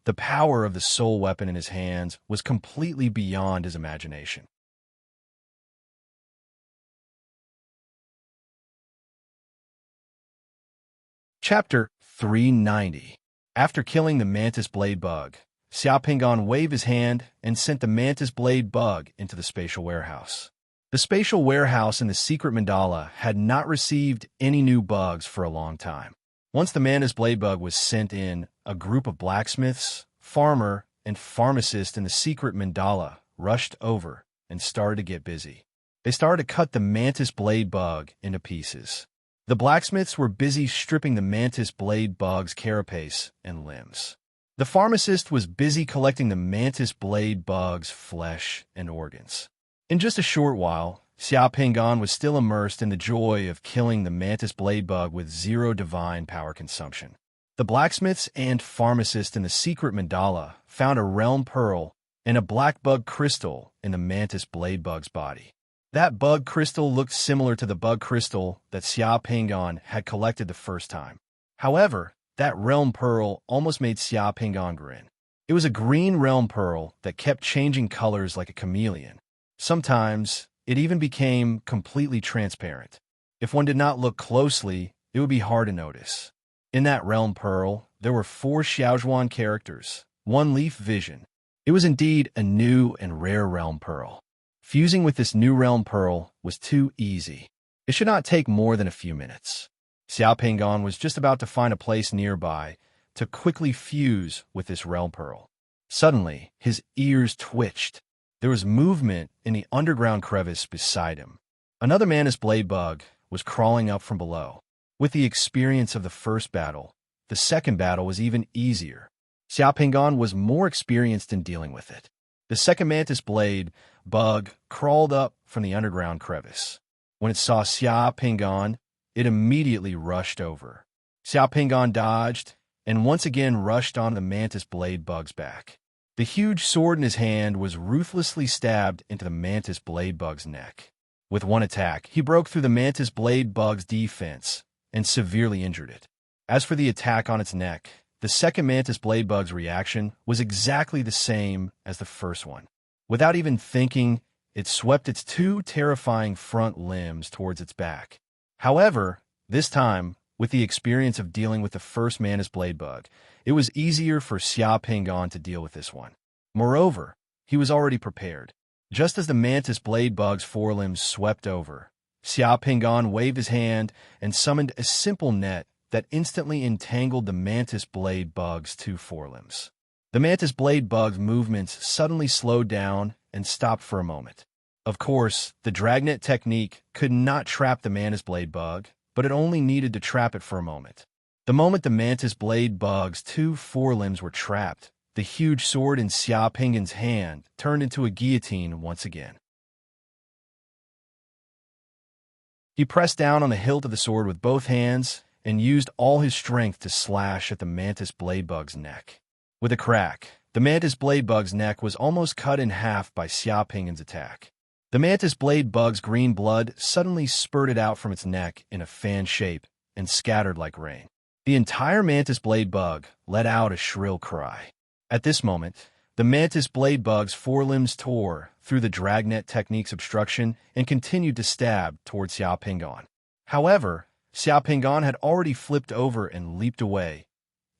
The power of the soul weapon in his hands was completely beyond his imagination. Chapter 390. After killing the mantis blade bug, Xiao Pingan waved his hand and sent the mantis blade bug into the spatial warehouse. The spatial warehouse in the secret mandala had not received any new bugs for a long time. Once the mantis blade bug was sent in, a group of blacksmiths, farmer, and pharmacist in the secret mandala rushed over and started to get busy. They started to cut the mantis blade bug into pieces. The blacksmiths were busy stripping the mantis blade bug's carapace and limbs. The pharmacist was busy collecting the mantis blade bug's flesh and organs. In just a short while, Xiao Pingan was still immersed in the joy of killing the mantis blade bug with 0 divine power consumption. The blacksmiths and pharmacist in the secret mandala found a realm pearl and a black bug crystal in the mantis blade bug's body. That bug crystal looked similar to the bug crystal that Xiao Pingan had collected the first time. However, that realm pearl almost made Xiao Pingan grin. It was a green realm pearl that kept changing colors like a chameleon. Sometimes, it even became completely transparent. If one did not look closely, it would be hard to notice. In that realm pearl, there were 4 Xiaozhuan characters, 1 leaf vision. It was indeed a new and rare realm pearl. Fusing with this new realm pearl was too easy. It should not take more than a few minutes. Xiao Pingan was just about to find a place nearby to quickly fuse with this realm pearl. Suddenly, his ears twitched. There was movement in the underground crevice beside him. Another mantis blade bug was crawling up from below. With the experience of the first battle, the second battle was even easier. Xiao Pingan was more experienced in dealing with it. The second mantis blade bug crawled up from the underground crevice. When it saw Xiao Pingan, it immediately rushed over. Xiao Pingan dodged and once again rushed on the mantis blade bug's back. The huge sword in his hand was ruthlessly stabbed into the mantis blade bug's neck. With one attack, he broke through the mantis blade bug's defense and severely injured it. As for the attack on its neck, the second mantis blade bug's reaction was exactly the same as the first one. Without even thinking, it swept its 2 terrifying front limbs towards its back. However, this time, with the experience of dealing with the first mantis blade bug, it was easier for Xiao Pingan to deal with this one. Moreover, he was already prepared. Just as the mantis blade bug's forelimbs swept over, Xiao Pingan waved his hand and summoned a simple net that instantly entangled the mantis blade bug's two forelimbs. The mantis blade bug's movements suddenly slowed down and stopped for a moment. Of course, the dragnet technique could not trap the mantis blade bug, but it only needed to trap it for a moment. The moment the mantis blade bug's two forelimbs were trapped, the huge sword in Xiao Pingan's hand turned into a guillotine once again. He pressed down on the hilt of the sword with both hands and used all his strength to slash at the mantis blade bug's neck. With a crack, the mantis blade bug's neck was almost cut in half by Xiao Pingan's attack. The mantis blade bug's green blood suddenly spurted out from its neck in a fan shape and scattered like rain. The entire mantis blade bug let out a shrill cry. At this moment, the mantis blade bug's forelimbs tore through the dragnet technique's obstruction and continued to stab towards Xiao Pingan. However, Xiao Pingan had already flipped over and leaped away,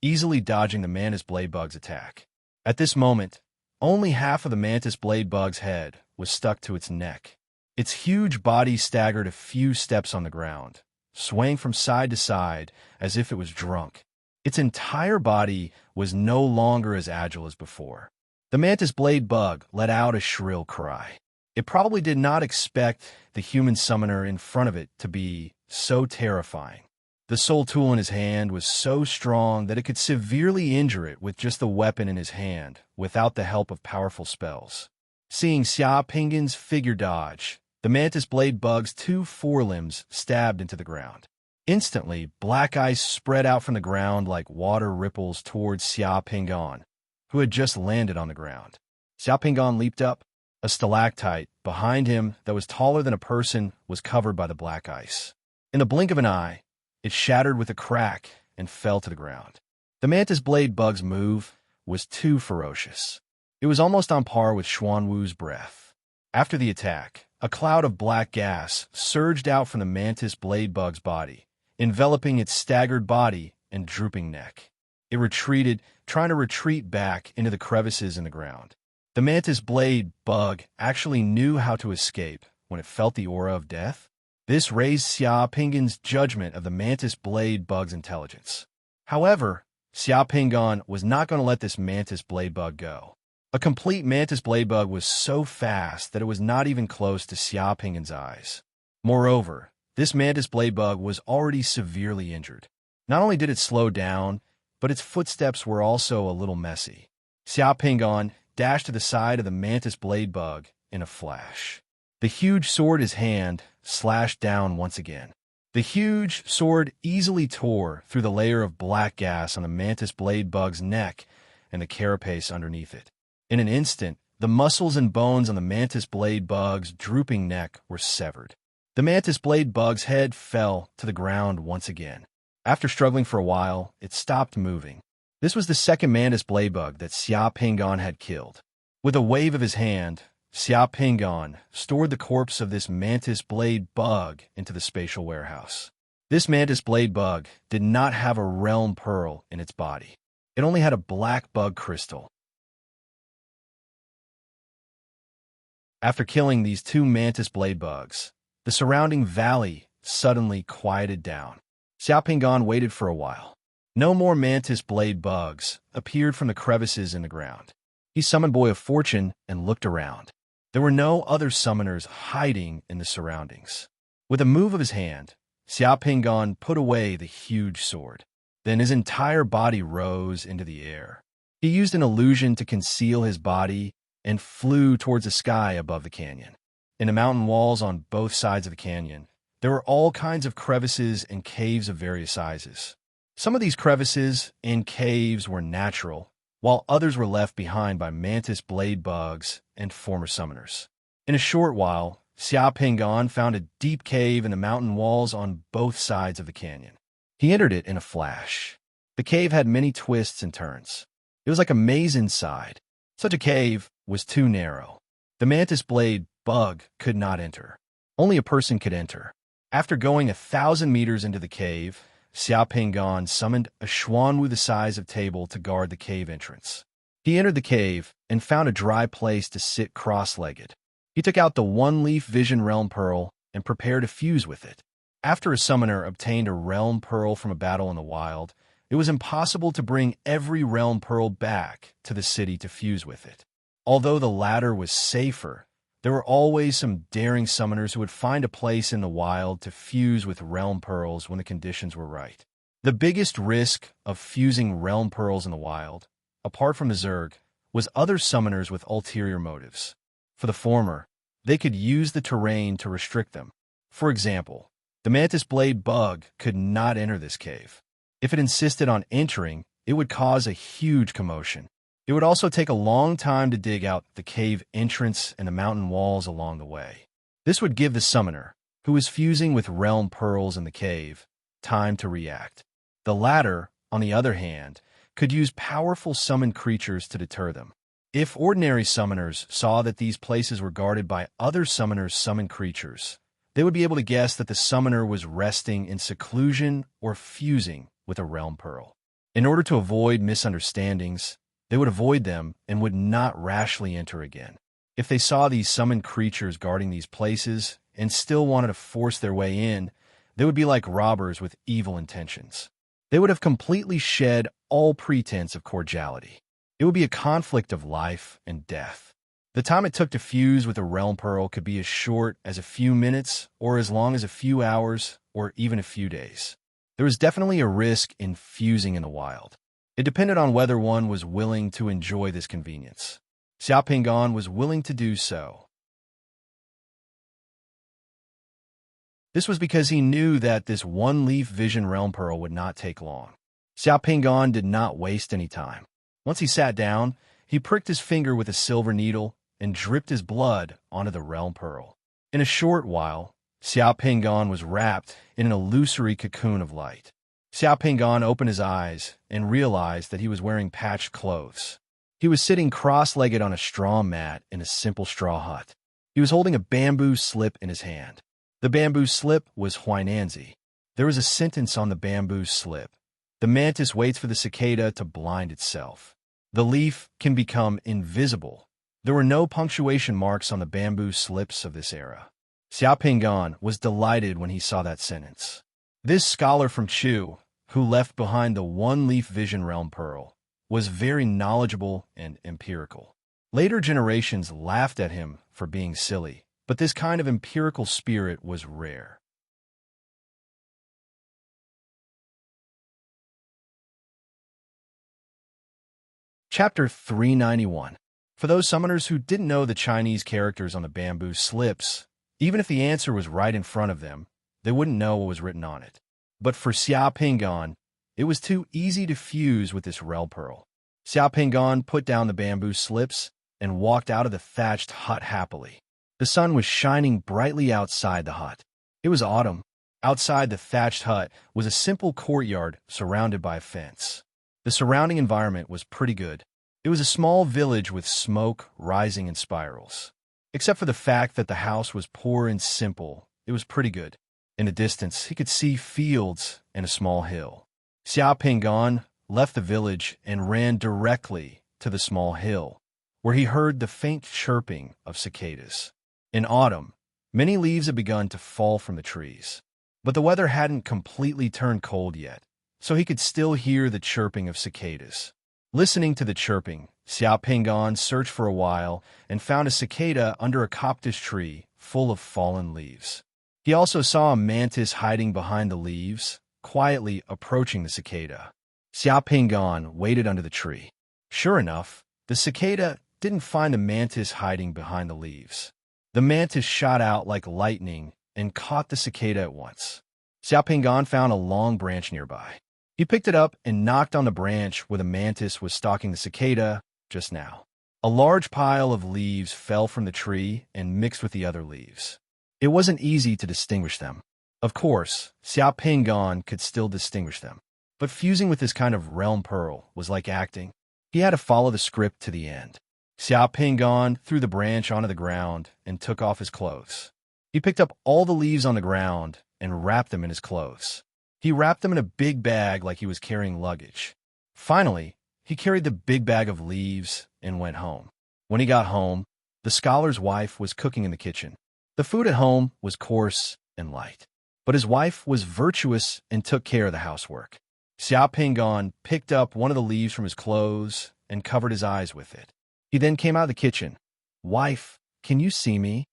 easily dodging the mantis blade bug's attack. At this moment, only half of the mantis blade bug's head was stuck to its neck. Its huge body staggered a few steps on the ground, swaying from side to side as if it was drunk. Its entire body was no longer as agile as before. The mantis blade bug let out a shrill cry. It probably did not expect the human summoner in front of it to be so terrifying. The soul tool in his hand was so strong that it could severely injure it with just the weapon in his hand, without the help of powerful spells. Seeing Xiao Pingan's figure dodge, the mantis blade bug's two forelimbs stabbed into the ground. Instantly, black ice spread out from the ground like water ripples towards Xiao Pingan, who had just landed on the ground. Xiao Pingan leaped up. A stalactite behind him that was taller than a person was covered by the black ice. In the blink of an eye, it shattered with a crack and fell to the ground. The mantis blade bug's move was too ferocious. It was almost on par with Xuanwu's breath. After the attack, a cloud of black gas surged out from the mantis blade bug's body, enveloping its staggered body and drooping neck. It retreated, trying to retreat back into the crevices in the ground. The mantis blade bug actually knew how to escape when it felt the aura of death. This raised Xiao Pingan's judgment of the mantis blade bug's intelligence. However, Xiao Pingan was not going to let this mantis blade bug go. A complete mantis blade bug was so fast that it was not even close to Xiao Pingan's eyes. Moreover, this mantis blade bug was already severely injured. Not only did it slow down, but its footsteps were also a little messy. Xiao Pingan dashed to the side of the mantis blade bug in a flash. The huge sword in his hand slashed down once again. The huge sword easily tore through the layer of black gas on the mantis blade bug's neck and the carapace underneath it. In an instant, the muscles and bones on the mantis blade bug's drooping neck were severed. The mantis blade bug's head fell to the ground once again. After struggling for a while, it stopped moving. This was the second mantis blade bug that Xiao Pingan had killed. With a wave of his hand, Xiao Pingan stored the corpse of this mantis blade bug into the spatial warehouse. This mantis blade bug did not have a realm pearl in its body. It only had a black bug crystal. After killing these two mantis blade bugs, the surrounding valley suddenly quieted down. Xiao Pingan waited for a while. No more mantis blade bugs appeared from the crevices in the ground. He summoned Boy of Fortune and looked around. There were no other summoners hiding in the surroundings. With a move of his hand, Xiao Pingan put away the huge sword. Then his entire body rose into the air. He used an illusion to conceal his body and flew towards the sky above the canyon. In the mountain walls on both sides of the canyon, there were all kinds of crevices and caves of various sizes. Some of these crevices and caves were natural, while others were left behind by mantis blade bugs and former summoners. In a short while, Xiao Pingan found a deep cave in the mountain walls on both sides of the canyon. He entered it in a flash. The cave had many twists and turns. It was like a maze inside. Such a cave was too narrow. The mantis blade bug could not enter. Only a person could enter. After going 1,000 meters into the cave, Xiao Pingan summoned a Xuanwu the size of table to guard the cave entrance. He entered the cave and found a dry place to sit cross-legged. He took out the one-leaf vision realm pearl and prepared to fuse with it. After a summoner obtained a realm pearl from a battle in the wild, it was impossible to bring every realm pearl back to the city to fuse with it. Although the latter was safer, there were always some daring summoners who would find a place in the wild to fuse with realm pearls when the conditions were right. The biggest risk of fusing realm pearls in the wild, apart from the Zerg, was other summoners with ulterior motives. For the former, they could use the terrain to restrict them. For example, the mantis blade bug could not enter this cave. If it insisted on entering, it would cause a huge commotion. It would also take a long time to dig out the cave entrance and the mountain walls along the way. This would give the summoner, who was fusing with realm pearls in the cave, time to react. The latter, on the other hand, could use powerful summoned creatures to deter them. If ordinary summoners saw that these places were guarded by other summoners' summoned creatures, they would be able to guess that the summoner was resting in seclusion or fusing with a realm pearl. In order to avoid misunderstandings, they would avoid them and would not rashly enter again. If they saw these summoned creatures guarding these places and still wanted to force their way in, they would be like robbers with evil intentions. They would have completely shed all pretense of cordiality. It would be a conflict of life and death. The time it took to fuse with a realm pearl could be as short as a few minutes or as long as a few hours or even a few days. There was definitely a risk in fusing in the wild. It depended on whether one was willing to enjoy this convenience. Xiao Pingan was willing to do so. This was because he knew that this one-leaf vision realm pearl would not take long. Xiao Pingan did not waste any time. Once he sat down, he pricked his finger with a silver needle and dripped his blood onto the realm pearl. In a short while, Xiao Pingan was wrapped in an illusory cocoon of light. Xiao Pingan opened his eyes and realized that he was wearing patched clothes. He was sitting cross-legged on a straw mat in a simple straw hut. He was holding a bamboo slip in his hand. The bamboo slip was Huainanzi. There was a sentence on the bamboo slip. The mantis waits for the cicada to blind itself. The leaf can become invisible. There were no punctuation marks on the bamboo slips of this era. Xiao Pingan was delighted when he saw that sentence. This scholar from Chu, who left behind the one-leaf vision realm pearl, was very knowledgeable and empirical. Later generations laughed at him for being silly, but this kind of empirical spirit was rare. Chapter 391. For those summoners who didn't know the Chinese characters on the bamboo slips, even if the answer was right in front of them, they wouldn't know what was written on it. But for Xiao Pingan, it was too easy to fuse with this realm pearl. Xiao Pingan put down the bamboo slips and walked out of the thatched hut happily. The sun was shining brightly outside the hut. It was autumn. Outside the thatched hut was a simple courtyard surrounded by a fence. The surrounding environment was pretty good. It was a small village with smoke rising in spirals. Except for the fact that the house was poor and simple, it was pretty good. In the distance, he could see fields and a small hill. Xiao Pingan left the village and ran directly to the small hill, where he heard the faint chirping of cicadas. In autumn, many leaves had begun to fall from the trees, but the weather hadn't completely turned cold yet, so he could still hear the chirping of cicadas. Listening to the chirping, Xiao Pingan searched for a while and found a cicada under a cactus tree full of fallen leaves. He also saw a mantis hiding behind the leaves, quietly approaching the cicada. Xiao Pingan waited under the tree. Sure enough, the cicada didn't find the mantis hiding behind the leaves. The mantis shot out like lightning and caught the cicada at once. Xiao Pingan found a long branch nearby. He picked it up and knocked on the branch where the mantis was stalking the cicada just now. A large pile of leaves fell from the tree and mixed with the other leaves. It wasn't easy to distinguish them. Of course, Xiao Pingan could still distinguish them, but fusing with this kind of realm pearl was like acting. He had to follow the script to the end. Xiao Pingan threw the branch onto the ground and took off his clothes. He picked up all the leaves on the ground and wrapped them in his clothes. He wrapped them in a big bag like he was carrying luggage. Finally, He carried the big bag of leaves and went home. When he got home, the scholar's wife was cooking in the kitchen. The food at home was coarse and light, but his wife was virtuous and took care of the housework. Xiao Pingon picked up one of the leaves from his clothes and covered his eyes with it. He then came out of the kitchen. "Wife, can you see me?"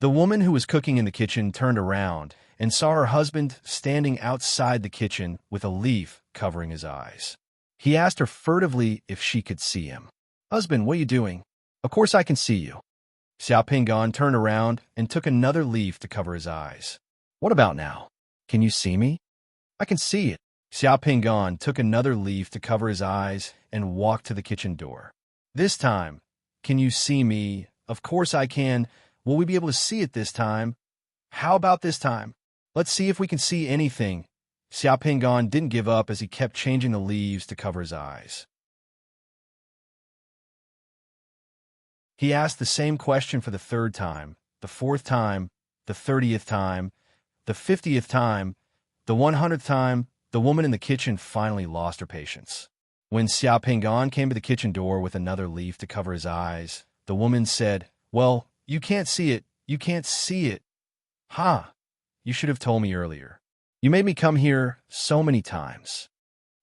The woman who was cooking in the kitchen turned around and saw her husband standing outside the kitchen with a leaf covering his eyes. He asked her furtively if she could see him. "Husband, what are you doing?" "Of course I can see you." Xiao Pingon turned around and took another leaf to cover his eyes. "What about now? Can you see me?" "I can see it." Xiao Pingon took another leaf to cover his eyes and walked to the kitchen door. "This time, can you see me?" "Of course I can." "Will we be able to see it this time?" "How about this time?" "Let's see if we can see anything." Xiao Pingon didn't give up as he kept changing the leaves to cover his eyes. He asked the same question for the third time, the fourth time, the 30th time, the 50th time, the 100th time. The woman in the kitchen finally lost her patience. When Xiao Pingon came to the kitchen door with another leaf to cover his eyes, the woman said, "Well, you can't see it. You can't see it." "Ha! You should have told me earlier. You made me come here so many times."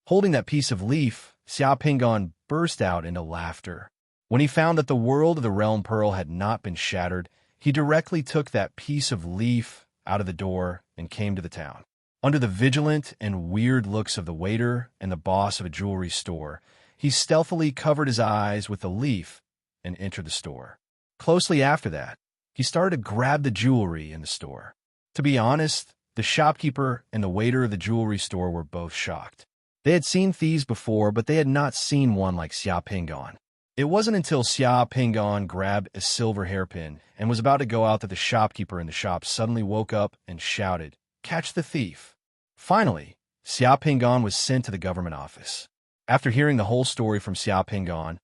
Holding that piece of leaf, Xiao Pingon burst out into laughter. When he found that the world of the realm pearl had not been shattered, he directly took that piece of leaf out of the door and came to the town. Under the vigilant and weird looks of the waiter and the boss of a jewelry store, he stealthily covered his eyes with the leaf and entered the store. Closely after that, he started to grab the jewelry in the store. To be honest, the shopkeeper and the waiter of the jewelry store were both shocked. They had seen thieves before, but they had not seen one like Xiao Pingon. It wasn't until Xiao Pingon grabbed a silver hairpin and was about to go out that the shopkeeper in the shop suddenly woke up and shouted, "Catch the thief!" Finally, Xiao Pingon was sent to the government office. After hearing the whole story from Xiao Pingon,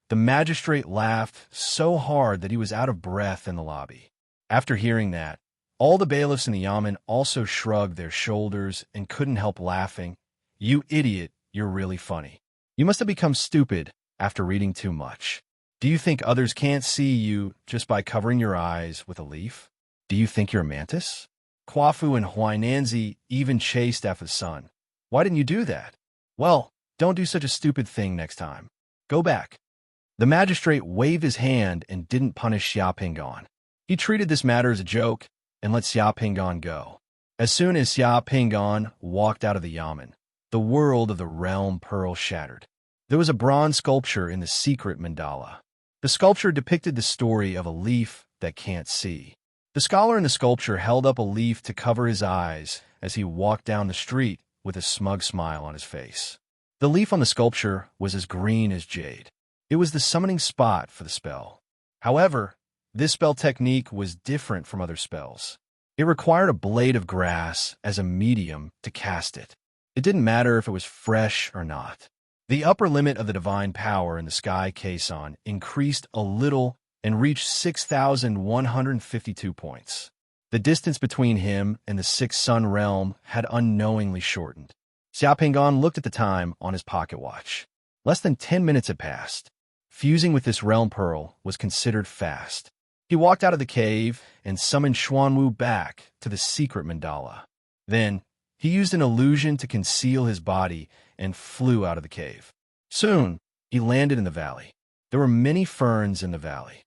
the magistrate laughed so hard that he was out of breath in the lobby. After hearing that, all the bailiffs in the yamen also shrugged their shoulders and couldn't help laughing. "You idiot, you're really funny. You must have become stupid after reading too much. Do you think others can't see you just by covering your eyes with a leaf? Do you think you're a mantis?" Quafu and Huainanzi even chased after the sun. "Why didn't you do that?" "Well, don't do such a stupid thing next time. Go back." The magistrate waved his hand and didn't punish Xiao Pingon. He treated this matter as a joke and let Xiao Pingon go. As soon as Xiao Pingon walked out of the yamen, the world of the realm pearl shattered. There was a bronze sculpture in the secret mandala. The sculpture depicted the story of a leaf that can't see. The scholar in the sculpture held up a leaf to cover his eyes as he walked down the street with a smug smile on his face. The leaf on the sculpture was as green as jade. It was the summoning spot for the spell. However, this spell technique was different from other spells. It required a blade of grass as a medium to cast it. It didn't matter if it was fresh or not. The upper limit of the divine power in the sky caisson increased a little and reached 6,152 points. The distance between him and the sixth sun realm had unknowingly shortened. Xiao Pingon looked at the time on his pocket watch. Less than 10 minutes had passed. Fusing with this realm pearl was considered fast. He walked out of the cave and summoned Xuanwu back to the secret mandala. Then, he used an illusion to conceal his body and flew out of the cave. Soon, he landed in the valley. There were many ferns in the valley.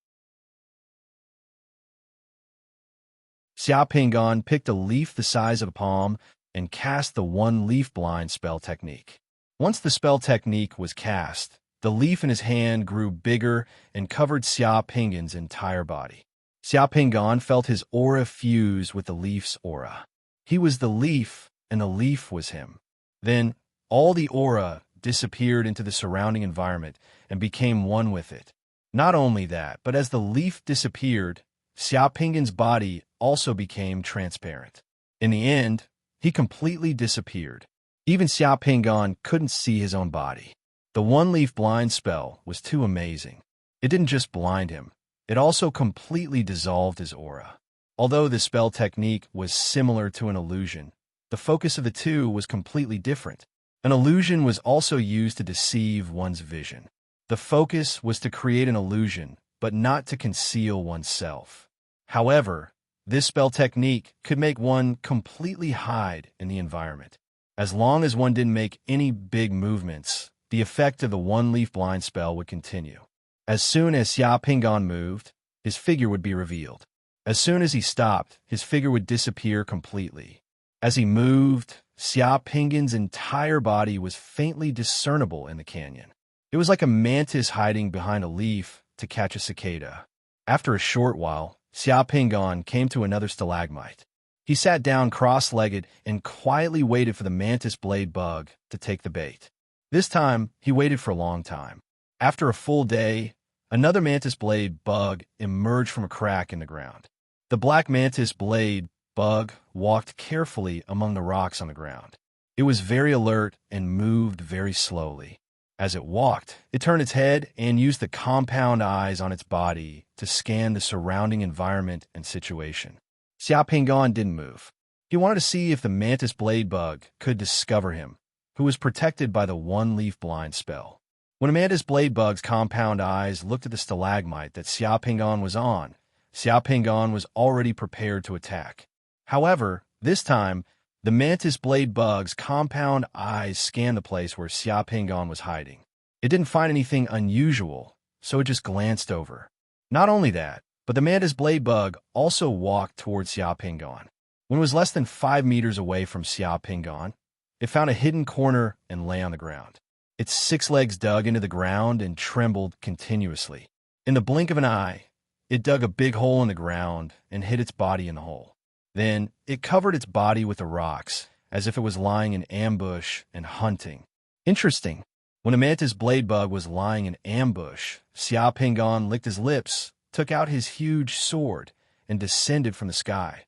Xiao Pingon picked a leaf the size of a palm and cast the one-leaf blind spell technique. Once the spell technique was cast, the leaf in his hand grew bigger and covered Xiao Pingon's entire body. Xiao Pingon felt his aura fuse with the leaf's aura. He was the leaf, and the leaf was him. Then, all the aura disappeared into the surrounding environment and became one with it. Not only that, but as the leaf disappeared, Xiao Pingon's body also became transparent. In the end, he completely disappeared. Even Xiao Pingon couldn't see his own body. The one-leaf blind spell was too amazing. It didn't just blind him, it also completely dissolved his aura. Although the spell technique was similar to an illusion, the focus of the two was completely different. An illusion was also used to deceive one's vision. The focus was to create an illusion, but not to conceal oneself. However, this spell technique could make one completely hide in the environment. As long as one didn't make any big movements, the effect of the one-leaf blind spell would continue. As soon as Xia Pingan moved, his figure would be revealed. As soon as he stopped, his figure would disappear completely. As he moved, Xia Pingan's entire body was faintly discernible in the canyon. It was like a mantis hiding behind a leaf to catch a cicada. After a short while, Xia Pingan came to another stalagmite. He sat down cross-legged and quietly waited for the mantis blade bug to take the bait. This time, he waited for a long time. After a full day, another mantis blade bug emerged from a crack in the ground. The black mantis blade bug walked carefully among the rocks on the ground. It was very alert and moved very slowly. As it walked, it turned its head and used the compound eyes on its body to scan the surrounding environment and situation. Xia Pingan didn't move. He wanted to see if the mantis blade bug could discover him, who was protected by the one-leaf blind spell. When a mantis blade bug's compound eyes looked at the stalagmite that Xia Pingan was on, Xia Pingan was already prepared to attack. However, this time, the mantis blade bug's compound eyes scanned the place where Xia Pingan was hiding. It didn't find anything unusual, so it just glanced over. Not only that, but the mantis blade bug also walked towards Xia Pingan. When it was less than 5 meters away from Xia Pingan, it found a hidden corner and lay on the ground. Its 6 legs dug into the ground and trembled continuously. In the blink of an eye, it dug a big hole in the ground and hid its body in the hole. Then, it covered its body with the rocks, as if it was lying in ambush and hunting. Interesting. When a mantis blade bug was lying in ambush, Xia Pingan licked his lips, took out his huge sword, and descended from the sky.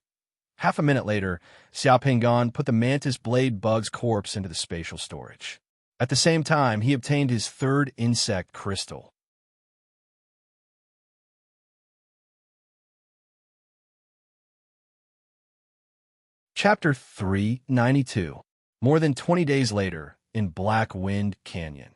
Half a minute later, Xia Pingan put the mantis blade bug's corpse into the spatial storage. At the same time, he obtained his 3rd insect crystal. Chapter 392. More than 20 days later, in Black Wind Canyon.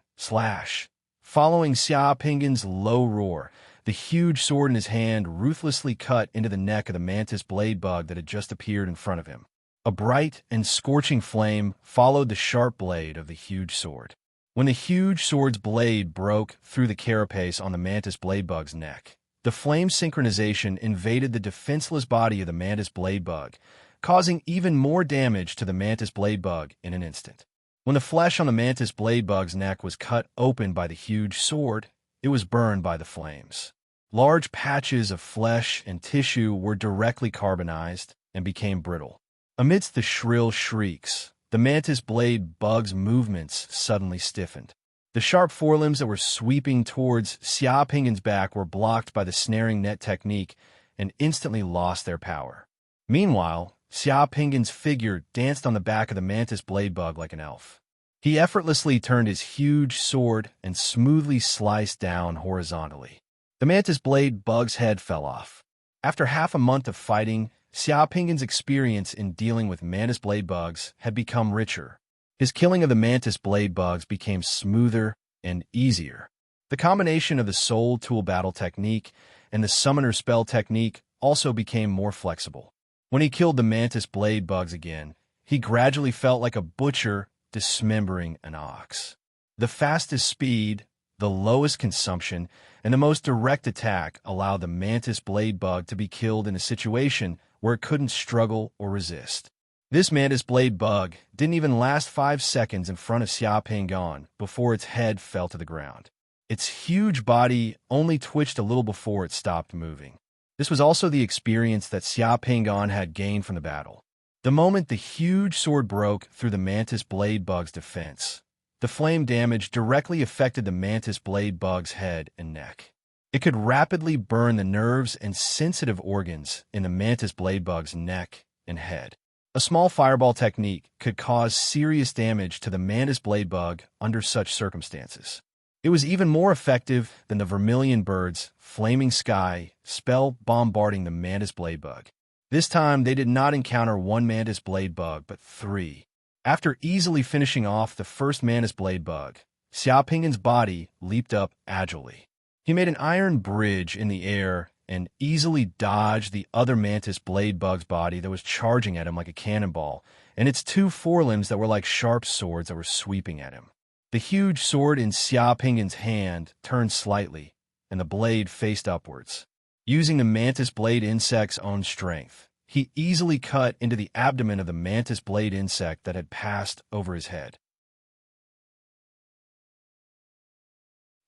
Following Xia Pingan's low roar, the huge sword in his hand ruthlessly cut into the neck of the mantis blade bug that had just appeared in front of him. A bright and scorching flame followed the sharp blade of the huge sword. When the huge sword's blade broke through the carapace on the mantis blade bug's neck, the flame synchronization invaded the defenseless body of the mantis blade bug, causing even more damage to the mantis blade bug in an instant. When the flesh on the mantis blade bug's neck was cut open by the huge sword, it was burned by the flames. Large patches of flesh and tissue were directly carbonized and became brittle. Amidst the shrill shrieks, the mantis blade bug's movements suddenly stiffened. The sharp forelimbs that were sweeping towards Xia Pingan's back were blocked by the snaring net technique and instantly lost their power. Meanwhile, Xia Pingan's figure danced on the back of the mantis blade bug like an elf. He effortlessly turned his huge sword and smoothly sliced down horizontally. The mantis blade bug's head fell off. After half a month of fighting, Xia Pingan's experience in dealing with mantis blade bugs had become richer. His killing of the mantis blade bugs became smoother and easier. The combination of the soul tool battle technique and the summoner spell technique also became more flexible. When he killed the mantis blade bugs again, he gradually felt like a butcher dismembering an ox. The fastest speed, the lowest consumption, and the most direct attack allowed the mantis blade bug to be killed in a situation where it couldn't struggle or resist. This mantis blade bug didn't even last 5 seconds in front of Xia Pingan before its head fell to the ground. Its huge body only twitched a little before it stopped moving. This was also the experience that Xia Pingan had gained from the battle. The moment the huge sword broke through the mantis blade bug's defense, the flame damage directly affected the mantis blade bug's head and neck. It could rapidly burn the nerves and sensitive organs in the mantis blade bug's neck and head. A small fireball technique could cause serious damage to the mantis blade bug under such circumstances. It was even more effective than the vermilion bird's flaming sky spell bombarding the mantis blade bug. This time, they did not encounter one mantis blade bug, but 3. After easily finishing off the first mantis blade bug, Xiaoping's body leaped up agilely. He made an iron bridge in the air and easily dodged the other mantis blade bug's body that was charging at him like a cannonball, and its two forelimbs that were like sharp swords that were sweeping at him. The huge sword in Xiaoping's hand turned slightly, and the blade faced upwards. Using the mantis blade insect's own strength, he easily cut into the abdomen of the mantis blade insect that had passed over his head.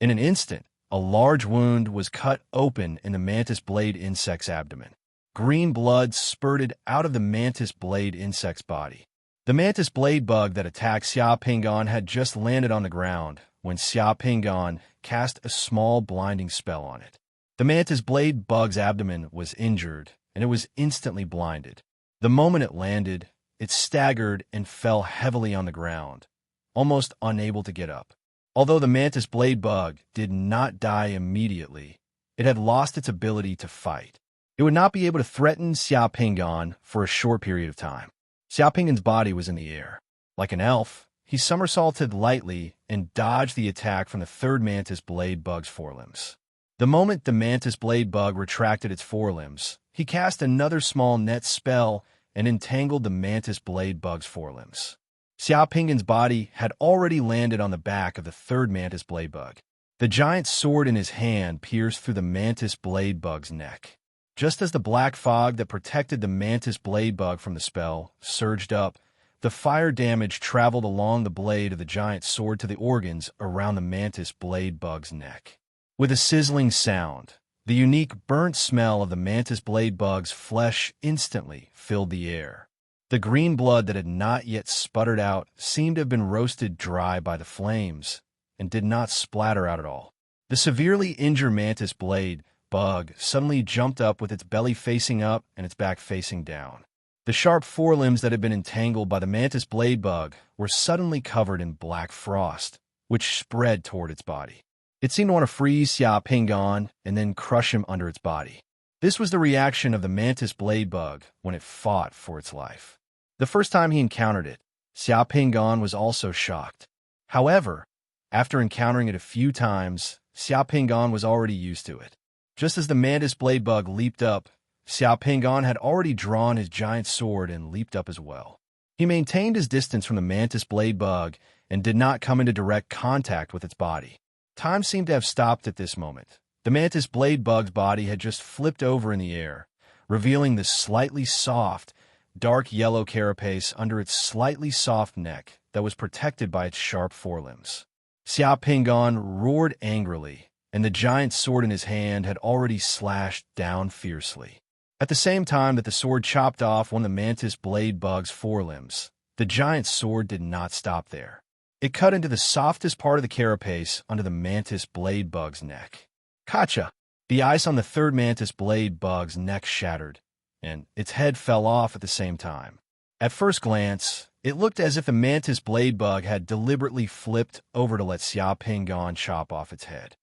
In an instant, a large wound was cut open in the mantis blade insect's abdomen. Green blood spurted out of the mantis blade insect's body. The mantis blade bug that attacked Xiaoping had just landed on the ground when Xiaoping cast a small blinding spell on it. The mantis blade bug's abdomen was injured, and it was instantly blinded. The moment it landed, it staggered and fell heavily on the ground, almost unable to get up. Although the mantis blade bug did not die immediately, it had lost its ability to fight. It would not be able to threaten Xiaoping for a short period of time. Xiaoping's body was in the air. Like an elf, he somersaulted lightly and dodged the attack from the third mantis blade bug's forelimbs. The moment the mantis blade bug retracted its forelimbs, he cast another small net spell and entangled the mantis blade bug's forelimbs. Xiaoping's body had already landed on the back of the third mantis blade bug. The giant sword in his hand pierced through the mantis blade bug's neck. Just as the black fog that protected the mantis blade bug from the spell surged up, the fire damage traveled along the blade of the giant sword to the organs around the mantis blade bug's neck. With a sizzling sound, the unique burnt smell of the mantis blade bug's flesh instantly filled the air. The green blood that had not yet sputtered out seemed to have been roasted dry by the flames, and did not splatter out at all. The severely injured mantis blade bug suddenly jumped up with its belly facing up and its back facing down. The sharp forelimbs that had been entangled by the mantis blade bug were suddenly covered in black frost, which spread toward its body. It seemed to want to freeze Xiaoping and then crush him under its body. This was the reaction of the mantis blade bug when it fought for its life. The first time he encountered it, Xiaoping was also shocked. However, after encountering it a few times, Xiaoping was already used to it. Just as the mantis blade bug leaped up, Xiaoping had already drawn his giant sword and leaped up as well. He maintained his distance from the mantis blade bug and did not come into direct contact with its body. Time seemed to have stopped at this moment. The mantis blade bug's body had just flipped over in the air, revealing the slightly soft, dark yellow carapace under its slightly soft neck that was protected by its sharp forelimbs. Xiaoping roared angrily, and the giant sword in his hand had already slashed down fiercely. At the same time that the sword chopped off one of the mantis blade bug's forelimbs, the giant sword did not stop there. It cut into the softest part of the carapace under the mantis blade bug's neck. Gotcha! The ice on the third mantis blade bug's neck shattered, and its head fell off at the same time. At first glance, it looked as if the mantis blade bug had deliberately flipped over to let Xiaoping chop off its head.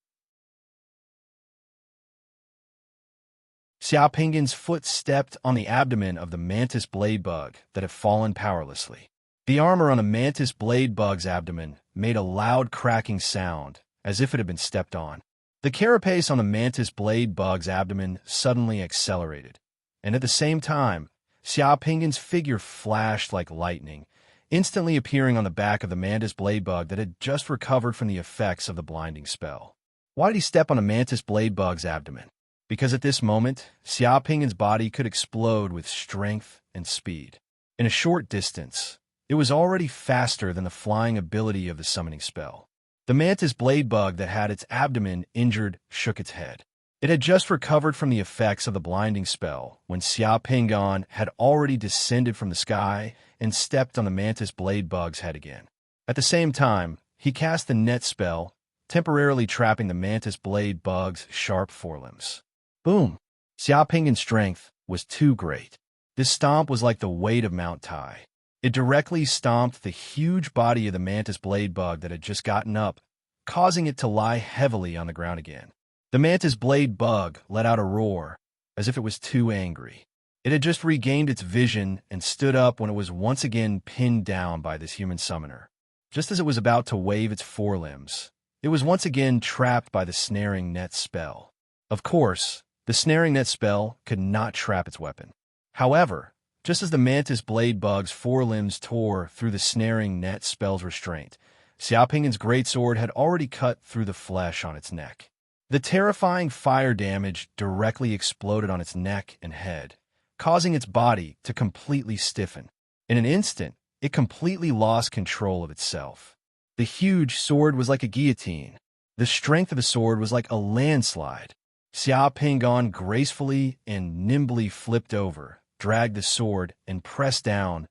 Xiaoping's foot stepped on the abdomen of the mantis blade bug that had fallen powerlessly. The armor on the mantis blade bug's abdomen made a loud cracking sound, as if it had been stepped on. The carapace on the mantis blade bug's abdomen suddenly accelerated, and at the same time, Xiaoping's figure flashed like lightning, instantly appearing on the back of the mantis blade bug that had just recovered from the effects of the blinding spell. Why did he step on the mantis blade bug's abdomen? Because at this moment, Xiaoping's body could explode with strength and speed. In a short distance, it was already faster than the flying ability of the summoning spell. The mantis blade bug that had its abdomen injured shook its head. It had just recovered from the effects of the blinding spell when Xiaoping had already descended from the sky and stepped on the mantis blade bug's head again. At the same time, he cast the net spell, temporarily trapping the mantis blade bug's sharp forelimbs. Boom! Xiaoping's strength was too great. This stomp was like the weight of Mount Tai. It directly stomped the huge body of the mantis blade bug that had just gotten up, causing it to lie heavily on the ground again. The mantis blade bug let out a roar, as if it was too angry. It had just regained its vision and stood up when it was once again pinned down by this human summoner. Just as it was about to wave its forelimbs, it was once again trapped by the snaring net spell. Of course, the snaring net spell could not trap its weapon. However, just as the mantis blade bug's forelimbs tore through the snaring net spell's restraint, Xiao Pingan's greatsword had already cut through the flesh on its neck. The terrifying fire damage directly exploded on its neck and head, causing its body to completely stiffen. In an instant, it completely lost control of itself. The huge sword was like a guillotine. The strength of the sword was like a landslide. Xiao Pingan gracefully and nimbly flipped over, dragged the sword, and pressed down.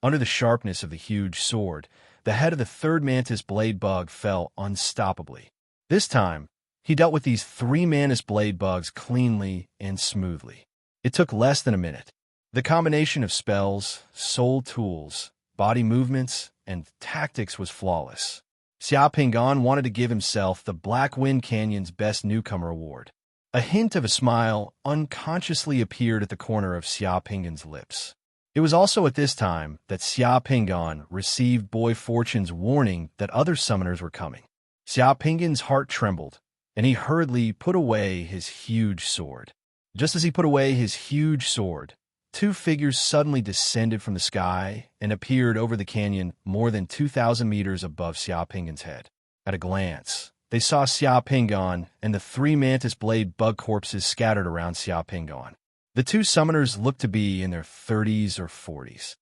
Under the sharpness of the huge sword, the head of the third mantis blade bug fell unstoppably. This time, he dealt with these 3 mantis blade bugs cleanly and smoothly. It took less than a minute. The combination of spells, soul tools, body movements, and tactics was flawless. Xiao Pingan wanted to give himself the Black Wind Canyon's Best Newcomer award. A hint of a smile unconsciously appeared at the corner of Xiao Pingan's lips. It was also at this time that Xiao Pingan received Boy Fortune's warning that other summoners were coming. Xiao Pingan's heart trembled, and he hurriedly put away his huge sword. Just as he put away his huge sword, 2 figures suddenly descended from the sky and appeared over the canyon more than 2,000 meters above Xiao Pingan's head. At a glance, they saw Xiao Pingan and the 3 mantis blade bug corpses scattered around Xiao Pingan. The 2 summoners looked to be in their 30s or 40s.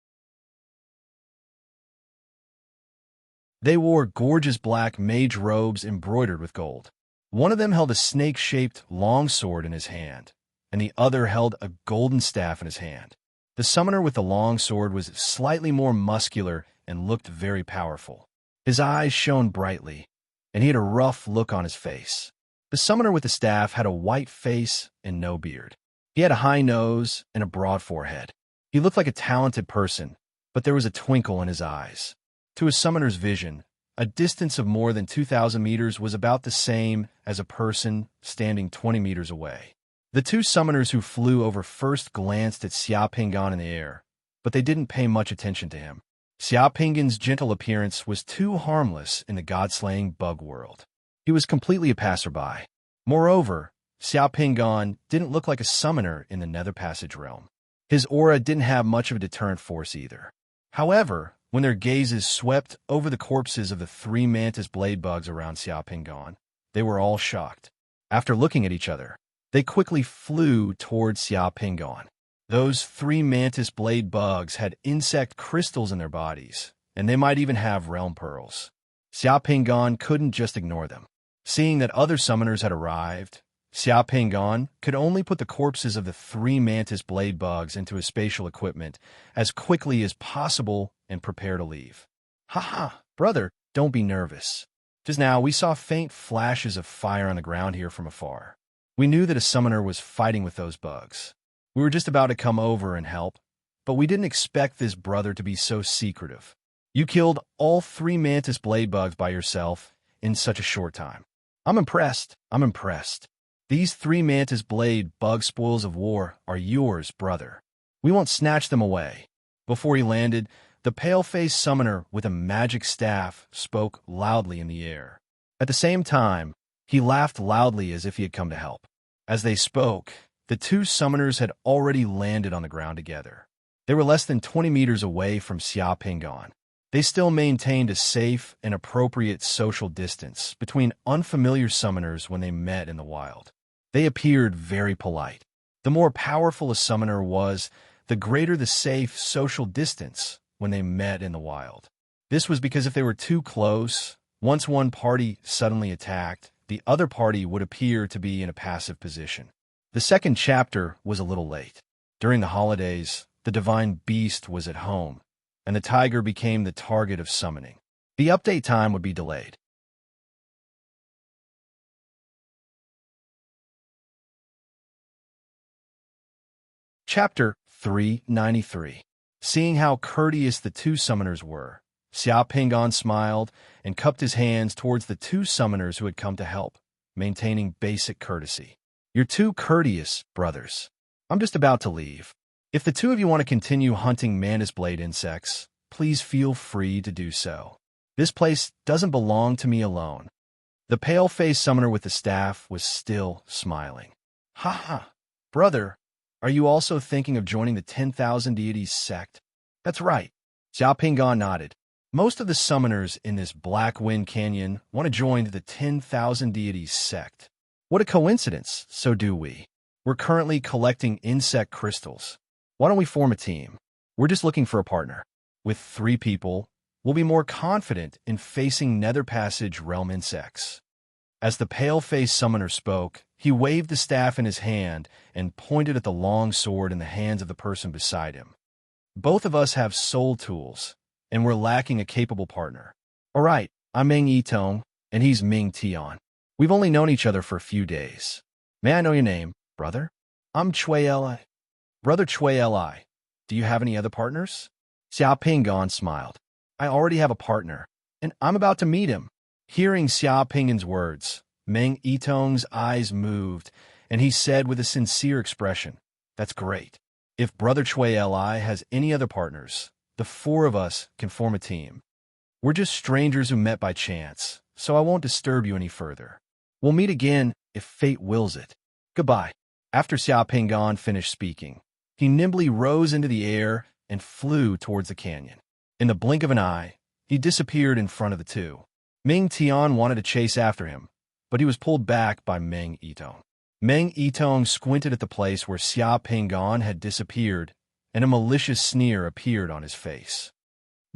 They wore gorgeous black mage robes embroidered with gold. One of them held a snake-shaped long sword in his hand, and the other held a golden staff in his hand. The summoner with the long sword was slightly more muscular and looked very powerful. His eyes shone brightly, and he had a rough look on his face. The summoner with the staff had a white face and no beard. He had a high nose and a broad forehead. He looked like a talented person, but there was a twinkle in his eyes. To a summoner's vision, a distance of more than 2,000 meters was about the same as a person standing 20 meters away. The 2 summoners who flew over first glanced at Xiao Pingan in the air, but they didn't pay much attention to him. Xiao Pingan's gentle appearance was too harmless in the god-slaying bug world. He was completely a passerby. Moreover, Xiao Pingan didn't look like a summoner in the Nether Passage realm. His aura didn't have much of a deterrent force either. However, when their gazes swept over the corpses of the 3 mantis blade bugs around Xiao Pingan, they were all shocked. After looking at each other, they quickly flew towards Xiao Pingan. Those 3 mantis blade bugs had insect crystals in their bodies, and they might even have realm pearls. Xiao Pingan couldn't just ignore them. Seeing that other summoners had arrived, Xiao Pingan could only put the corpses of the 3 mantis blade bugs into his spatial equipment as quickly as possible and prepare to leave. "Ha, brother, don't be nervous. Just now we saw faint flashes of fire on the ground here from afar. We knew that a summoner was fighting with those bugs. We were just about to come over and help, but we didn't expect this brother to be so secretive. You killed all 3 mantis blade bugs by yourself in such a short time. I'm impressed. These 3 mantis blade bug spoils of war are yours, brother. We won't snatch them away." Before he landed, the pale-faced summoner with a magic staff spoke loudly in the air. At the same time, he laughed loudly as if he had come to help. As they spoke, the 2 summoners had already landed on the ground together. They were less than 20 meters away from Xiao Pingan. They still maintained a safe and appropriate social distance between unfamiliar summoners when they met in the wild. They appeared very polite. The more powerful a summoner was, the greater the safe social distance when they met in the wild. This was because if they were too close, once one party suddenly attacked, the other party would appear to be in a passive position. The second chapter was a little late. During the holidays, the divine beast was at home, and the tiger became the target of summoning. The update time would be delayed. Chapter 393. Seeing how courteous the 2 summoners were, Xiao Pingan smiled and cupped his hands towards the 2 summoners who had come to help, maintaining basic courtesy. "You're too courteous, brothers. I'm just about to leave. If the two of you want to continue hunting mantis blade insects, please feel free to do so. This place doesn't belong to me alone. The pale-faced summoner with the staff was still smiling. Ha ha, brother, are you also thinking of joining the 10,000 deities sect? That's right. Xiao Pingan nodded. Most of the summoners in this Black Wind Canyon want to join the 10,000 deities sect. What a coincidence, so do we. We're currently collecting insect crystals. Why don't we form a team? We're just looking for a partner. With 3 people, we'll be more confident in facing Nether Passage realm insects. As the pale-faced summoner spoke, he waved the staff in his hand and pointed at the long sword in the hands of the person beside him. Both of us have soul tools, and we're lacking a capable partner. All right, I'm Meng Yitong, and he's Ming Tian. We've only known each other for a few days. May I know your name, brother? I'm Chui Li. Brother Chui Li, do you have any other partners? Xiao Pingan smiled. I already have a partner, and I'm about to meet him. Hearing Xiao Pingan's words, Meng Yitong's eyes moved, and he said with a sincere expression, That's great. If Brother Chui Li has any other partners, the 4 of us can form a team. We're just strangers who met by chance, so I won't disturb you any further. We'll meet again if fate wills it. Goodbye. After Xiao Pingan finished speaking, he nimbly rose into the air and flew towards the canyon. In the blink of an eye, he disappeared in front of the 2. Ming Tian wanted to chase after him, but he was pulled back by Meng Yitong. Meng Yitong squinted at the place where Xiao Pingan had disappeared, and a malicious sneer appeared on his face.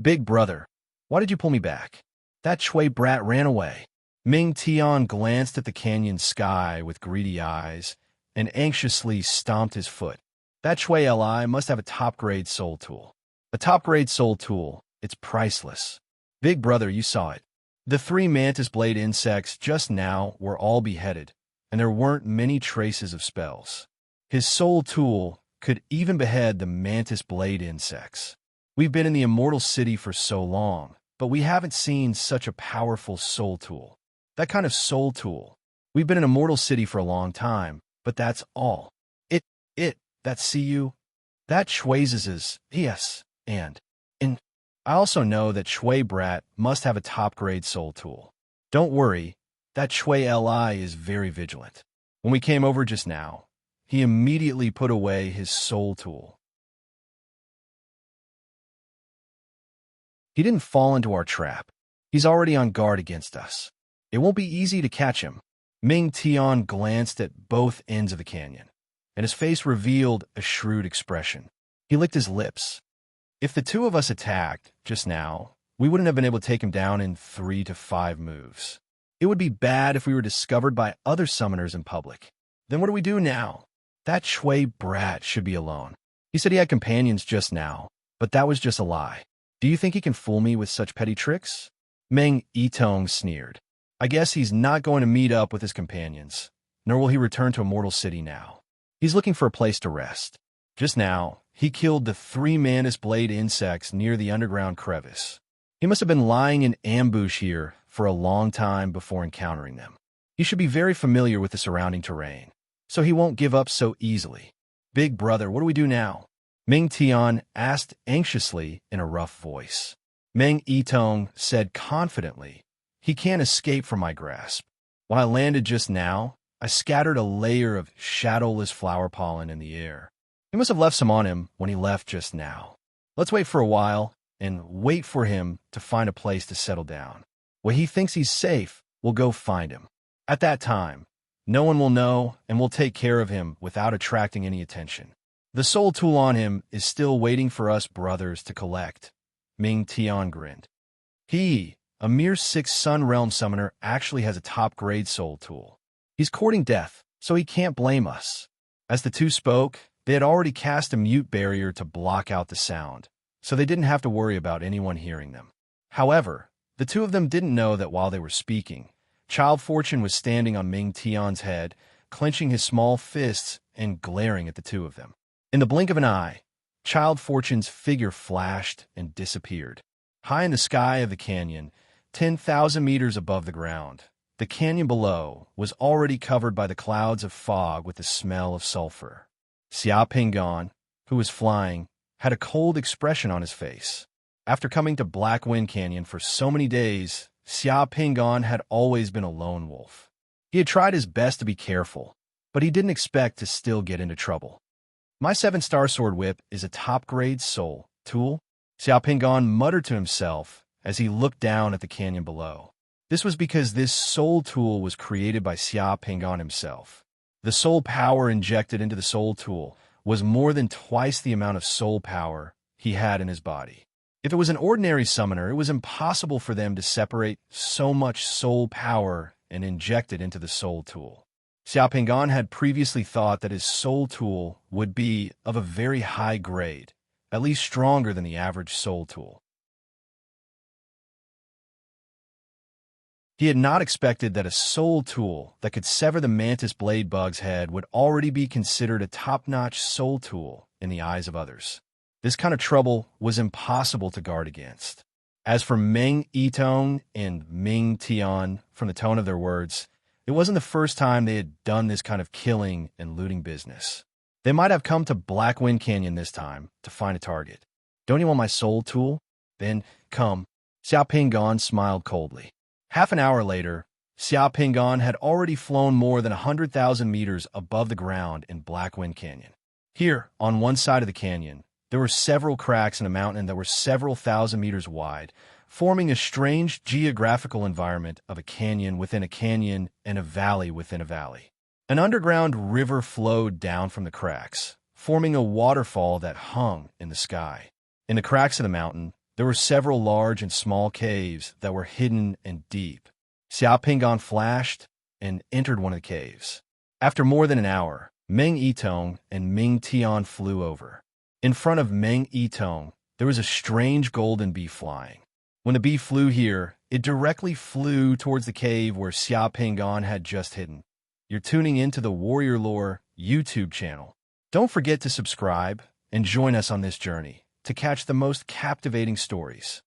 Big brother, why did you pull me back? That Chui brat ran away. Ming Tian glanced at the canyon sky with greedy eyes and anxiously stomped his foot. That Chui Li must have a top-grade soul tool. A top-grade soul tool, it's priceless. Big brother, you saw it. The 3 mantis blade insects just now were all beheaded, and there weren't many traces of spells. His soul tool could even behead the mantis blade insects. We've been in the Immortal City for so long, but we haven't seen such a powerful soul tool. That kind of soul tool. We've been in Immortal City for a long time, but that's all. That see you? That Chuizes, yes, and I also know that Chui Brat must have a top-grade soul tool. Don't worry, that Chui Li is very vigilant. When we came over just now, he immediately put away his soul tool. He didn't fall into our trap. He's already on guard against us. It won't be easy to catch him. Ming Tian glanced at both ends of the canyon, and his face revealed a shrewd expression. He licked his lips. If the 2 of us attacked just now, we wouldn't have been able to take him down in 3 to 5 moves. It would be bad if we were discovered by other summoners in public. Then what do we do now? That Chui brat should be alone. He said he had companions just now, but that was just a lie. Do you think he can fool me with such petty tricks? Meng Yitong sneered. I guess he's not going to meet up with his companions, nor will he return to Immortal City now. He's looking for a place to rest. Just now, he killed the 3 mantis blade insects near the underground crevice. He must have been lying in ambush here for a long time before encountering them. He should be very familiar with the surrounding terrain, so he won't give up so easily. Big brother, what do we do now? Ming Tian asked anxiously in a rough voice. Meng Yitong said confidently, He can't escape from my grasp. When I landed just now, I scattered a layer of shadowless flower pollen in the air. He must have left some on him when he left just now. Let's wait for a while and wait for him to find a place to settle down. When he thinks he's safe, we'll go find him. At that time, no one will know and we'll take care of him without attracting any attention. The soul tool on him is still waiting for us brothers to collect. Ming Tian grinned. He, a mere 6th Sun Realm summoner, actually has a top-grade soul tool. He's courting death, so he can't blame us. As the 2 spoke, they had already cast a mute barrier to block out the sound, so they didn't have to worry about anyone hearing them. However, the 2 of them didn't know that while they were speaking, Child Fortune was standing on Ming Tian's head, clenching his small fists and glaring at the 2 of them. In the blink of an eye, Child Fortune's figure flashed and disappeared. High in the sky of the canyon, 10,000 meters above the ground, the canyon below was already covered by the clouds of fog with the smell of sulfur. Xiao Pingan, who was flying, had a cold expression on his face. After coming to Black Wind Canyon for so many days, Xia Pingan had always been a lone wolf. He had tried his best to be careful, but he didn't expect to still get into trouble. My 7-star sword whip is a top-grade soul tool, Xia Pingan muttered to himself as he looked down at the canyon below. This was because this soul tool was created by Xia Pingan himself. The soul power injected into the soul tool was more than twice the amount of soul power he had in his body. If it was an ordinary summoner, it was impossible for them to separate so much soul power and inject it into the soul tool. Xia Pingan had previously thought that his soul tool would be of a very high grade, at least stronger than the average soul tool. He had not expected that a soul tool that could sever the mantis blade bug's head would already be considered a top-notch soul tool in the eyes of others. This kind of trouble was impossible to guard against. As for Meng Yitong and Ming Tian, from the tone of their words, it wasn't the first time they had done this kind of killing and looting business. They might have come to Black Wind Canyon this time to find a target. Don't you want my soul tool? Then come. Xia Pingan smiled coldly. Half an hour later, Xia Pingan had already flown more than 100,000 meters above the ground in Black Wind Canyon. Here, on one side of the canyon, there were several cracks in a mountain that were several thousand meters wide, forming a strange geographical environment of a canyon within a canyon and a valley within a valley. An underground river flowed down from the cracks, forming a waterfall that hung in the sky. In the cracks of the mountain, there were several large and small caves that were hidden and deep. Xia Pingan flashed and entered one of the caves. After more than an hour, Meng Yitong and Ming Tian flew over. In front of Meng Yitong, there was a strange golden bee flying. When the bee flew here, it directly flew towards the cave where Xia Pingan had just hidden. You're tuning into the Warrior Lore YouTube channel. Don't forget to subscribe and join us on this journey to catch the most captivating stories.